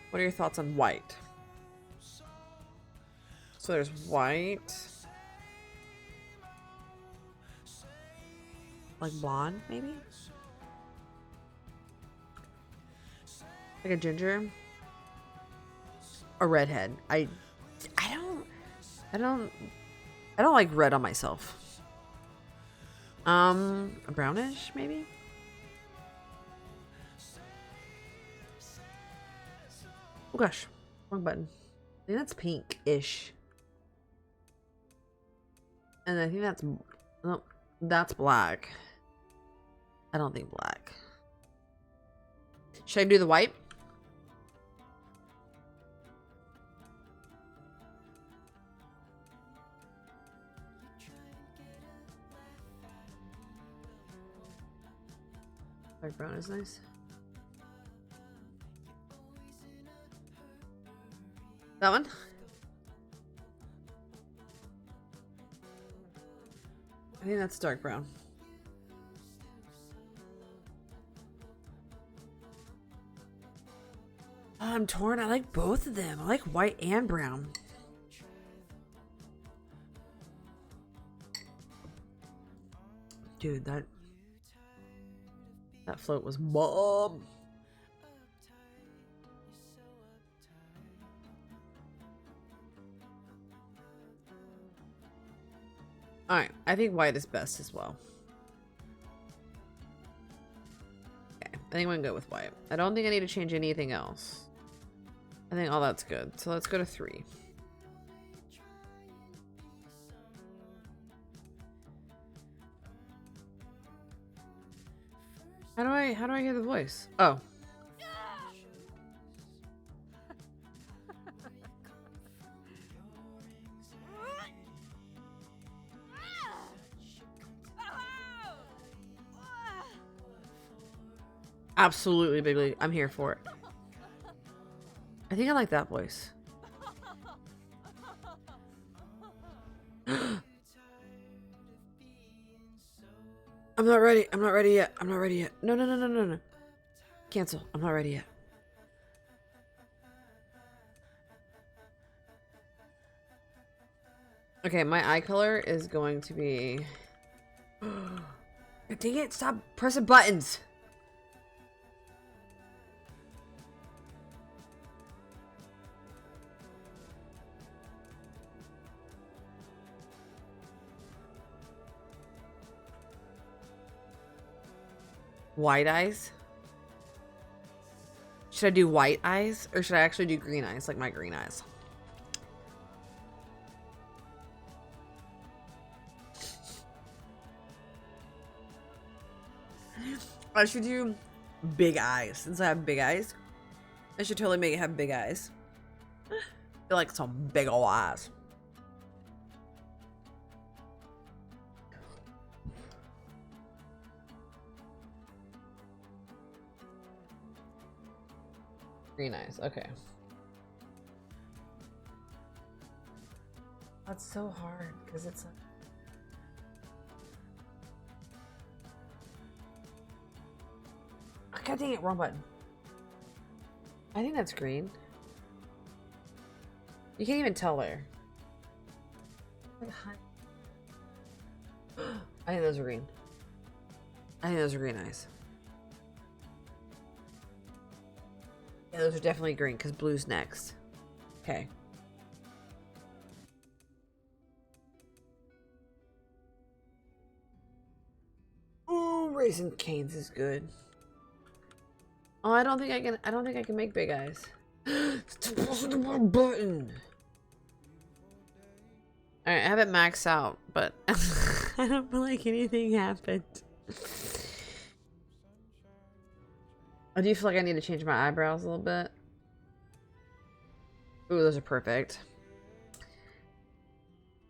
What are your thoughts on white? So there's white. Like blonde, maybe? Like a ginger? A redhead. I don't like red on myself. A brownish, maybe? Oh gosh, wrong button. I think that's pink-ish. And I think that's, no, that's black. I don't think black. Should I do the white? Dark brown is nice. That one? I think that's dark brown. Oh, I'm torn. I like both of them. I like white and brown. Dude, that float was bomb. Alright, I think white is best as well. Okay, I think I'm gonna go with white. I don't think I need to change anything else. I think all that's good. So let's go to 3. How do I hear the voice? Oh. Absolutely, Bigly. I'm here for it. I think I like that voice. I'm not ready. I'm not ready yet. I'm not ready yet. No, no, no, no, no, no. Cancel. I'm not ready yet. Okay, my eye color is going to be... Dang it, stop pressing buttons. White eyes? Should I do white eyes? Or should I actually do green eyes, like my green eyes? I should do big eyes. Since I have big eyes, I should totally make it have big eyes. I feel like some big ol' eyes. Green eyes, okay. That's so hard because it's like... God dang it, wrong button. I think that's green. You can't even tell there. I think those are green. I think those are green eyes. Yeah, those are definitely green because blue's next. Okay. Ooh, Raising Cane's is good. Oh, I don't think I can make big eyes. Stop pushing the wrong button. Alright, I have it maxed out, but I don't feel like anything happened. I do feel like I need to change my eyebrows a little bit. Ooh, those are perfect.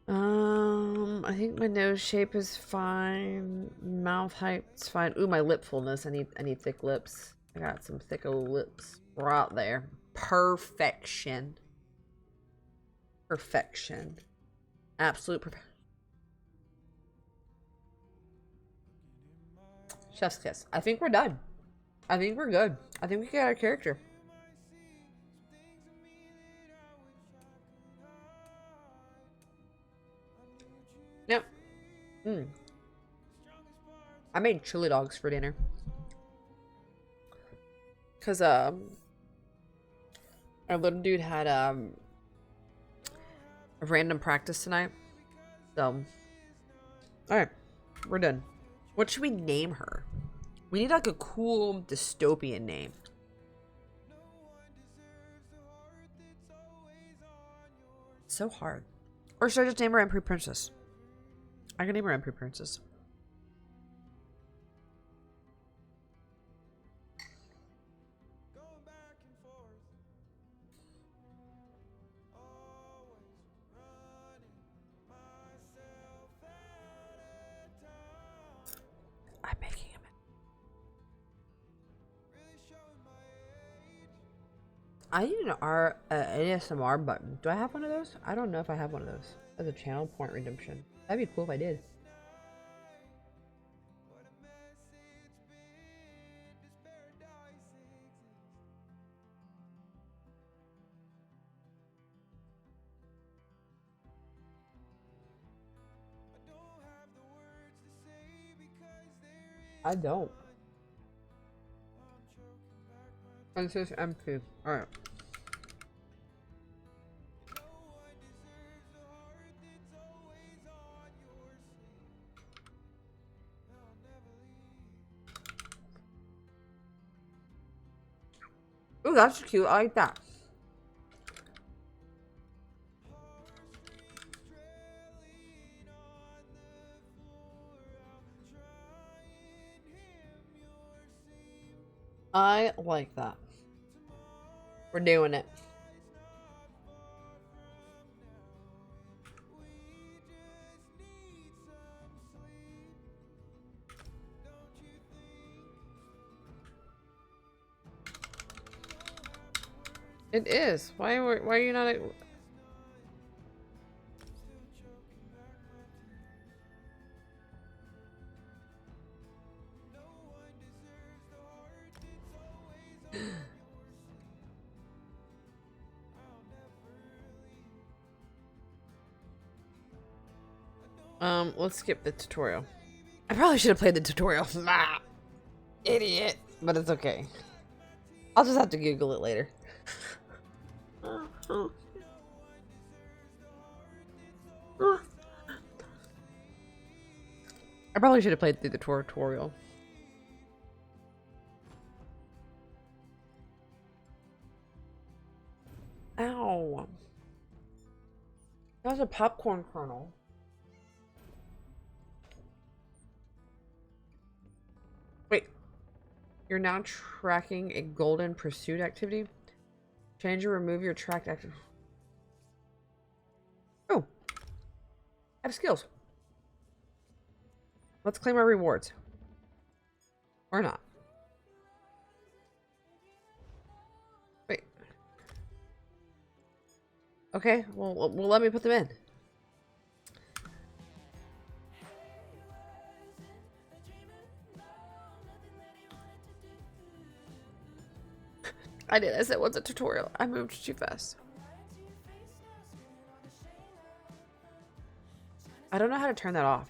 I think my nose shape is fine. Mouth height's fine. Ooh, my lip fullness. I need thick lips. I got some thick old lips right there. Perfection. Perfection. Absolute perfection. Chef's kiss. I think we're done. I think we're good. I think we got our character. I made chili dogs for dinner. Cause our little dude had a random practice tonight. So alright, we're done. What should we name her? We need like a cool dystopian name. So hard. Or should I just name her Emperor Princess? I can name her Emperor Princess. I'm making him. I need an ASMR button. Do I have one of those? I don't know if I have one of those. As a channel point redemption. That'd be cool if I did. I don't. It says empty. Alright. Ooh, that's cute. I like that. I like that. We're doing it. It is. Why are you not? Let's skip the tutorial. I probably should have played the tutorial. Nah, idiot. But it's okay. I'll just have to Google it later. I probably should have played through the tutorial. Ow. That was a popcorn kernel. Wait. You're now tracking a golden pursuit activity? Change or remove your tracked active. Oh. I have skills. Let's claim our rewards. Or not. Wait. Okay, well, let me put them in. I did. I said, what's a tutorial? I moved too fast. I don't know how to turn that off.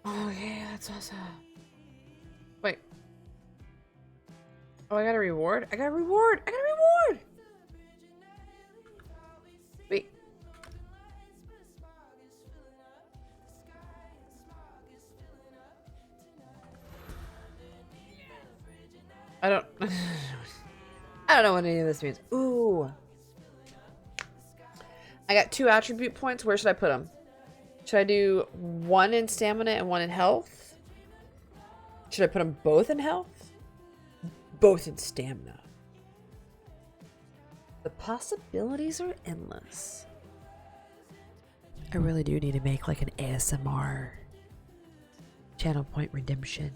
Oh, yeah, that's awesome. Wait. Oh, I got a reward? I got a reward! I got a reward! Wait. I don't I don't know what any of this means. Ooh. I got 2 attribute points. Where should I put them? Should I do 1 in stamina and 1 in health? Should I put them both in health? Both in stamina. The possibilities are endless. I really do need to make like an ASMR channel point redemption.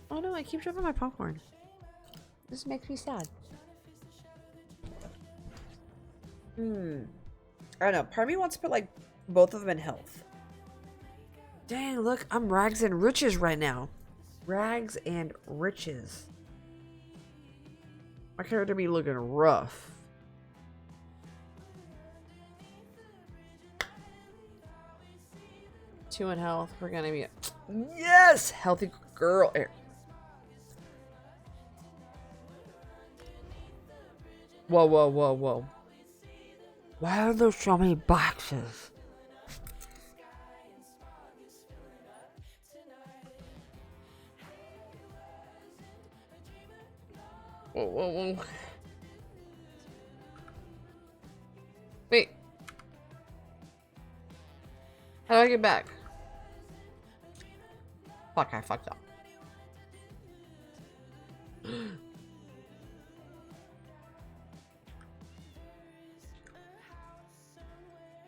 Oh no, I keep dropping my popcorn. This makes me sad. I don't know. Part of me wants to put like both of them in health. Dang, look, I'm rags and riches right now. Rags and riches. My character be looking rough. Two in health. We're gonna be yes, healthy girl. Here. Whoa, whoa, whoa, whoa. Why are there so many boxes? Whoa, whoa, whoa. Wait. How do I get back? Fuck, I fucked up.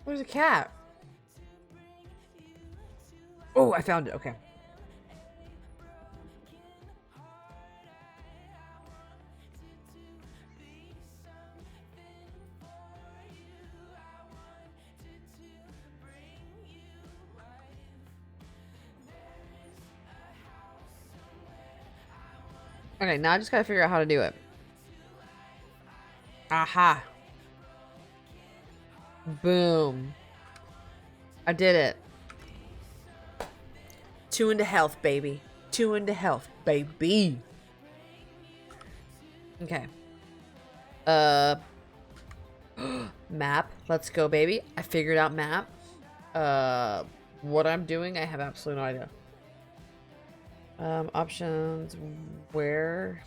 Where's the cat? Oh, I found it. Okay. Okay, now I just gotta figure out how to do it. Aha. Boom. I did it. 2 into health, baby. 2 into health, baby. Okay. Map. Let's go, baby. I figured out map. What I'm doing, I have absolutely no idea. Options. Where?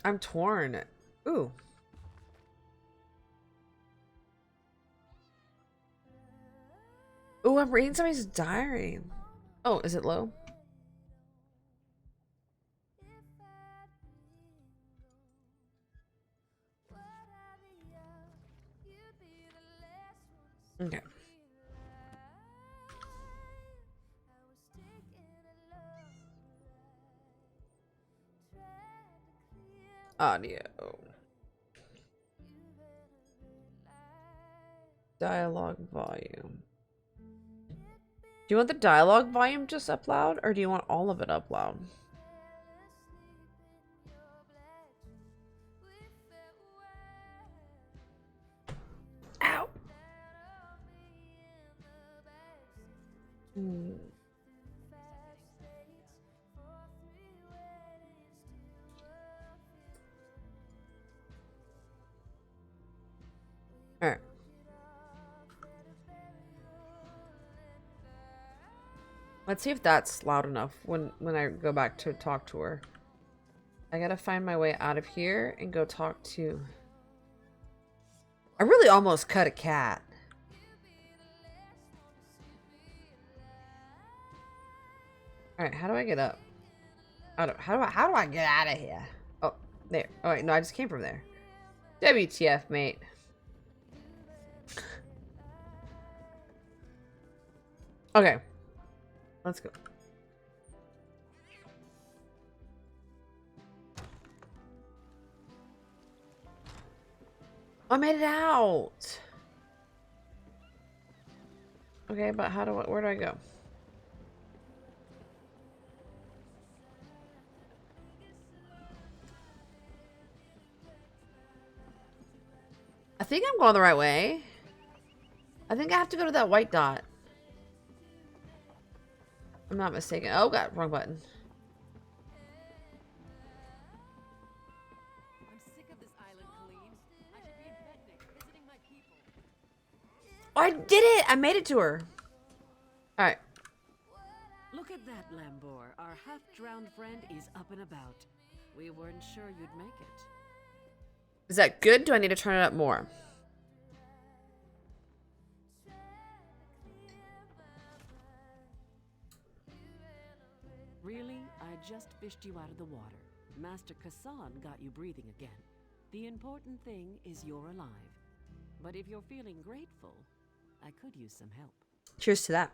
I'm torn. Ooh. Oh, I'm reading somebody's diary. Oh, is it low? Okay. Audio. Dialogue volume. Do you want the dialogue volume just up loud, or do you want all of it up loud? Ow! Alright. Let's see if that's loud enough when I go back to talk to her. I gotta find my way out of here and go talk to... I really almost cut a cat. Alright, how do I get up? How do I get out of here? Oh, there. Oh wait, no, I just came from there. WTF, mate. Okay. Let's go. I made it out. Okay, but where do I go? I think I'm going the right way. I think I have to go to that white dot. I'm not mistaken. Oh god, wrong button. I'm sick of this island, Colleen. I should be in Bednick, visiting my people. Oh, I did it! I made it to her. Alright. Look at that, Lambor. Our half-drowned friend is up and about. We weren't sure you'd make it. Is that good? Do I need to turn it up more? Really? I just fished you out of the water. Master Kassan got you breathing again. The important thing is you're alive. But if you're feeling grateful, I could use some help. Cheers to that.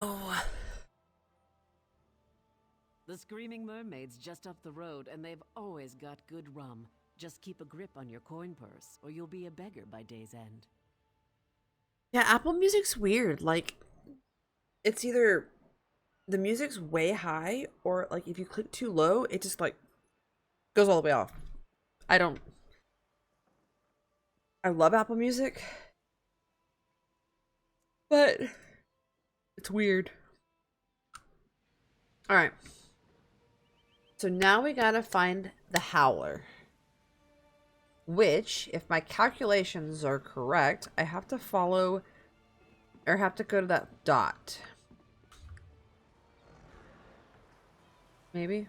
Oh. The Screaming Mermaid's just up the road, and they've always got good rum. Just keep a grip on your coin purse, or you'll be a beggar by day's end. Yeah, Apple Music's weird. Like, it's either the music's way high, or like if you click too low, it just like goes all the way off. I love Apple Music, but it's weird. All right. So now we gotta find the Howler. Which, if my calculations are correct, I have to follow, or have to go to that dot. Maybe?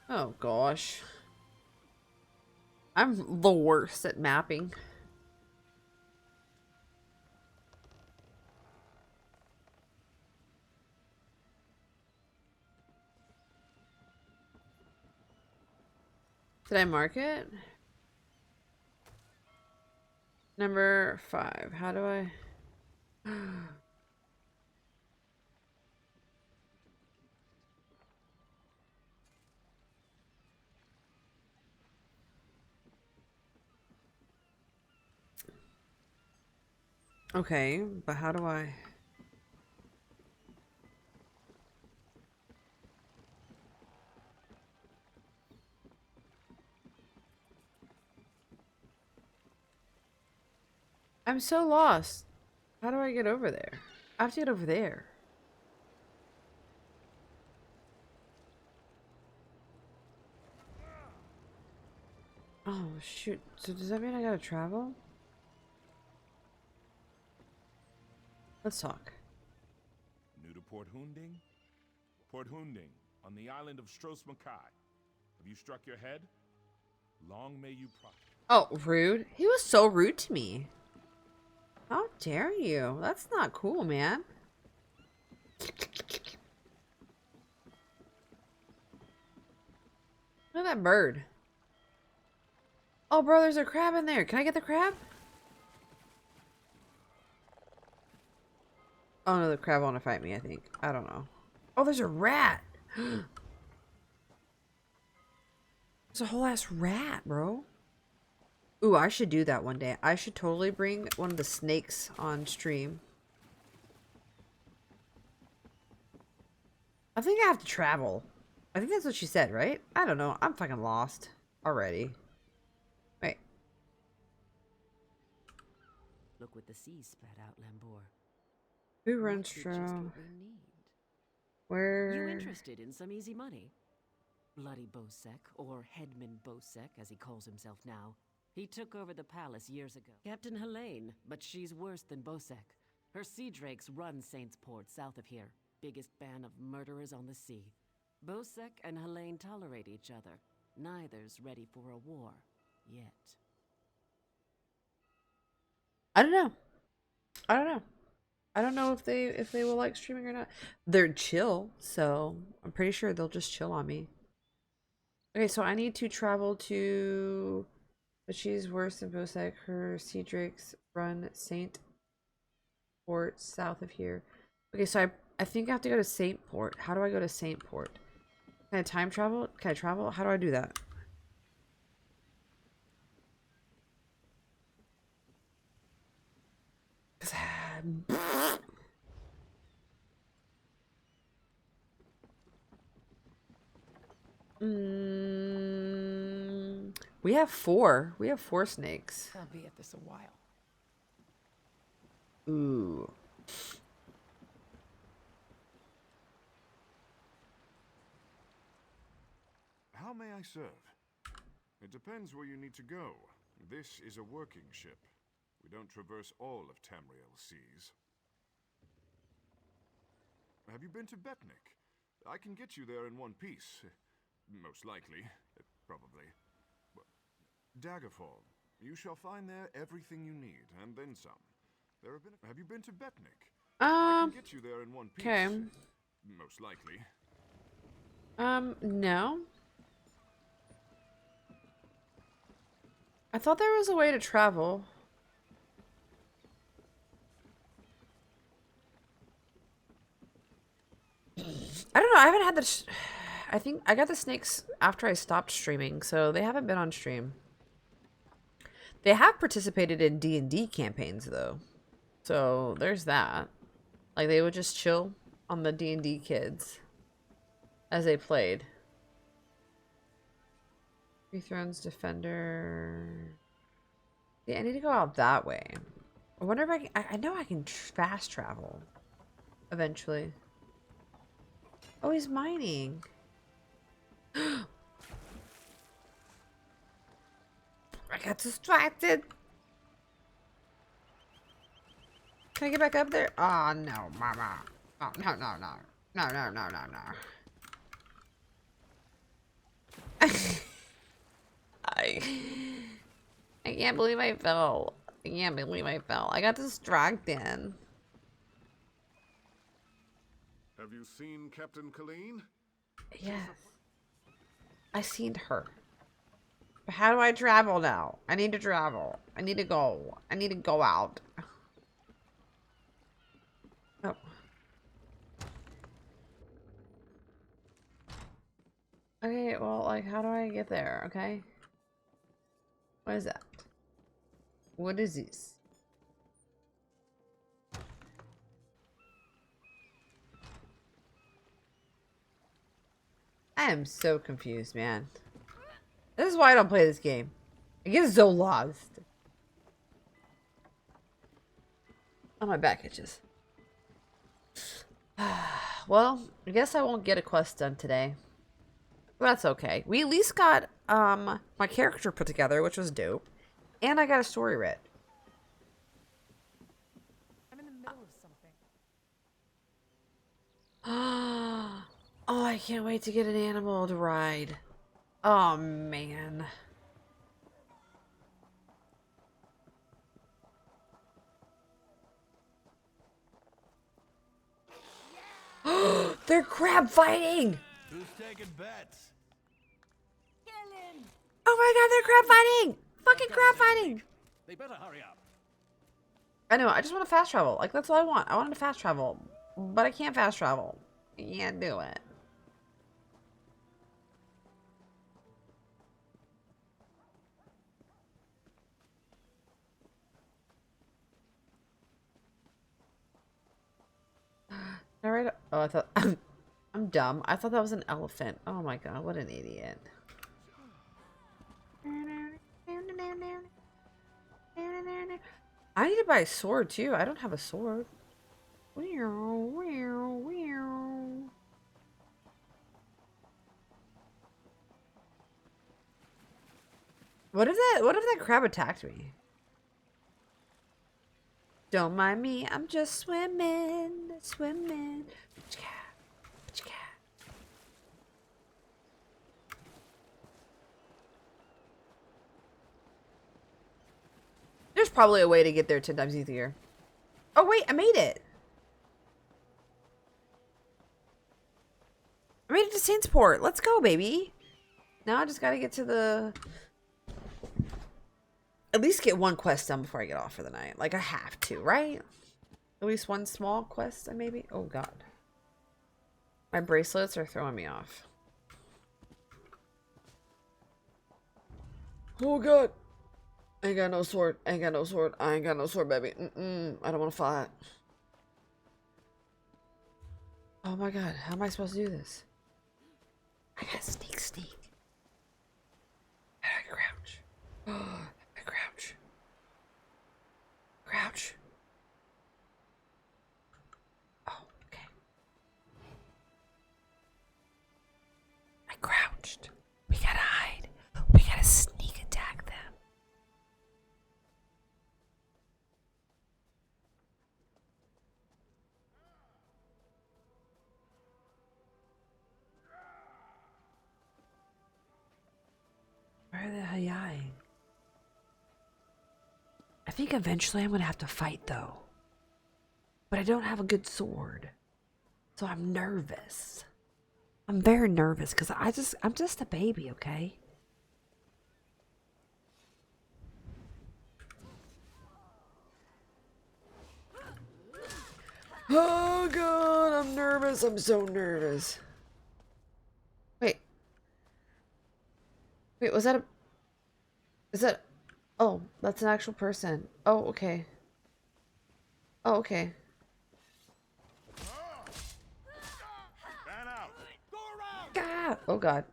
Oh gosh. I'm the worst at mapping. Did I mark it? Number 5. How do I... Okay, but how do I... I'm so lost. How do I get over there? I have to get over there. Oh, shoot. So does that mean I gotta travel? Let's talk. New to Port Hunding? Port Hunding, on the island of Stros Makai. Have you struck your head? Long may you prosper. Oh, rude. He was so rude to me. How dare you? That's not cool, man. Look at that bird. Oh, bro, there's a crab in there. Can I get the crab? Oh, no, the crab want to fight me, I think. I don't know. Oh, there's a rat. There's a whole ass rat, bro. Ooh, I should do that one day. I should totally bring one of the snakes on stream. I think I have to travel. I think that's what she said, right? I don't know. I'm fucking lost already. Wait. Look what the sea spat out, Lambor. Who runs Might be just Straw? what we need. Where? You interested in some easy money? Bloody Bosek, or Headman Bosek, as he calls himself now. He took over the palace years ago. Captain Helene, but she's worse than Bosek. Her sea drakes run Saintsport, south of here. Biggest band of murderers on the sea. Bosek and Helene tolerate each other. Neither's ready for a war. Yet. I don't know. I don't know. I don't know if they will like streaming or not. They're chill, so I'm pretty sure they'll just chill on me. Okay, so I need to travel to... But she's worse than Bosek. Her sea drakes run Saint Port south of here. Okay, so I think I have to go to Saint Port. How do I go to Saint Port? Can I time travel? Can I travel? How do I do that? We have 4. We have 4 snakes. I'll be at this a while. Ooh. How may I serve? It depends where you need to go. This is a working ship. We don't traverse all of Tamriel seas. Have you been to Betnik? I can get you there in one piece. Most likely. Probably. Well, Daggerfall. You shall find there everything you need, and then some. Have you been to Betnik? I can get you there in one piece. Okay. Most likely. No. I thought there was a way to travel. I don't know. I haven't had the. I think I got the snakes after I stopped streaming, so they haven't been on stream. They have participated in D&D campaigns though, so there's that. Like they would just chill on the D&D kids as they played. Three Thrones Defender. Yeah, I need to go out that way. I wonder if I can. I know I can fast travel eventually. Oh, he's mining. I got distracted. Can I get back up there? Oh, no, mama. Oh, no, no, no. No, no, no, no, no. I can't believe I fell. I can't believe I fell. I got distracted. Have you seen Captain Colleen? Yes. I seen her. But how do I travel now? I need to travel. I need to go. I need to go out. Oh. Okay, well, like, how do I get there? Okay. What is that? What is this? I am so confused, man. This is why I don't play this game. I get so lost. Oh, my back itches. Well, I guess I won't get a quest done today. But that's okay. We at least got my character put together, which was dope. And I got a story read. I'm in the middle of something. Oh, I can't wait to get an animal to ride. Oh, man. They're crab fighting! Who's taking bets? Oh my god, they're crab fighting! Fucking crab fighting! They better hurry up. I know, I just want to fast travel. Like, that's all I want. I wanted to fast travel. But I can't fast travel. I can't do it. Alright. Oh, I thought I'm dumb. I thought that was an elephant. Oh my god, what an idiot. I need to buy a sword too. I don't have a sword. What if that crab attacked me? Don't mind me, I'm just swimming. There's probably a way to get there 10 times easier. Oh wait, I made it. I made it to Saintsport. Let's go, baby. Now I just gotta get to the... At least get one quest done before I get off for the night. Like, I have to, right? At least one small quest, maybe? Oh, God. My bracelets are throwing me off. Oh, God. I ain't got no sword. I ain't got no sword. I ain't got no sword, baby. I don't want to fight. Oh, my God. How am I supposed to do this? I gotta sneak. How do I crouch? Oh. Crouch. Oh, okay. I crouched. We gotta hide. We gotta sneak attack them. Where are they hiding? I think eventually I'm gonna have to fight though. But I don't have a good sword. So I'm nervous. I'm very nervous because I'm just a baby, okay? Oh god, I'm nervous. I'm so nervous. Wait. Wait, was that a... Is that... Oh, that's an actual person. Oh, okay. Oh, okay. Ah! Oh god.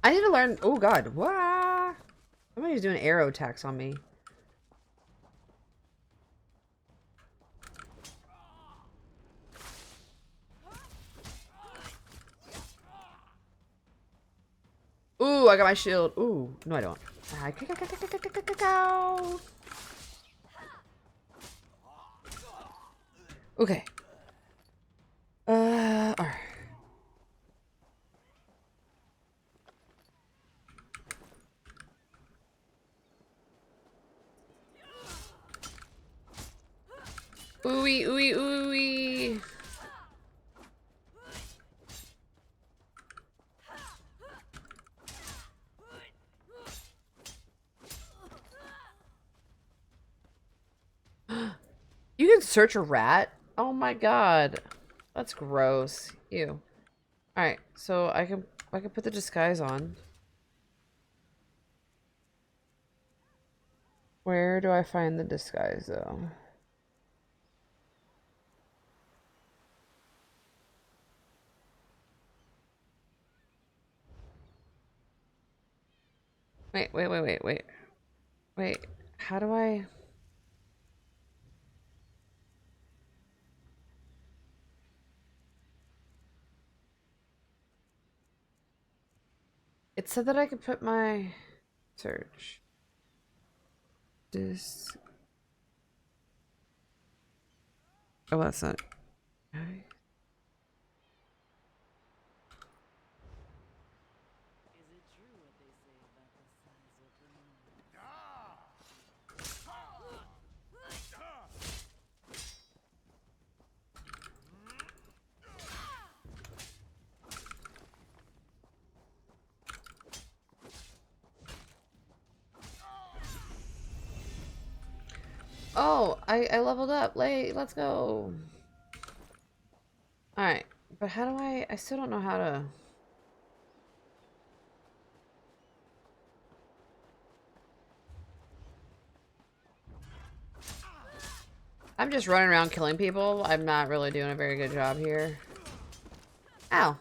I need to learn... Oh god. Wah! Somebody's doing arrow attacks on me. Ooh, I got my shield. Ooh, no I don't. Okay. Alright. Ooey, ooey, ooey. You can search a rat? Oh my god. That's gross. Ew. Alright, so I can put the disguise on. Where do I find the disguise though? Wait, how do I... It said that I could put my search. This... Oh, that's not... Okay. Oh, I leveled up. Let's go. Alright, but how do I still don't know how to... I'm just running around killing people. I'm not really doing a very good job here. Ow.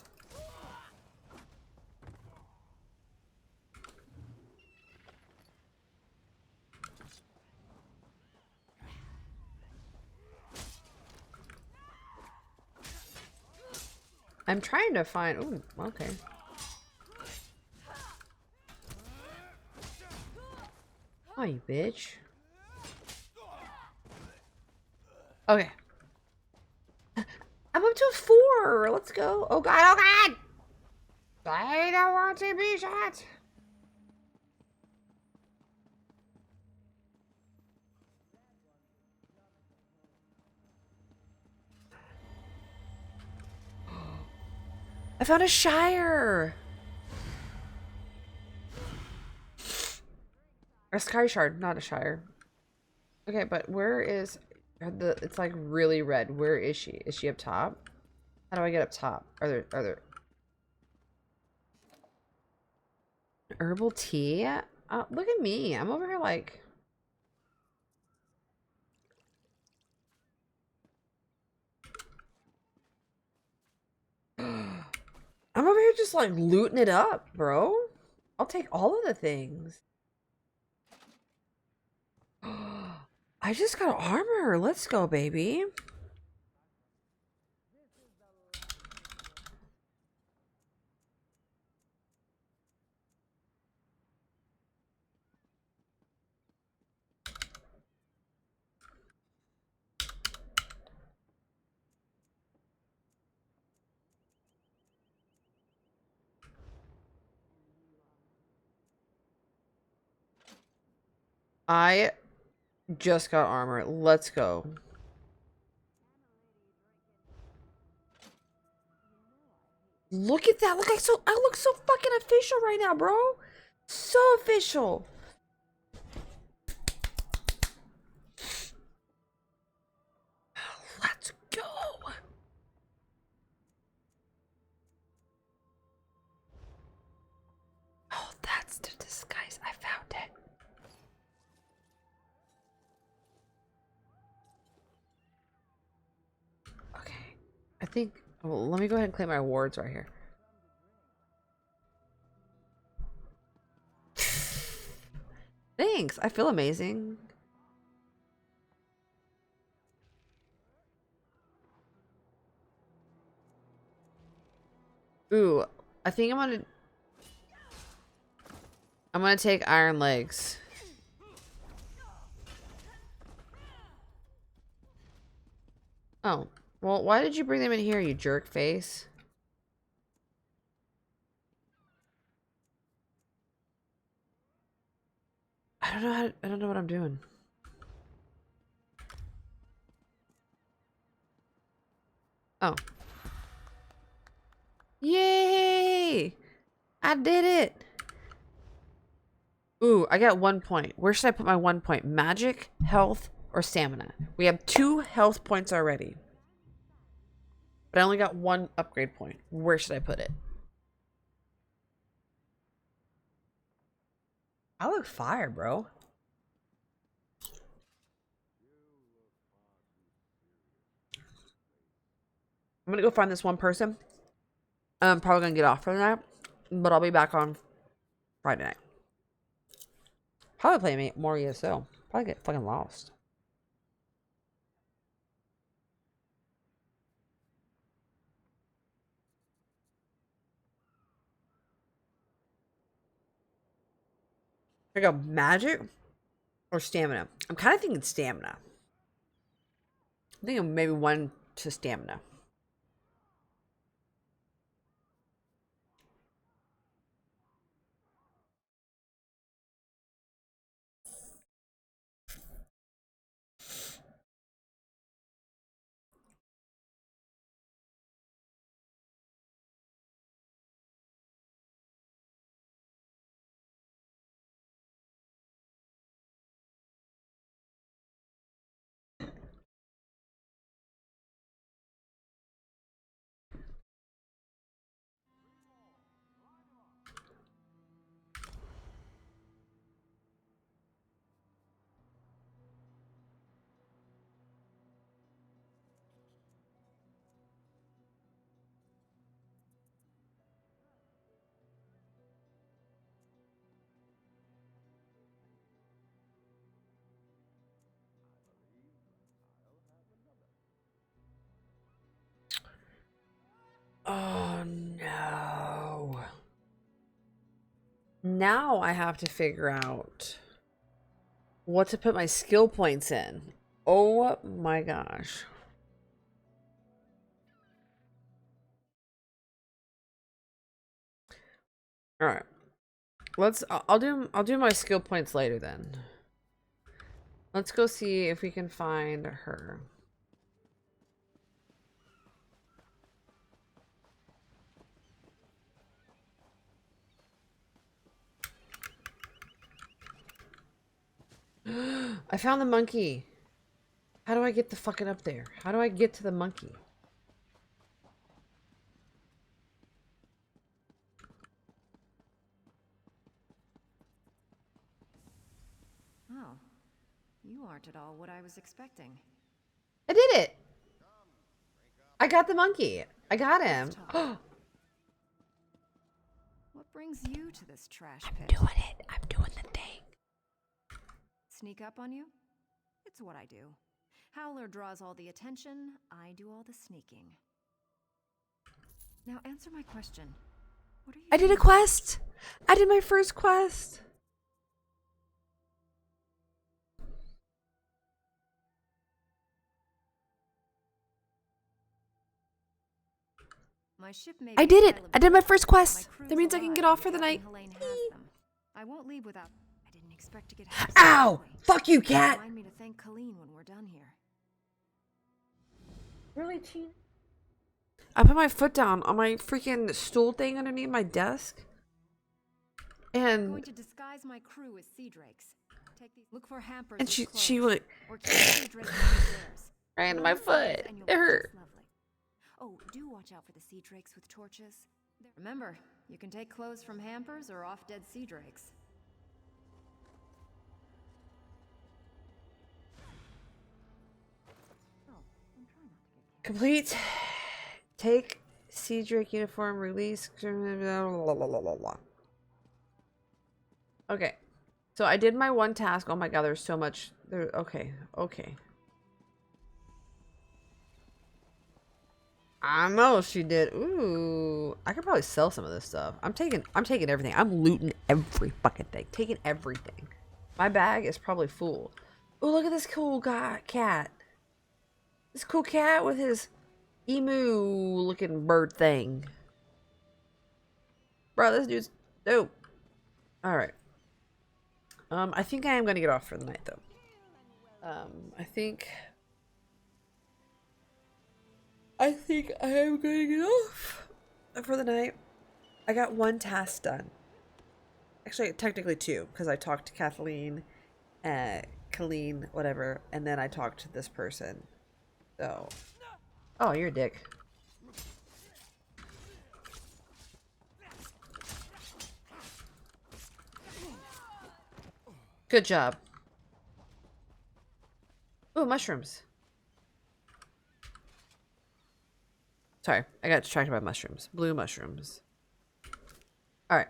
I'm trying to find... Ooh, okay. Oh, you bitch. Okay. I'm up to a 4. Let's go. Oh god, oh god! I don't want to be shot. I found a Shire. A Sky Shard, not a Shire. Okay, but where is the... It's like really red. Where is she? Is she up top? How do I get up top? Are there... Herbal tea? Look at me. I'm over here like... I'm over here just like looting it up, bro. I'll take all of the things. I just got armor. Let's go, baby. I just got armor. Let's go. Look at that. I look so fucking official right now, bro. So official. Let's go. Oh, that's the disguise. I found it. Okay. I think. Well, let me go ahead and claim my awards right here. Thanks. I feel amazing. Ooh, I think I'm gonna take iron legs. Oh, well, why did you bring them in here, you jerk face? I don't know what I'm doing. Oh. Yay! I did it! Ooh, I got 1 point. Where should I put my 1 point? Magic, health, or stamina? We have 2 health points already. But I only got 1 upgrade point. Where should I put it? I look fire, bro. I'm gonna go find this one person. I'm probably gonna get off for the night, but I'll be back on Friday night. Probably play more ESO. Probably get fucking lost. I go magic or stamina. I'm kind of thinking stamina. I'm thinking maybe 1 to stamina. Oh no. Now I have to figure out what to put my skill points in. Oh my gosh. All right. I'll do my skill points later then. Let's go see if we can find her. I found the monkey. How do I get the fucking up there? How do I get to the monkey? Oh, you aren't at all what I was expecting. I did it. I got the monkey. I got him. What brings you to this trash pit? Doing it. I'm doing the thing. Sneak up on you? It's what I do. Howler draws all the attention, I do all the sneaking. Now answer my question. What are you I did a doing? quest. I did my first quest. My ship may I be did a it. pile of I did my junk, first but my quest. crew's That means I can alive get off and for the night. Captain Helene has them. I won't leave without. I didn't expect to get. Ow! Fuck you, cat. Remind me to thank Colleen when we're done here. Really, Tina? I put my foot down on my freaking stool thing underneath my desk. I'm And going to disguise my crew as sea drakes. Take these. Look for hampers. and with she clothes, went or keep sea drakes in theirs. right into Learn my the foot. skills and you'll It look hurt. just lovely. Oh, do watch out for the sea drakes with torches. Remember, you can take clothes from hampers or off-dead sea drakes. Oh, I'm trying not to get Complete. Take sea drake uniform. Release. Blah, blah, blah, blah, blah. Okay. So I did my one task. Oh my god, there's so much. There. Okay. Okay. I know she did. Ooh, I could probably sell some of this stuff. I'm taking everything. I'm looting every fucking thing. Taking everything. My bag is probably full. Oh, look at this cool cat. This cool cat with his emu-looking bird thing. Bro, this dude's dope. All right. I think I am gonna get off for the night though. I think I am going to get off for the night. I got one task done. Actually, technically two, because I talked to Kathleen, Colleen, whatever, and then I talked to this person. So, oh, you're a dick. Good job. Ooh, mushrooms. Sorry, I got distracted by mushrooms. Blue mushrooms. Alright.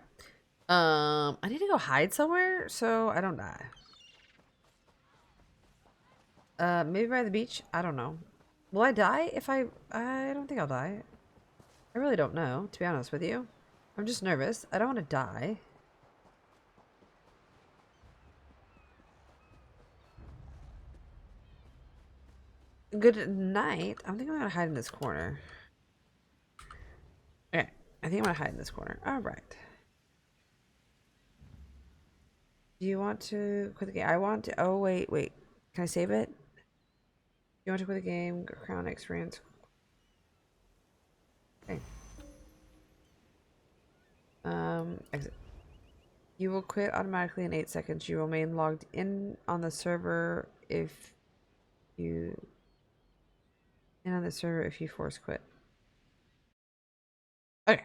I need to go hide somewhere so I don't die. Maybe by the beach? I don't know. Will I die if I don't think I'll die. I really don't know, to be honest with you. I'm just nervous. I don't want to die. Good night. I think I'm gonna hide in this corner. Okay, I think I'm gonna hide in this corner. Alright. Do you want to quit the game? I want to. Oh, wait. Can I save it? Do you want to quit the game? Crown experience. Okay. Exit. You will quit automatically in 8 seconds. You remain logged in on the server if you force quit. Okay.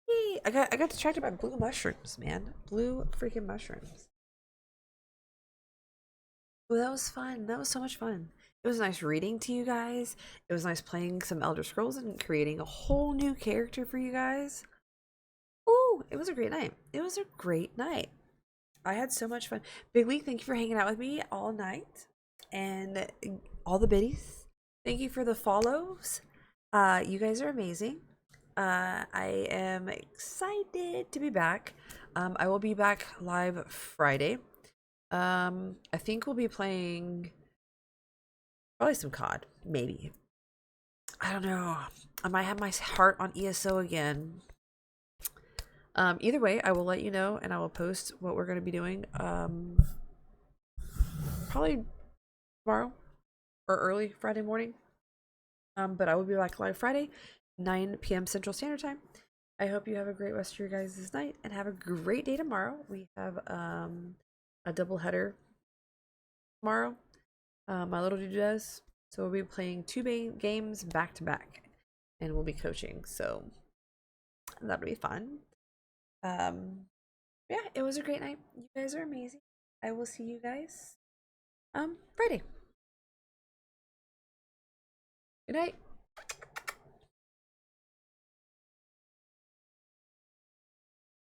Yay, I got distracted by blue mushrooms, man. Blue freaking mushrooms. Oh, that was fun. That was so much fun. It was nice reading to you guys. It was nice playing some Elder Scrolls and creating a whole new character for you guys. Ooh, it was a great night. It was a great night. I had so much fun. Big League, thank you for hanging out with me all night. And all the biddies. Thank you for the follows. You guys are amazing. I am excited to be back. I will be back live Friday. I think we'll be playing probably some COD, maybe. I don't know. I might have my heart on ESO again. Either way, I will let you know, and I will post what we're going to be doing. Probably tomorrow or early Friday morning. But I will be back live Friday, 9 p.m. Central Standard Time. I hope you have a great rest of your guys' night and have a great day tomorrow. We have a double header tomorrow. My little dude does. So we'll be playing 2 games back to back, and we'll be coaching. So that'll be fun. Yeah, it was a great night. You guys are amazing. I will see you guys Friday. Good night.